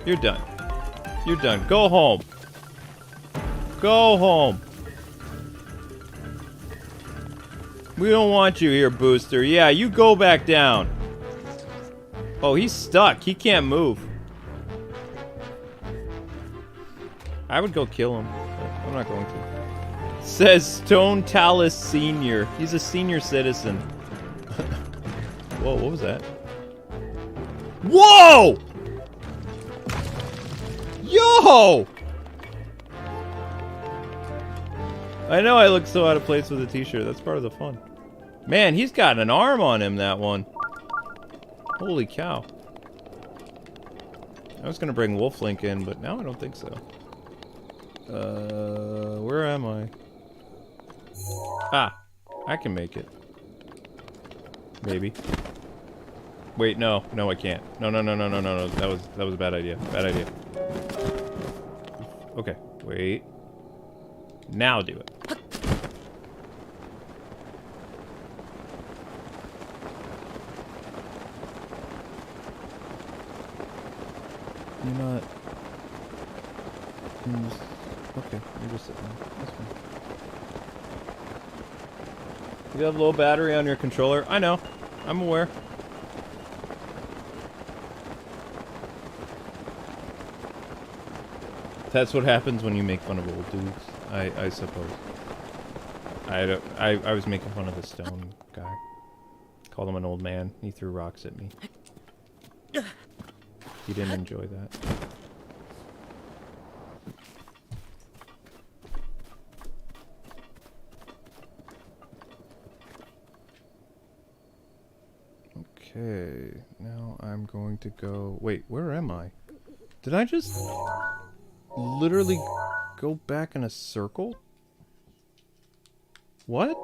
You're done. You're done. Go home. Go home. We don't want you here, Booster. Yeah, you go back down. Oh, he's stuck. He can't move. I would go kill him, but I'm not going to. Says Stone Talus Senior. He's a senior citizen. Whoa, what was that? Whoa! Yo! I know I look so out of place with a t-shirt. That's part of the fun. Man, he's got an arm on him, that one. Holy cow. I was gonna bring Wolflink in, but now I don't think so. Where am I? Ah, I can make it. Maybe. Wait, no, I can't. No. That was a bad idea. Bad idea. Okay, wait. Now do it. You're not. Okay, you're just sitting there. That's fine. You have low battery on your controller? I know. I'm aware. That's what happens when you make fun of old dudes, I suppose. I was making fun of the stone guy. Called him an old man. He threw rocks at me. He didn't enjoy that. Okay, now I'm going to go... Wait, where am I? Did I just literally go back in a circle? What?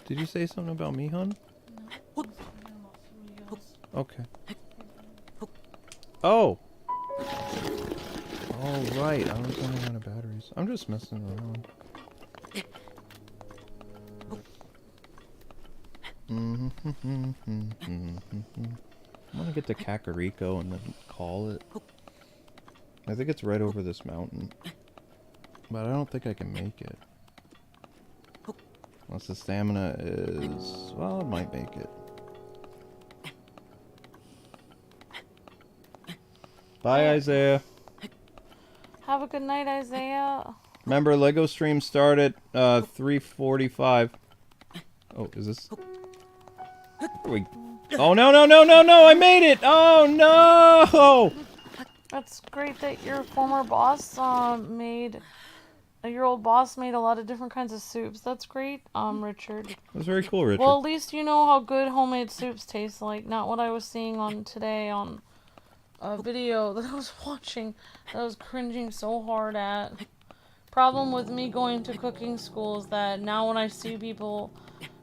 Did you say something about me, hun? Okay. Oh! Oh, right. I was running out of batteries. I'm just messing around. I want to get to Kakariko and then call it. I think it's right over this mountain. But I don't think I can make it. Unless the stamina is... Well, it might make it. Bye, Isaiah. Have a good night, Isaiah. Remember, Lego stream start at 3:45. Oh, is this... Oh, no! I made it! Oh, no! That's great that your former boss your old boss made a lot of different kinds of soups. That's great, Richard. That's very cool, Richard. Well, at least you know how good homemade soups taste like. Not what I was seeing on today on a video that I was watching that I was cringing so hard at. Problem with me going to cooking school is that now when I see people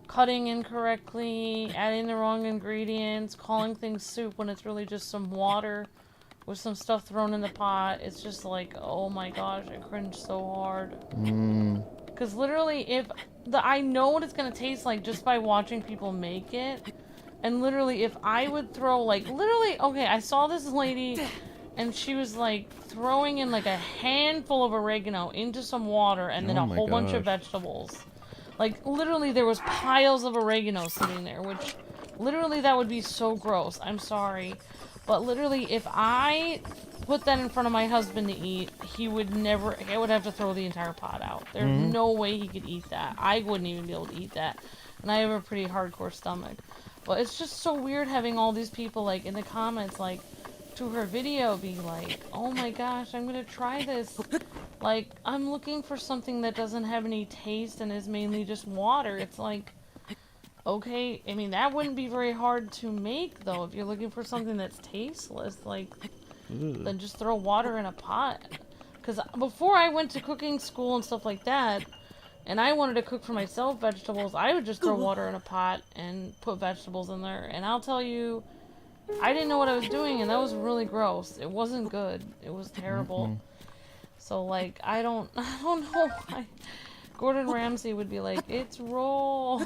cutting incorrectly, adding the wrong ingredients, calling things soup when it's really just some water with some stuff thrown in the pot, it's just like, oh my gosh, I cringe so hard. Because literally, I know what it's going to taste like just by watching people make it. And literally, if I would throw, okay, I saw this lady, and she was, throwing in, a handful of oregano into some water, and then a whole bunch of vegetables. Literally, there was piles of oregano sitting there, which, literally, that would be so gross. I'm sorry. But literally, if I put that in front of my husband to eat, I would have to throw the entire pot out. There's no way he could eat that. I wouldn't even be able to eat that. And I have a pretty hardcore stomach. But it's just so weird having all these people, in the comments, to her video be like, oh my gosh, I'm gonna try this. I'm looking for something that doesn't have any taste and is mainly just water. It's like, okay, I mean, that wouldn't be very hard to make, though, if you're looking for something that's tasteless. Then just throw water in a pot. Because before I went to cooking school and stuff like that, and I wanted to cook for myself vegetables, I would just throw water in a pot and put vegetables in there. And I'll tell you, I didn't know what I was doing, and that was really gross. It wasn't good. It was terrible. So, I don't know. Gordon Ramsay would be like, it's raw.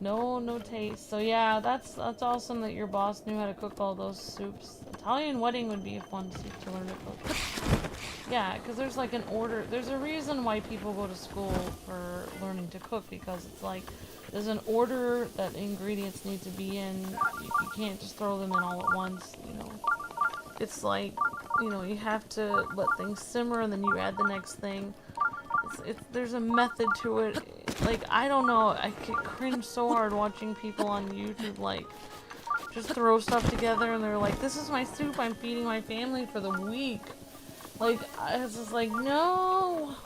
No taste. So yeah, that's awesome that your boss knew how to cook all those soups. Italian wedding would be a fun soup to learn to cook. Yeah, because there's like an order. There's a reason why people go to school for learning to cook, because it's like there's an order that ingredients need to be in. You can't just throw them in all at once, you know. It's like, you know, you have to let things simmer and then you add the next thing. There's a method to it. Like, I don't know, I get cringe so hard watching people on YouTube, like, just throw stuff together and they're like, this is my soup, I'm feeding my family for the week. Like, I was just like, no.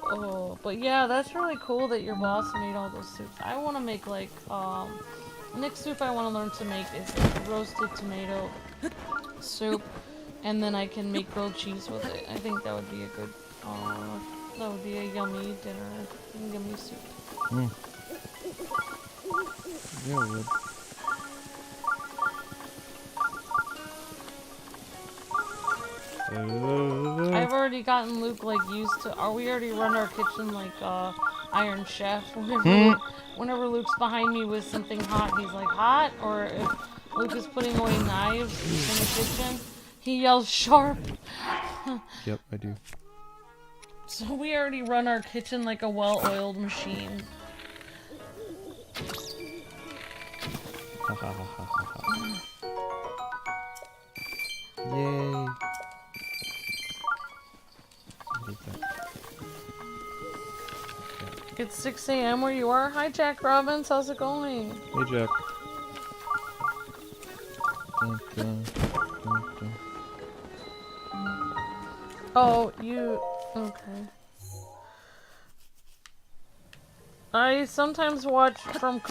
Oh, but yeah, that's really cool that your boss made all those soups. I want to make, like, the next soup I want to learn to make is like roasted tomato soup, and then I can make grilled cheese with it. I think that would be a good, that would be a yummy dinner, yummy soup. Mm. Yeah, it would. I've already gotten Luke like used to. We already run our kitchen like Iron Chef. Whenever Luke's behind me with something hot, he's like hot. Or if Luke is putting away knives in the kitchen, he yells sharp. Yep, I do. So we already run our kitchen like a well-oiled machine. Yay. It's 6 a.m. where you are. Hi, Jack Robbins. How's it going? Hey, Jack. Dun, dun, dun, dun. Oh, you... Okay. I sometimes watch from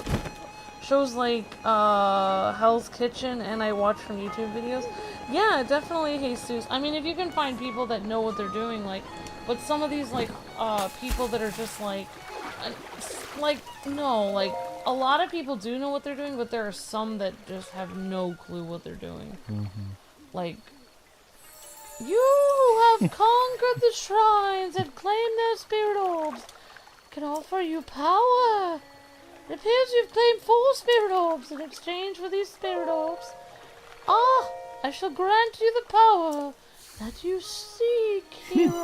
shows like Hell's Kitchen, and I watch from YouTube videos. Yeah, definitely, Jesus. I mean, if you can find people that know what they're doing, like... But some of these, like, people that are just, like, no, like, a lot of people do know what they're doing, but there are some that just have no clue what they're doing. Mm-hmm. Like, you have conquered the shrines and claimed their spirit orbs. I can offer you power. It appears you've claimed 4 spirit orbs in exchange for these spirit orbs. Ah, I shall grant you the power that you seek, hero.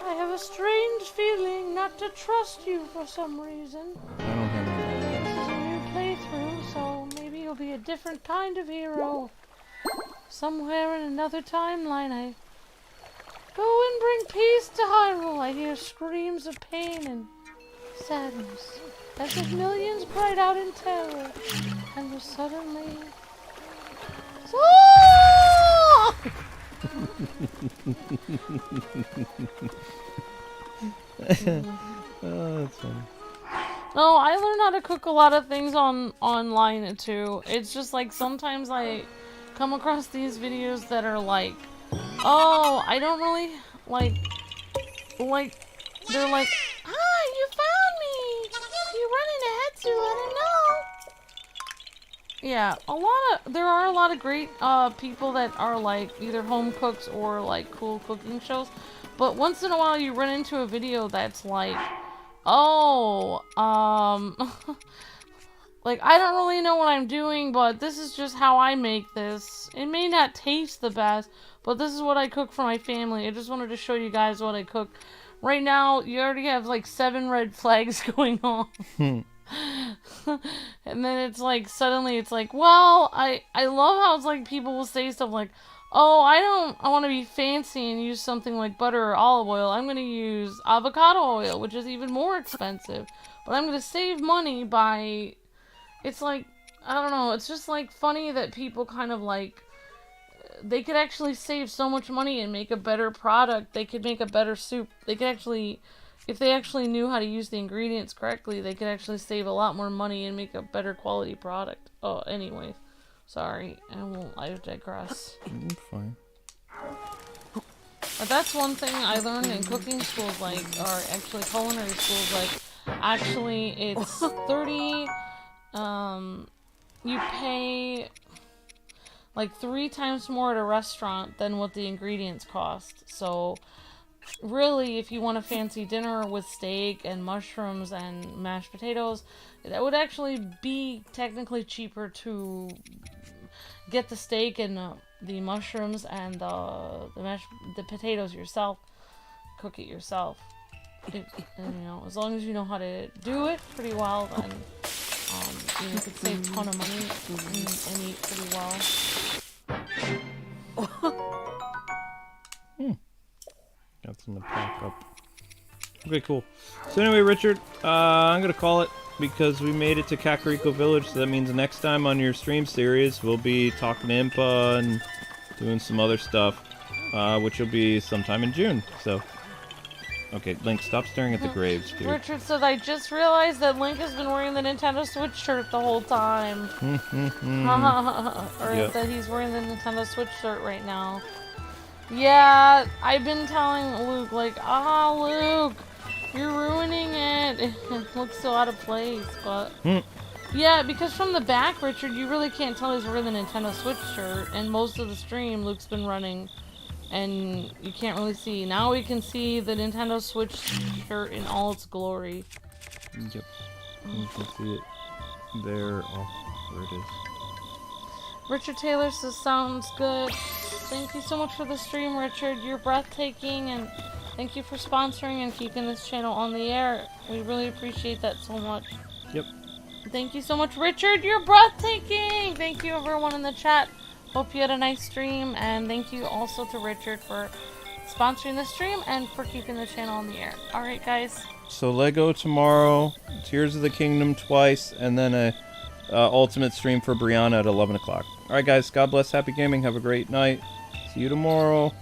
I have a strange feeling not to trust you for some reason. I don't have any. This is a new playthrough, so maybe you'll be a different kind of hero. Somewhere in another timeline, I go and bring peace to Hyrule. I hear screams of pain and sadness, as if millions cried out in terror, and were suddenly... Oh, that's funny. no, I learned how to cook a lot of things online too. It's just like sometimes I come across these videos that are like, oh, I don't really like they're like, ah, you found me. You're running ahead to I don't know. Yeah, there are a lot of great people that are like either home cooks or like cool cooking shows, but once in a while you run into a video that's like, oh, like I don't really know what I'm doing, but this is just how I make this. It may not taste the best, but this is what I cook for my family. I just wanted to show you guys what I cook. Right now, you already have like 7 red flags going on. And then it's like, suddenly it's like, well, I love how it's like people will say stuff like, oh, I want to be fancy and use something like butter or olive oil. I'm going to use avocado oil, which is even more expensive. But I'm going to save money by... It's like, I don't know, it's just like funny that people kind of like... They could actually save so much money and make a better product. They could make a better soup. They could actually... If they actually knew how to use the ingredients correctly, they could actually save a lot more money and make a better quality product. Oh, anyway. Sorry. I digress. It's fine. But that's one thing I learned in cooking schools, like, or actually culinary schools, like, actually it's 30, you pay, like 3 times more at a restaurant than what the ingredients cost. So really, if you want a fancy dinner with steak and mushrooms and mashed potatoes, that would actually be technically cheaper to get the steak and the mushrooms and the potatoes yourself. Cook it yourself. And, you know, as long as you know how to do it pretty well, then you could save a ton of money and eat pretty well. Got some to pack up. Okay, cool. So anyway, Richard, I'm gonna call it because we made it to Kakariko Village. So that means next time on your stream series, we'll be talking to Impa and doing some other stuff, which will be sometime in June. So, okay, Link, stop staring at the graves, dude. Richard said, I just realized that Link has been wearing the Nintendo Switch shirt the whole time. Or that he's wearing the Nintendo Switch shirt right now. Yeah, I've been telling Luke, like, Luke, you're ruining it. It looks so out of place, but... Yeah, because from the back, Richard, you really can't tell he's wearing the Nintendo Switch shirt, and most of the stream Luke's been running, and you can't really see. Now we can see the Nintendo Switch shirt in all its glory. Yep. You can see it there. Oh, there it is. Richard Taylor says, sounds good. Thank you so much for the stream, Richard. You're breathtaking, and thank you for sponsoring and keeping this channel on the air. We really appreciate that so much. Yep. Thank you so much, Richard. You're breathtaking. Thank you, everyone in the chat. Hope you had a nice stream, and thank you also to Richard for sponsoring the stream and for keeping the channel on the air. All right, guys. So Lego tomorrow, Tears of the Kingdom twice, and then a ultimate stream for Brianna at 11 o'clock. All right, guys. God bless. Happy gaming. Have a great night. See you tomorrow.